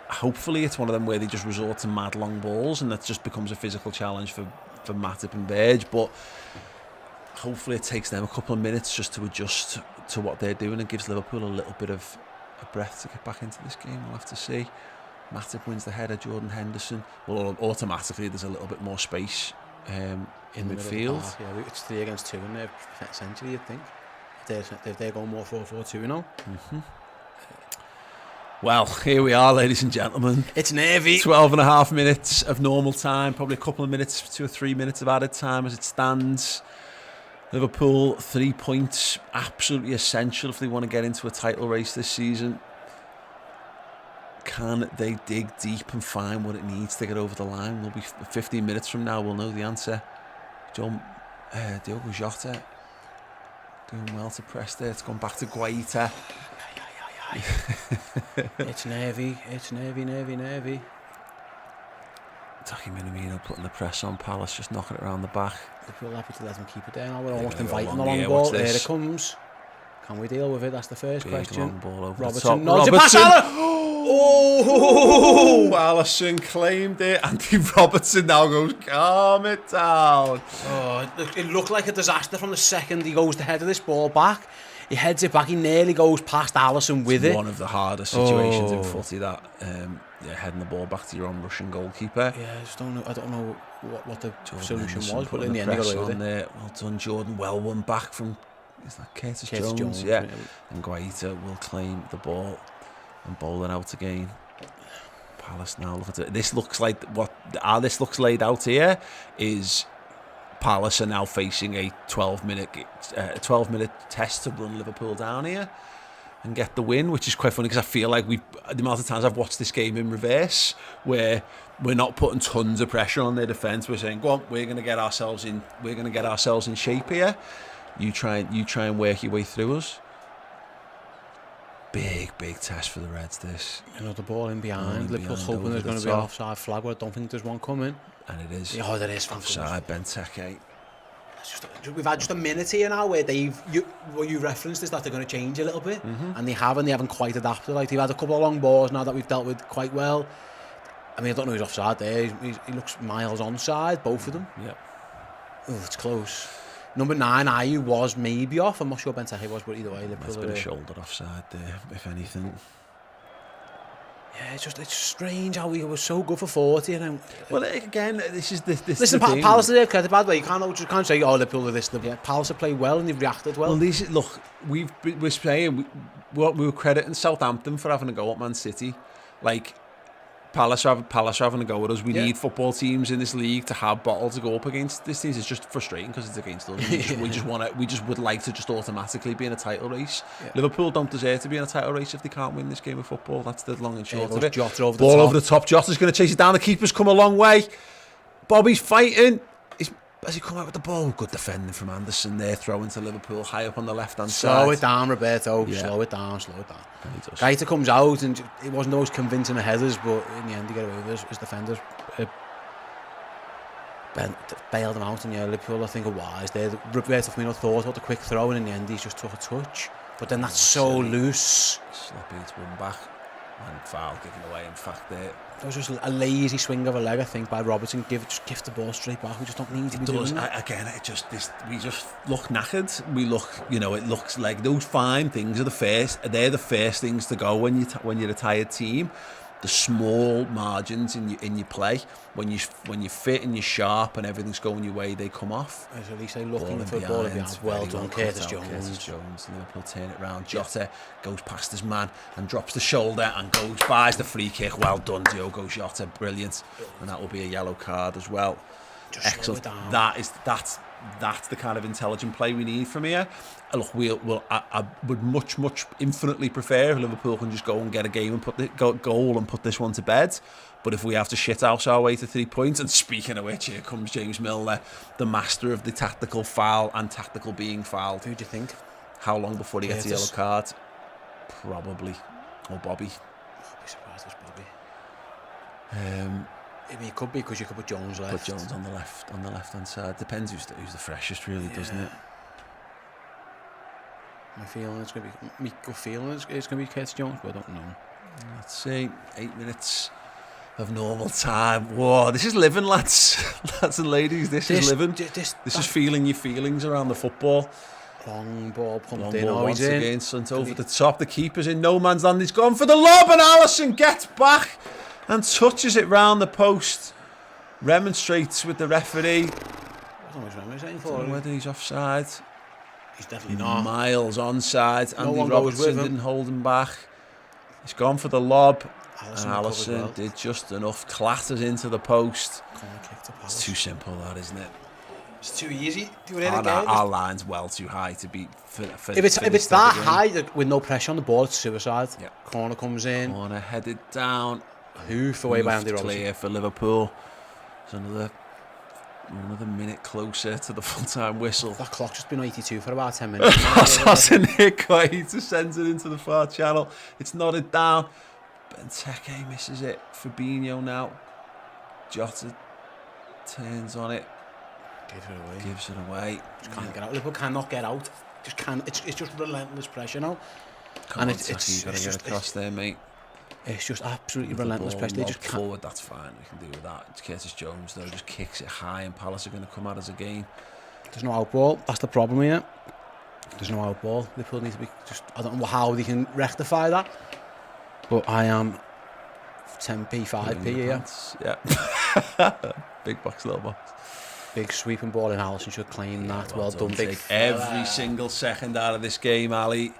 hopefully it's one of them where they just resort to mad long balls and that just becomes a physical challenge for Matip and Verge. But hopefully it takes them a couple of minutes just to adjust to what they're doing and gives Liverpool a little bit of a breath to get back into this game. We'll have to see. Matip wins the header. Jordan Henderson. Well, automatically there's a little bit more space in midfield. Yeah, it's 3 against 2 in their century, you'd think. They're going more 4-4-2 now. Mm-hmm. Well, here we are, ladies and gentlemen. It's Navy. 12.5 minutes of normal time, probably a couple of minutes, 2 or 3 minutes of added time as it stands. Liverpool, 3 points, absolutely essential if they want to get into a title race this season. Can they dig deep and find what it needs to get over the line? We'll be 15 minutes from now, we'll know the answer. Diogo Jota doing well to press there. It's gone back to Guaita. It's Navy. Taki Minamino putting the press on Palace, just knocking it around the back. If we're happy to let them keep it there now, we're almost inviting the long ball. There it comes. Can we deal with it? That's the first Big question. long ball over Robertson the top. nods it past Alisson. Oh, Alisson claimed it. Andy Robertson now goes, calm it down. Oh, it looked like a disaster from the second he goes to head of this ball back. He heads it back. He nearly goes past Alisson with it. One of the hardest situations in footy, that heading the ball back to your own Russian goalkeeper. Yeah, I don't know what the solution Anderson was, but putting in the end he got pressure away with on it. there. Well done, Jordan. Well won back from, is that Curtis Jones? Yeah. And Guaita will claim the ball and bowl it out again. Palace now, look at it. This looks like how this looks laid out here is Palace are now facing a 12-minute test to run Liverpool down here and get the win, which is quite funny because I feel like the amount of times I've watched this game in reverse, where we're not putting tons of pressure on their defence. We're saying, go on, we're going to get ourselves in shape here. You try and work your way through us. Big test for the Reds, this. The ball in behind. Liverpool hoping there's going to be an offside flag, but I don't think there's one coming. And it is. Oh, there is. Offside, Benteke. We've had just a minute here now where what you referenced is that they're going to change a little bit, and they haven't quite adapted. Like, they've had a couple of long balls now that we've dealt with quite well. I mean, I don't know who's offside there. He looks miles onside, both of them. Yeah. Oh, it's close. Number 9, Ayew was maybe off. I'm not sure Benteke was, but either way, There's been a shoulder offside there, if anything. Yeah, it's strange how we were so good for 40. And well, again, this is this. Listen, Palace deserve credit, bad way. You can't say, oh, Liverpool are this. Palace have played well and they've reacted well. Well, look, we're saying we were crediting Southampton for having a go at Man City. Like, Palace are having a go at us. We need football teams in this league to have bottle to go up against. This team is just frustrating because it's against us. We just would like to just automatically be in a title race. Yeah. Liverpool don't deserve to be in a title race if they can't win this game of football. That's the long and short of it. Ball over the top. Jota's going to chase it down. The keeper's come a long way. Bobby's fighting. As he come out with the ball, good defending from Anderson there, throwing to Liverpool high up on the left-hand side. Slow it down, Roberto. Yeah. Slow it down. Guaita comes out, and it wasn't those convincing headers, but in the end, he got away with his defenders. Bailed him out, and Liverpool, I think, are wise there. Roberto Firmino thought about the quick throw, and in the end, he just took a touch. But then that's so loose. Sloppy, it's one back. And foul given away, in fact, there. It was just a lazy swing of a leg, I think, by Robertson. Just give the ball straight back. We just don't need to be doing it. Again, we just look knackered. We look, it looks like those fine things are they're the first things to go when you're a tired team. The small margins in your play, when you're fit and you're sharp and everything's going your way, they come off. As at least they looking for the ball behind. Well done, Curtis Jones. Liverpool turn it round. Jota goes past his man and drops the shoulder and buys the free kick. Well done, Diogo Jota, brilliant. And that will be a yellow card as well. Just excellent. That's the kind of intelligent play we need from here. Look, I would much infinitely prefer if Liverpool can just go and get a game and put the goal and put this one to bed. But if we have to shit house our way to 3 points, and speaking of which, here comes James Milner, the master of the tactical foul and tactical being fouled. Who do you think? How long before he gets a yellow card? Probably. Or Bobby. I'd be surprised it's Bobby. I mean, it could be because you could put Jones left. Put Jones on the left-hand side. Depends who's the freshest, really, doesn't it? My feeling it's going to be. My gut feeling it's going to be Curtis Jones, but I don't know. Let's see. 8 minutes of normal time. Whoa, this is living, lads. Lads and ladies, this is living. This is feeling your feelings around the football. Long ball pumped in. Once again, sent over the top. The keeper's in no man's land. He's gone for the lob, and Alisson gets back and touches it round the post. Remonstrates with the referee. I don't know whether he's offside. He's definitely not. Miles onside. Andy Robertson didn't hold him back. He's gone for the lob. Alisson did just enough. Clatters into the post. It's too simple, that, isn't it? It's too easy. Our line's well too high to beat. If it's that high with no pressure on the ball, it's suicide. Yeah. Corner comes in. Corner headed down. Hoof away by Andy Robertson. Clear for Liverpool. It's another minute closer to the full-time whistle. That clock's just been 82 for about 10 minutes. Hasn't it? Guaita sends it into the far channel. It's nodded down. Benteke misses it. Fabinho now. Jota turns on it. Gives it away. Just can't get out. Liverpool cannot get out. just can't. It's just relentless pressure now. Come on, Taki, you got to get across there, mate. It's just absolutely relentless pressure. They just can't. Forward, that's fine. We can deal with that. It's Curtis Jones, though, just kicks it high, and Palace are going to come at us again. There's no out ball. That's the problem here. There's no out ball. Liverpool need to be just. I don't know how they can rectify that. But I am 10p, 5p here. Yeah. Big box, little box. Big sweeping ball in Alisson should claim that. Well done, big. Take every single second out of this game, Ali.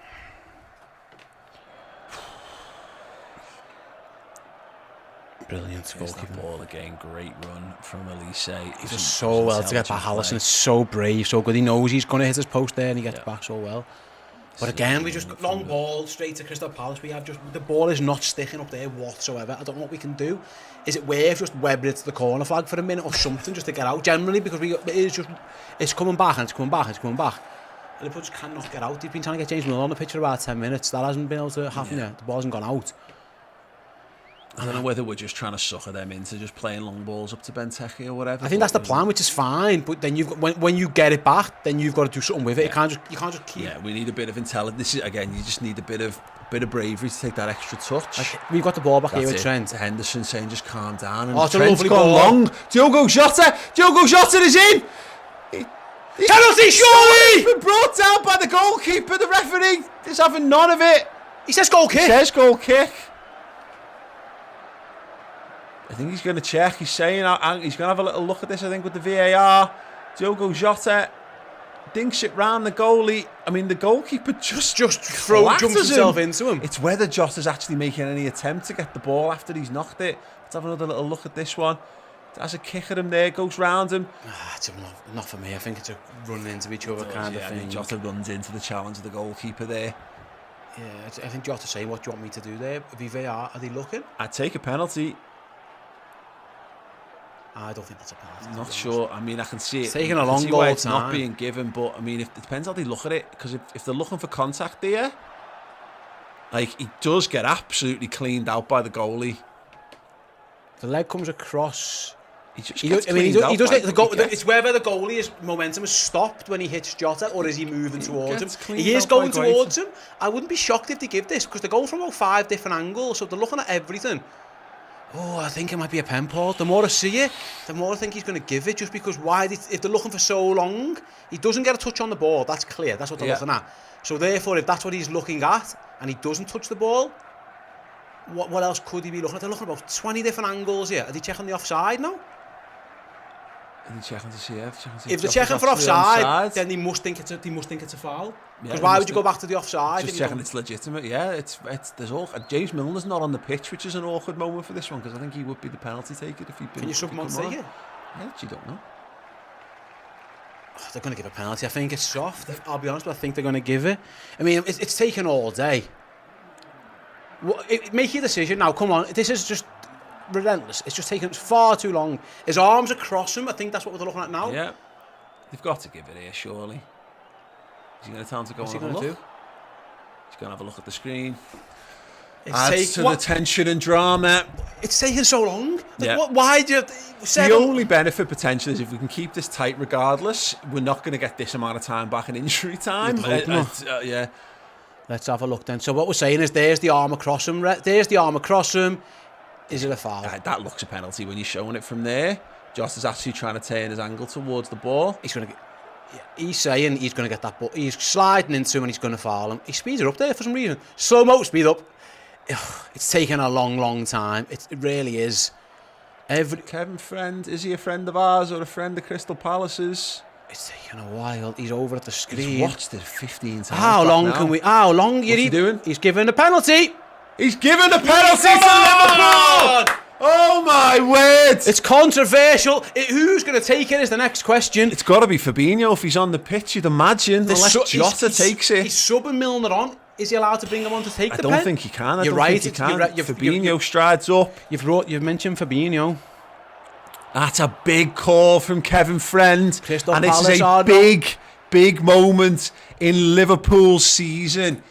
Brilliant goalkeeping. Ball again, great run from Alisson. He does so well to get back. Alisson is so brave, so good. He knows he's going to hit his post there, and he gets back so well. But again, we just long ball straight to Crystal Palace. We have just the ball is not sticking up there whatsoever. I don't know what we can do. Is it worth just webbing it to the corner flag for a minute or something just to get out? Generally, because it's coming back and it's coming back and it's coming back. And Liverpool just cannot get out. They've been trying to get James Miller on the pitch for about 10 minutes. That hasn't been able to happen yet. The ball hasn't gone out. I don't know whether we're just trying to sucker them into just playing long balls up to Benteke or whatever. I think that's the plan, which is fine. But then you've got, when you get it back, then you've got to do something with it. Yeah. You can't just keep. Yeah, we need a bit of intelligence. This is again, you just need a bit of bravery to take that extra touch. Like, we've got the ball back here with Trent. Henderson saying just calm down. And it's Trent's a gone long. Diogo Jota is in. Penalty, surely! He's been brought down by the goalkeeper. The referee is having none of it. He says goal kick. I think he's going to check. He's saying he's going to have a little look at this, I think, with the VAR. Diogo Jota dinks it round the goalie. I mean, the goalkeeper just jumps himself into him. It's whether Jota's actually making any attempt to get the ball after he's knocked it. Let's have another little look at this one. Has a kick at him there, goes round him. It's not for me. I think it's a running into each other kind of thing. I think Jota runs into the challenge of the goalkeeper there. Yeah, I think Jota's saying, what do you want me to do there? VAR, are they looking? I'd take a penalty. I don't think that's a penalty. Not sure. I mean, I can see it. It's taking a long goal it's time. not being given, but I mean, it depends how they look at it. Because if they're looking for contact there, like, he does get absolutely cleaned out by the goalie. The leg comes across. He does it's whether the goalie's momentum is stopped when he hits Jota, or is he moving towards him? He is going towards him. I wouldn't be shocked if they give this, because they're going from about 5 different angles, so they're looking at everything. Oh, I think it might be a pen, Paul. The more I see it, the more I think he's going to give it, just because if they're looking for so long, he doesn't get a touch on the ball. That's clear. That's what they're looking at. So therefore, if that's what he's looking at, and he doesn't touch the ball, what else could he be looking at? They're looking at about 20 different angles here. Are they checking the offside now? Are they checking to see if they're checking for offside, then they must think it's a foul. Because why would you go back to the offside? Just checking it's legitimate. Yeah, there's all. James Milner's not on the pitch, which is an awkward moment for this one, because I think he would be the penalty taker if he'd been. Can you sub him on take it? Yeah, you don't know. Oh, they're going to give a penalty. I think it's soft. I'll be honest, but I think they're going to give it. I mean, it's taken all day. Make your decision now. Come on, this is just relentless. It's just taken far too long. His arms across him. I think that's what we're looking at now. Yeah, they've got to give it here, surely. Is he going to tell him to go and have a look? He's going to have a look at the screen. Adds to the tension and drama. It's taking so long. Yeah. Why do you... The only benefit potential is if we can keep this tight regardless, we're not going to get this amount of time back in injury time. Yeah. Let's have a look then. So what we're saying is there's the arm across him. There's the arm across him. Is it a foul? That looks a penalty when you're showing it from there. Jota's actually trying to turn his angle towards the ball. He's saying he's going to get that ball. He's sliding into him and he's going to foul him. He speeds it up there for some reason. Slow-mo, speed up. It's taken a long, long time. It really is. Kevin Friend, is he a friend of ours or a friend of Crystal Palace's? It's taken a while. He's over at the screen. He's watched it 15 times. How long? What's he doing? He's given a penalty. He's given a penalty to Liverpool! Oh my word! It's controversial. Who's going to take it is the next question. It's got to be Fabinho if he's on the pitch, you'd imagine, unless Jota takes it. He's subbing Milner on. Is he allowed to bring him on to take the pen? I don't think he can. You're right. Fabinho strides up. You've mentioned Fabinho. That's a big call from Kevin Friend. Crystal and this Palace is a big moment in Liverpool's season.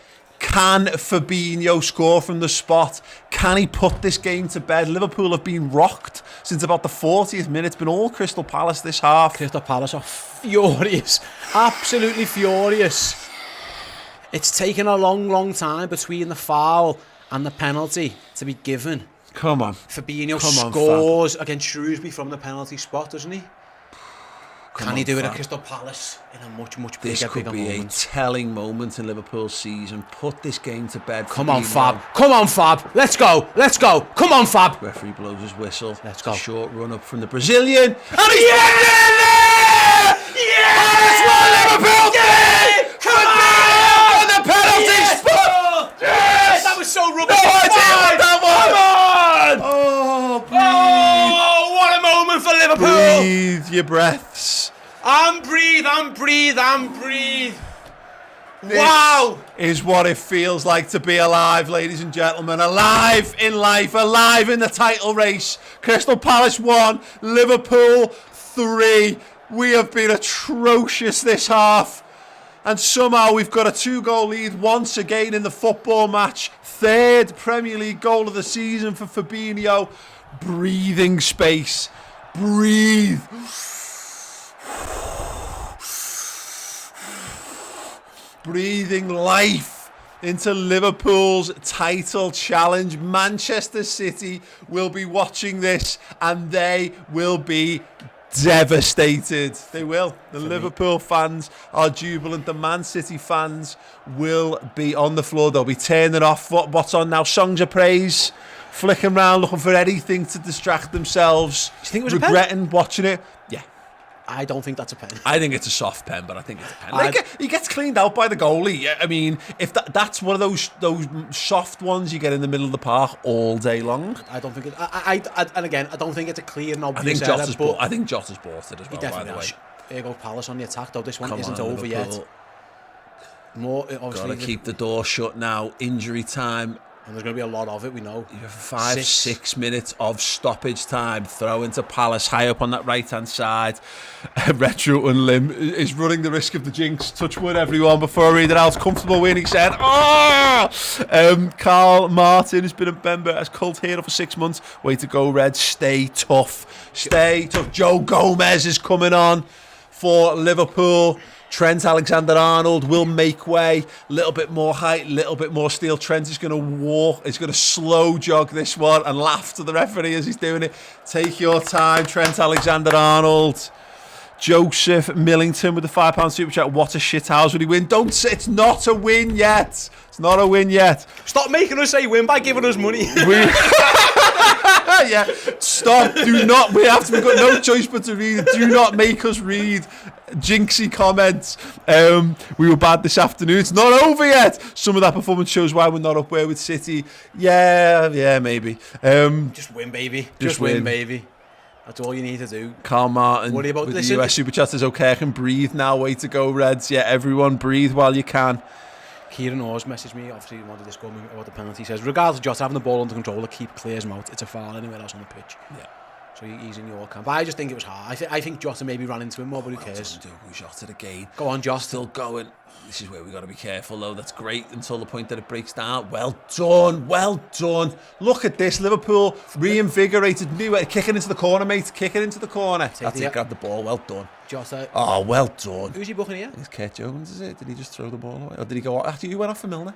Can Fabinho score from the spot? Can he put this game to bed? Liverpool have been rocked since about the 40th minute. It's been all Crystal Palace this half. Crystal Palace are furious. Absolutely furious. It's taken a long time between the foul and the penalty to be given. Come on. Fabinho Come on, scores against Shrewsbury from the penalty spot, doesn't he? Can he on, do it Fab. at Crystal Palace in a much This bigger could be moment? a telling moment in Liverpool's season. Put this game to bed. Come on, Fabinho. Fab. Come on, Fab. Let's go. Let's go. Come on, Fab. Referee blows his whistle. Let's It's go. a short run up from the Brazilian. And he's there! Yeah! That's what Liverpool did! Come on! The penalty spot! Yes! That was so rubbish. No idea what that was! Come on! Oh, breathe. Oh, what a moment for Liverpool. Breathe your breaths. And breathe. Wow! Is what it feels like to be alive, ladies and gentlemen. Alive in life, alive in the title race. Crystal Palace 1, Liverpool 3. We have been atrocious this half. And somehow we've got a 2-goal lead once again in the football match. 3rd Premier League goal of the season for Fabinho. Breathing space. Breathe. Breathing life into Liverpool's title challenge. Manchester City will be watching this and they will be devastated. They will. The Liverpool fans are jubilant. The Man City fans will be on the floor. They'll be turning off what's on now. Songs of praise. Flicking around looking for anything to distract themselves. Do you think it was a pen? regretting watching it. Yeah. I don't think that's a pen. I think it's a soft pen, but I think it's a pen. He gets cleaned out by the goalie. I mean, if that's one of those soft ones you get in the middle of the park all day long. I don't think it. And again, I don't think it's a clear and I obvious think error, Jota's but bought it as well, by definitely the way. has. Here goes Palace on the attack, though. This one Come isn't on, over Liverpool. yet. More obviously. Got to keep the door shut now. Injury time. And there's going to be a lot of it, we know. You have 6 minutes of stoppage time. Throw into Palace high up on that right-hand side. Retro and Lim is running the risk of the jinx. Touch wood, everyone, before I read it out. Comfortable win, he said. Carl Martin has been a member as cult hero for 6 months. Way to go, Reds. Stay tough. Stay tough. Joe Gomez is coming on for Liverpool. Trent Alexander-Arnold will make way. A little bit more height, a little bit more steel. Trent is going to walk. He's going to slow jog this one and laugh to the referee as he's doing it. Take your time, Trent Alexander-Arnold. Joseph Millington with the £5 super chat. What a shit house would he win? Don't say it's not a win yet. It's not a win yet. Stop making us say win by giving us money. Yeah, stop. Do not. We've got no choice but to read it. Do not make us read jinxy comments. We were bad this afternoon. It's not over yet. Some of that performance shows why we're not up there with City. Yeah, maybe. Just win, baby. Just win, baby. That's all you need to do. Carl Martin Worry about- with listen, the US Super Chat says, okay, I can breathe now. Way to go, Reds. Yeah, everyone breathe while you can. Kieran Orrs messaged me, obviously he wanted to discuss about the penalty. He says, regardless of Jota having the ball under control, to keep clear his mouth. It's a foul anywhere else on the pitch. Yeah. So he's in your camp. I just think it was hard. I think Jota maybe ran into him more, but who cares? We shot it again. Go on, Jota. Still going. This is where we got to be careful, though. That's great until the point that it breaks down. Well done. Well done. Look at this. Liverpool reinvigorated. Kicking into the corner, mate. Kicking into the corner. That's it. Grab the ball. Well done. Jota. Oh, well done. Who's he booking here? It's Kurt Jones, is it? Did he just throw the ball away? Or did he go off? Actually, you went off for Milner.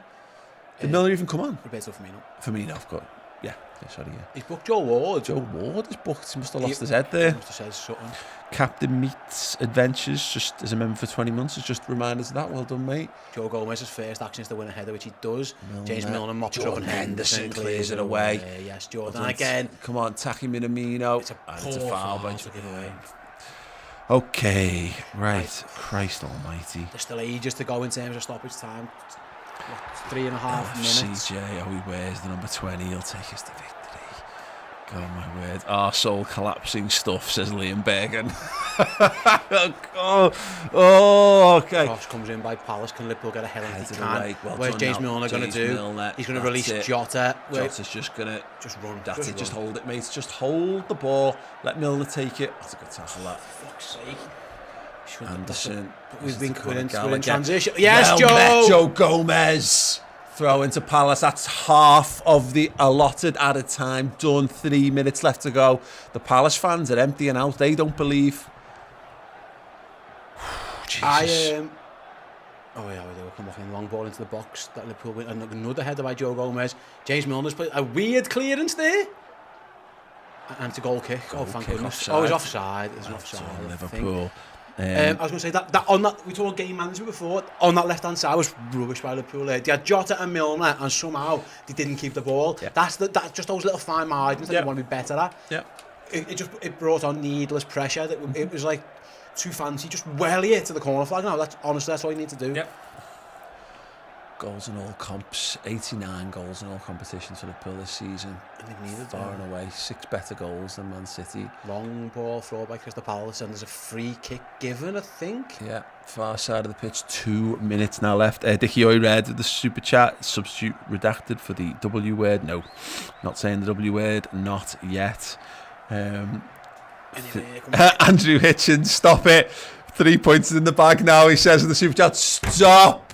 Did Milner even come on? Roberto Firmino. Firmino, of course. Yeah, sorry, yeah. He's booked Joe Ward. Joe Ward is booked. He must have lost his head there. Must have said something. Captain Meats Adventures, just as a member for 20 months, has just reminded us of that. Well done, mate. Joe Gomez's first action is to win a header, which he does. James Milner mops it up Jordan and Henderson clears it away. Yes, Jordan again. Come on, Taki Minamino. It's a It's a foul by to give away. Okay, right. Christ almighty. There's still ages to go in terms of stoppage time. 3.5 minutes. CJ, he wears the number 20. He'll take us to victory. God, my word. Our soul collapsing stuff, says Liam Bergen. Okay. Cross comes in by Palace. Can Liverpool get a header if he Headed away. can? Well Where's done James now. Milner going to James do? Milner. He's going to That's release it. Jota. Jota's just going to... Just run. That's it. Just hold it, mate. Just hold the ball. Let Milner take it. That's a good tackle, that. Fuck's sake. Anderson. We've been we're in Gallagher. transition. Yes, Well Joe. met, Joe Gomez. Throw into Palace. That's half of the allotted added time done. 3 minutes left to go. The Palace fans are emptying out. They don't believe. Jesus. Oh yeah, they were coming in long ball into the box. That Liverpool win, and another header by Joe Gomez. James Milner's played a weird clearance there. And it's a goal kick. Oh, thank goodness. Offside. Oh, it's offside. It's an That's offside. all I Liverpool. I was going to say that on that, we talked about game management before, on that left hand side was rubbish by Liverpool there. They had Jota and Milner and somehow they didn't keep the ball. Yeah. That's just those little fine margins that you want to be better at. Yeah. It brought on needless pressure. It was like too fancy, just welly it to the corner flag. No, that's all you need to do. Yep. Goals in all comps, 89 goals in all competitions for Liverpool this season. And they've needed far and away, 6 better goals than Man City. Long ball throw by Crystal Palace, and there's a free kick given, I think. Yeah, far side of the pitch, 2 minutes now left. Dickie Oy read the super chat, substitute redacted for the W word. No, not saying the W word, not yet. Andrew Hitchens, stop it. 3 points in the bag now, he says in the super chat, stop.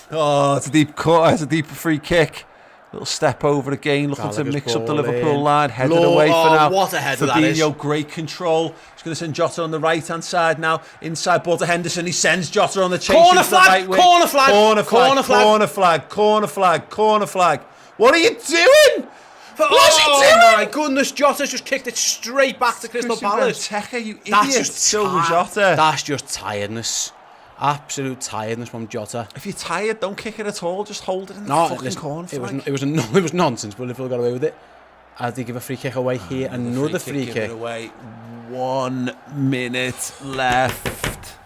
Oh, it's a deep cut, it's a deep free kick. Little step over again, looking to mix up the Liverpool line. Headed away for now. What a header that is. Fabinho, great control. He's going to send Jota on the right-hand side now. Inside ball to Henderson. He sends Jota on the chase. Corner flag, corner flag, corner flag, corner flag. corner flag, corner flag, corner flag. What are you doing? What's he doing? Oh my goodness, Jota's just kicked it straight back to Crystal Palace. Benteke, you idiot. That's just so Jota. That's just tiredness. Absolute tiredness from Jota. If you're tired, don't kick it at all. Just hold it in the fucking corner flag. It was nonsense, but Liverpool got away with it. As they give a free kick away here, another free kick. Give it away. 1 minute left.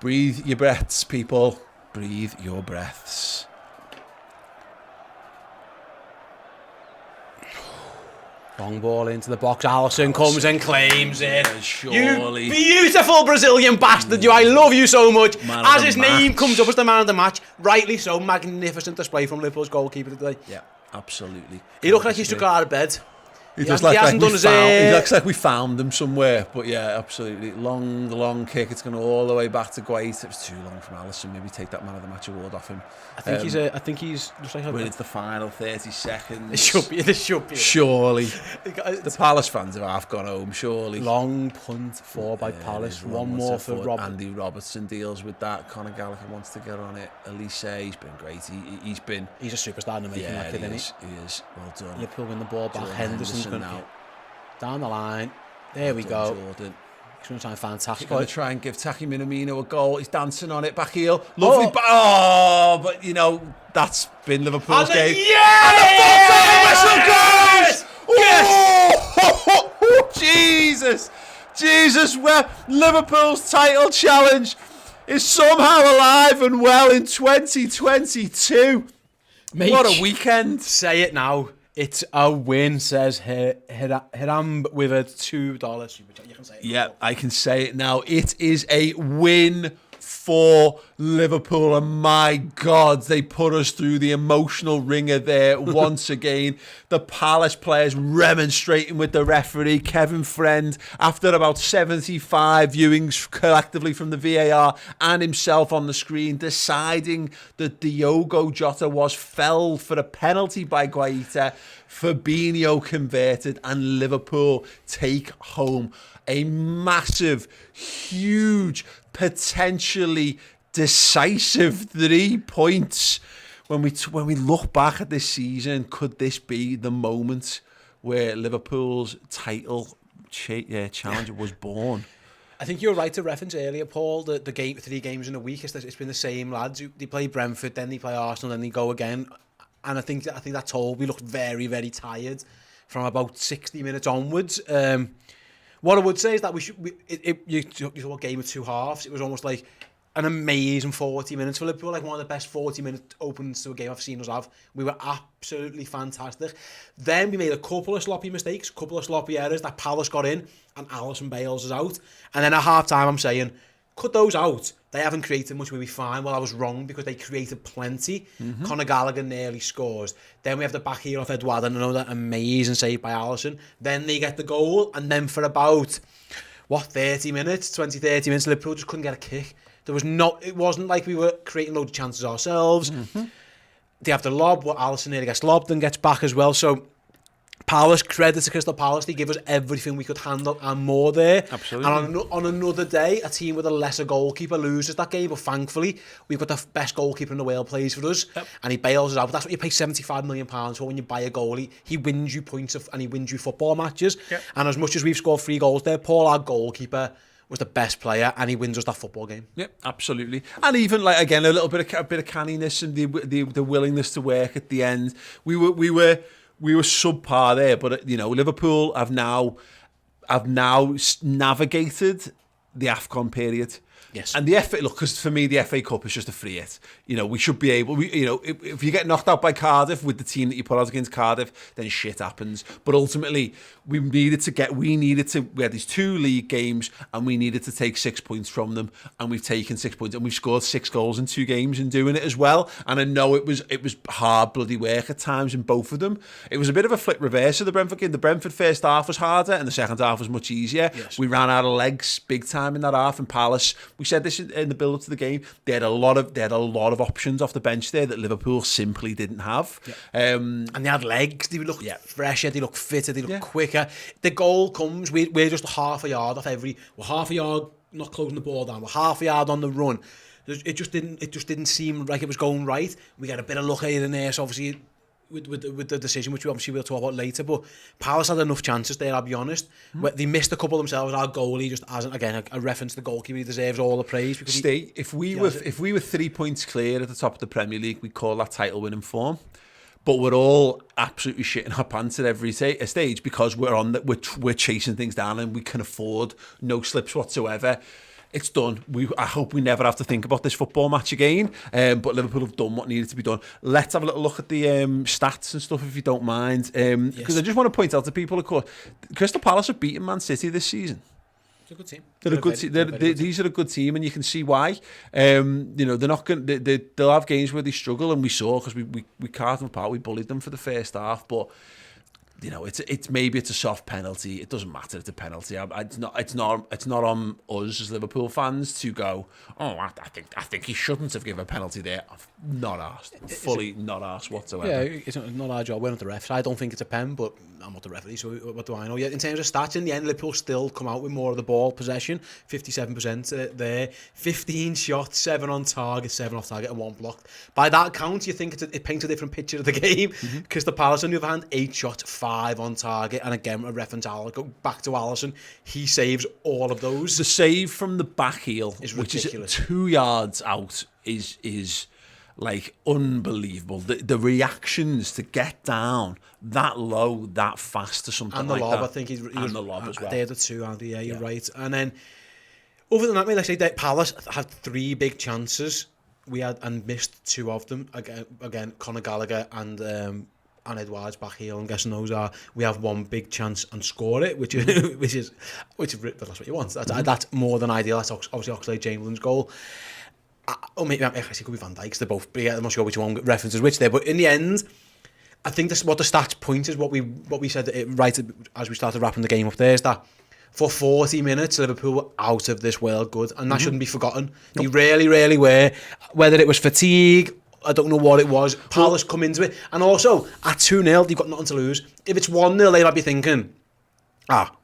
Breathe your breaths, people. Breathe your breaths. Long ball into the box. Alisson comes and claims it. Surely. You beautiful Brazilian bastard. I love you so much. Man of as the his match. name comes up as the man of the match, rightly so. Magnificent display from Liverpool's goalkeeper today. Yeah, absolutely. He looked like he struck out of bed. He looks like we found them somewhere, but yeah, absolutely. Long kick. It's going all the way back to Guaita. It was too long from Alisson. Maybe take that man of the match award off him. I think he's just like when it's the final 30 seconds. This should be. Surely. The Palace fans have half gone home, surely. Long punt for by Palace. One more for Rob. Andy Robertson deals with that. Conor Gallagher wants to get on it. Elise, he's been great. He's a superstar in the making, yeah, that kid, he isn't is. He is. Well done. Liverpool win the ball back. Henderson's going now. Down the line. There we go. Jordan. He's going to try and fantastic. He's going to try and give Taki Minamino a goal. He's dancing on it. Back heel. Lovely. But you know, that's been Liverpool's game. Yeah! And the full-time whistle goes! Yes! Oh, Jesus, where Liverpool's title challenge is somehow alive and well in 2022. Mate, what a weekend. Say it now. It's a win, says Hiram with a $2 super chat. You can say it. Yeah, I can say it now. It is a win for Liverpool, and my God, they put us through the emotional ringer there once again. The Palace players remonstrating with the referee, Kevin Friend, after about 75 viewings collectively from the VAR and himself on the screen, deciding that Diogo Jota was felled for a penalty by Guaita. Fabinho converted, and Liverpool take home a massive, huge, potentially decisive 3 points. When we look back at this season, could this be the moment where Liverpool's title challenger was born? I think you're right to reference earlier, Paul, the 3 games in a week. It's been the same lads. They play Brentford, then they play Arsenal, then they go again. And I think that told we looked very, very tired from about 60 minutes onwards. What I would say is that you saw a game of 2 halves. It was almost like an amazing 40 minutes for Liverpool, like one of the best 40-minute openings to a game I've seen us have. We were absolutely fantastic. Then we made a couple of sloppy mistakes, a couple of sloppy errors that Palace got in, and Alisson bails us out. And then at half-time, I'm saying, cut those out. They haven't created much, we'll be fine. Well, I was wrong because they created plenty. Conor Gallagher nearly scores. Then we have the back heel off Eduardo and another amazing save by Alisson. Then they get the goal, and then for about, 30 minutes, Liverpool just couldn't get a kick. It wasn't like we were creating loads of chances ourselves. They have the lob, Alisson nearly gets lobbed and gets back as well. So Palace, credit to Crystal Palace, they give us everything we could handle and more there. Absolutely. And on another day, a team with a lesser goalkeeper loses that game, but thankfully, we've got the best goalkeeper in the world plays for us, and he bails us out. But that's what you pay £75 million for when you buy a goalie. He wins you points and he wins you football matches. And as much as we've scored 3 goals there, Paul, our goalkeeper, was the best player, and he wins us that football game. Yep, absolutely. And even like again, a bit of canniness and the willingness to work at the end. We were subpar there, but you know, Liverpool have now navigated the AFCON period. Yes. And the FA, look, because for me, the FA Cup is just a free hit. You know, we should be able, if you get knocked out by Cardiff with the team that you put out against Cardiff, then shit happens. But ultimately, we had these 2 league games and we needed to take 6 points from them. And we've taken 6 points and we've scored 6 goals in 2 games in doing it as well. And I know it was hard bloody work at times in both of them. It was a bit of a flip reverse of the Brentford game. The Brentford first half was harder and the second half was much easier. Yes. We ran out of legs big time in that half, and Palace, we said this in the build-up to the game, they had a lot of options off the bench there that Liverpool simply didn't have. And they had legs. They look fresher, they look fitter, they look quicker. The goal comes, we're just half a yard off we're half a yard not closing the ball down, we're half a yard on the run. It just didn't seem like it was going right. We got a bit of luck here and there, so obviously with the decision, which we obviously will talk about later, but Palace had enough chances there, I'll be honest. They missed a couple themselves. Our goalie just hasn't, again, I reference the goalkeeper, he deserves all the praise. Because if we were 3 points clear at the top of the Premier League, we'd call that title winning form. But we're all absolutely shitting our pants at every stage because we're chasing things down and we can afford no slips whatsoever. It's done. I hope we never have to think about this football match again. But Liverpool have done what needed to be done. Let's have a little look at the stats and stuff, if you don't mind. Because I just want to point out to people, of course, Crystal Palace have beaten Man City this season. It's a good team. They're a good team. These are a good team, and you can see why. They're not going. They'll have games where they struggle, and we saw because we carved them apart. We bullied them for the first half, but. You know, it's maybe it's a soft penalty. It doesn't matter. It's a penalty. It's not on us as Liverpool fans to go. Oh, I think he shouldn't have given a penalty there. Not asked. Fully not asked whatsoever. Yeah, it's not our job. We're not the refs. I don't think it's a pen, but I'm not the referee, so what do I know? Yeah, in terms of stats, in the end, Liverpool still come out with more of the ball possession. 57% there. 15 shots, 7 on target, 7 off target, and 1 blocked. By that count, you think it paints a different picture of the game. Because the Palace, on the other hand, 8 shots, 5 on target, and again, a reference to go back to Alisson, he saves all of those. The save from the back heel, which is 2 yards out, is like unbelievable. The reactions to get down that low, that fast to something like that. And the lob, I think he's and the lob as well. They're the 2, aren't they? Yeah, you're right. And then, other than that, let's say that Palace had 3 big chances. We had and missed 2 of them. Again, Conor Gallagher and Edwards back heel. I'm guessing those are. We have 1 big chance and score it, which is that's what you want. That's more than ideal. That's obviously Oxlade-Chamberlain's goal. Or maybe actually it could be Van Dijk's. They're both. But yeah, I'm not sure which one references which there. But in the end, I think this what the stats point is what we said right as we started wrapping the game up there is that for 40 minutes Liverpool were out of this world good, and that shouldn't be forgotten. They really were. Whether it was fatigue, I don't know what it was. Palace come into it, and also at 2-0 they've got nothing to lose. If it's 1-0, they might be thinking,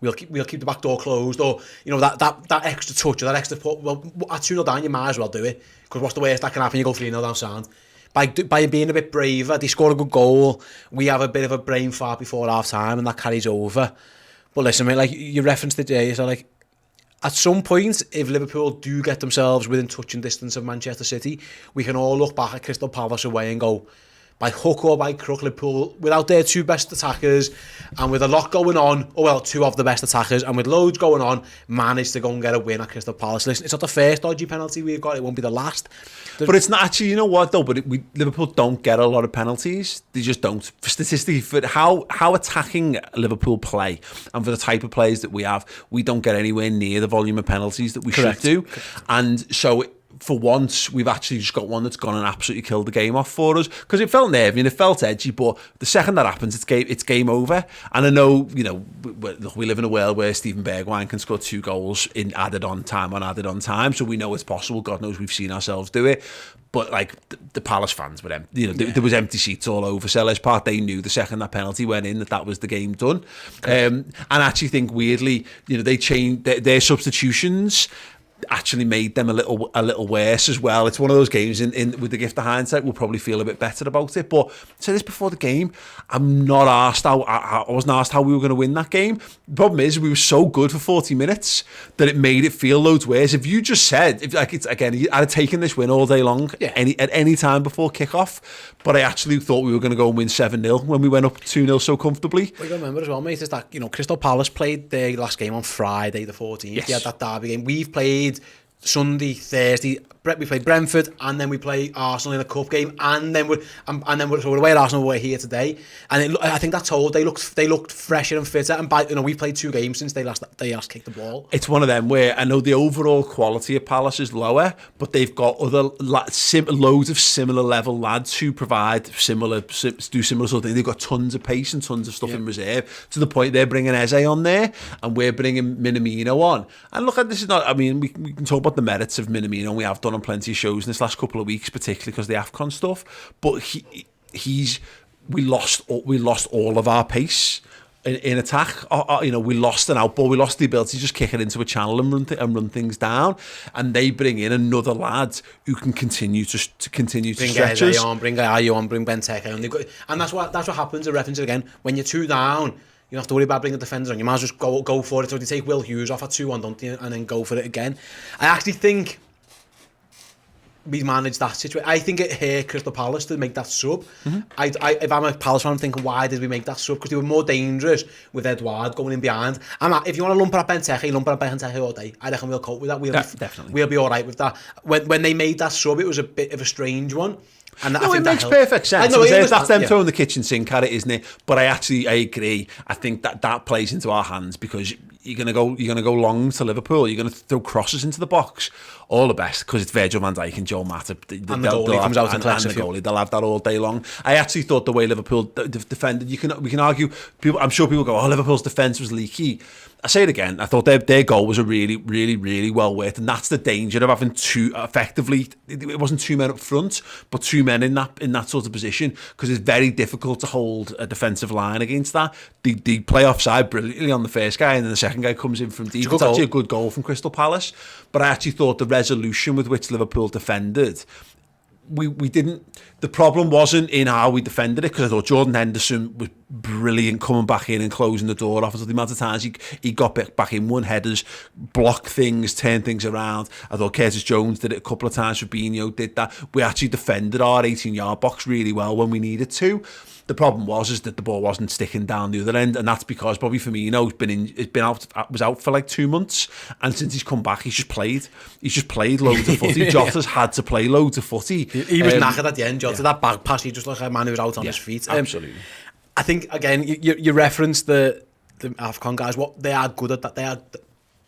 we'll keep the back door closed, or that extra touch or that extra put. Well, at 2-0 down, you might as well do it, because what's the worst that can happen? You go 3-0 down sound. By being a bit braver, they score a good goal. We have a bit of a brain fart before half time, and that carries over. But listen, mate, like you referenced it there, so like at some point, if Liverpool do get themselves within touching distance of Manchester City, we can all look back at Crystal Palace away and go, by hook or by crook, Liverpool, without their 2 best attackers and with a lot going on, 2 of the best attackers, and with loads going on, managed to go and get a win at Crystal Palace. Listen, it's not the first dodgy penalty we've got, it won't be the last. But it's not actually, you know what though, but Liverpool don't get a lot of penalties. They just don't. Statistically, for how attacking Liverpool play and for the type of players that we have, we don't get anywhere near the volume of penalties that we should do. And so for once, we've actually just got one that's gone and absolutely killed the game off for us, because it felt nervy and it felt edgy, but the second that happens, it's game over. And I know, you know, we live in a world where Steven Bergwijn can score 2 goals in added on time, so we know it's possible. God knows we've seen ourselves do it. But like the Palace fans were empty, you know, there was empty seats all over Selhurst Park. They knew the second that penalty went in that was the game done. And I actually think weirdly, you know, they changed their substitutions. Actually made them a little worse as well. It's one of those games in with the gift of hindsight, we'll probably feel a bit better about it. But I said this before the game, I'm not asked I wasn't asked how we were going to win that game. The problem is we were so good for 40 minutes that it made it feel loads worse. If you just said, I'd have taken this win all day long, at any time before kickoff. But I actually thought we were going to go and win 7-0 when we went up 2-0 so comfortably. What you got to remember as well, mate, is that, you know, Crystal Palace played their last game on Friday the 14th. Yes. They had that derby game. We've played Sunday, Thursday. We played Brentford, and then we play Arsenal in a cup game, and then we're away at Arsenal. We're here today, and I think that's all. They looked fresher and fitter. And we've played 2 games since they last kicked the ball. It's one of them where I know the overall quality of Palace is lower, but they've got other loads of similar level lads who provide similar sort of things. They've got tons of pace and tons of stuff in reserve, to the point they're bringing Eze on there, and we're bringing Minamino on. And look, this is not. I mean, we can talk about the merits of Minamino, and we have done on plenty of shows in this last couple of weeks, particularly because of the AFCON stuff. But we lost all of our pace in attack. You know, we lost an outball. We lost the ability to just kick it into a channel and run things down. And they bring in another lad who can continue to stretch us. Bring Ayo on, bring Benteke on. And that's what happens. I reference it again. When you're 2 down, you don't have to worry about bringing defenders on. You might as well just go for it. So they take Will Hughes off at 2-1, don't you? And then go for it again. I actually think we managed that situation. I think it hurt Crystal Palace to make that sub. If I'm a Palace fan, I'm thinking, why did we make that sub? Because they were more dangerous with Edouard going in behind. If you want to lump at Benteke all day, I reckon we'll cope with that. Definitely. We'll be all right with that. When they made that sub, it was a bit of a strange one. And it makes perfect sense. That's them throwing the kitchen sink at it, isn't it? But I agree. I think that plays into our hands, because you're gonna go long to Liverpool. You're gonna throw crosses into the box. All the best, because it's Virgil van Dijk and Joe Mata. And the goalie comes out and collects the goalie. They'll have that all day long. I actually thought the way Liverpool defended, we can argue. I'm sure people go, Liverpool's defence was leaky. I say it again. I thought their goal was a really, really, really well worked, and that's the danger of having two effectively. It wasn't 2 men up front, but 2 men in that sort of position, because it's very difficult to hold a defensive line against that. They play offside brilliantly on the first guy, and then the second guy comes in from deep. It's actually a good goal from Crystal Palace, but I actually thought the resolution with which Liverpool defended, we didn't. The problem wasn't in how we defended it, because I thought Jordan Henderson was brilliant coming back in and closing the door off. I thought the amount of times he got back in, won headers, blocked things, turned things around. I thought Curtis Jones did it a couple of times. Fabinho did that. We actually defended our 18-yard box really well when we needed to. The problem was that the ball wasn't sticking down the other end, and that's because Bobby Firmino was out for like 2 months, and since he's come back, he's just played loads of footy. Jota's had to play loads of footy. He was knackered at the end. Jota, that back pass, he just like a man who was out on his feet. Absolutely. I think again, you referenced the AFCON guys. What they are good at that.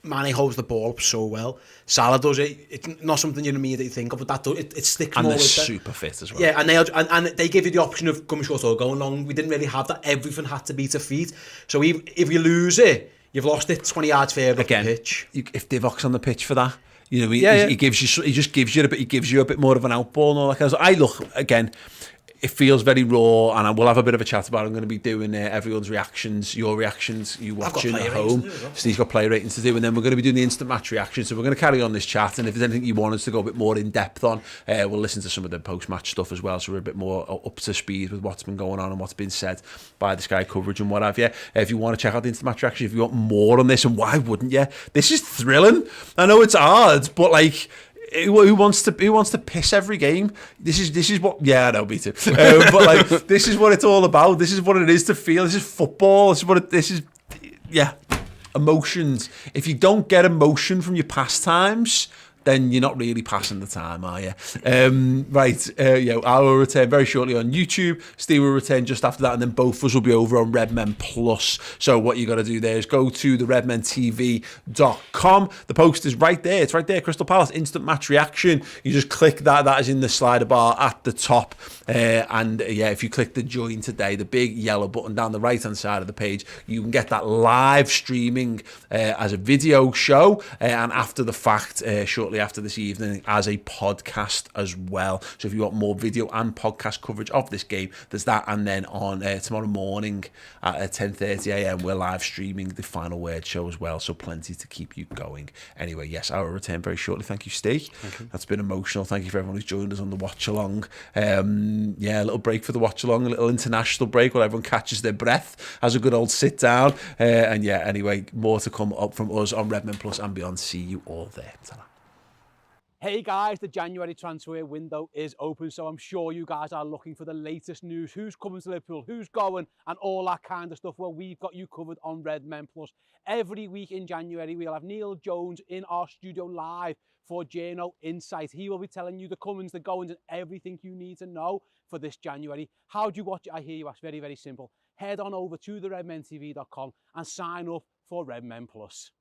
Mane holds the ball up so well. Salah does it. It's not something you immediately think of, but it sticks and more. And they're super fit as well. Yeah, and they give you the option of coming short or going long. We didn't really have that. Everything had to be to feet. So if you lose it, you've lost it 20 yards further up the pitch. If Divoc's on the pitch for that, you know, he just gives you a bit more of an outball and all that kind of stuff. I look again. It feels very raw, and we'll have a bit of a chat about it. I'm going to be doing everyone's reactions, your reactions, you watching at home. Steve's got play ratings to do, and then we're going to be doing the instant match reaction. So we're going to carry on this chat, and if there's anything you want us to go a bit more in depth on, we'll listen to some of the post-match stuff as well, so we're a bit more up to speed with what's been going on and what's been said by the Sky coverage and what have you. If you want to check out the instant match reaction, if you want more on this, and why wouldn't you? This is thrilling. I know it's hard, but like, who wants to piss every game? This is what. Yeah, I know, me too. But like, this is what it's all about. This is what it is to feel. This is football. This is emotions. If you don't get emotion from your pastimes, then you're not really passing the time, are you? Yeah, I will return very shortly on YouTube. Steve will return just after that, and then both of us will be over on Redmen Plus. So what you got to do there is go to the redmentv.com. The post is right there. It's right there, Crystal Palace instant match reaction. You just click that. That is in the slider bar at the top. If you click the join today, the big yellow button down the right hand side of the page, you can get that live streaming as a video show, and after the fact, shortly after this evening, as a podcast as well. So if you want more video and podcast coverage of this game, there's that. And then on tomorrow morning at 10:30 a.m, we're live streaming the Final Word show as well. So plenty to keep you going. Anyway, yes, I will return very shortly. Thank you, Steve. That's been emotional. Thank you for everyone who's joined us on the watch along. A little break for the watch along, a little international break while everyone catches their breath, has a good old sit down. Anyway, more to come up from us on Redmen Plus and beyond. See you all there. Ta-ra. Hey guys, the January transfer window is open, so I'm sure you guys are looking for the latest news. Who's coming to Liverpool, who's going, and all that kind of stuff. Well, we've got you covered on Redmen Plus. Every week in January, we'll have Neil Jones in our studio live for Journo Insight. He will be telling you the comings, the goings, and everything you need to know for this January. How do you watch it? I hear you ask. Very, very simple. Head on over to the redmentv.com and sign up for Redmen Plus.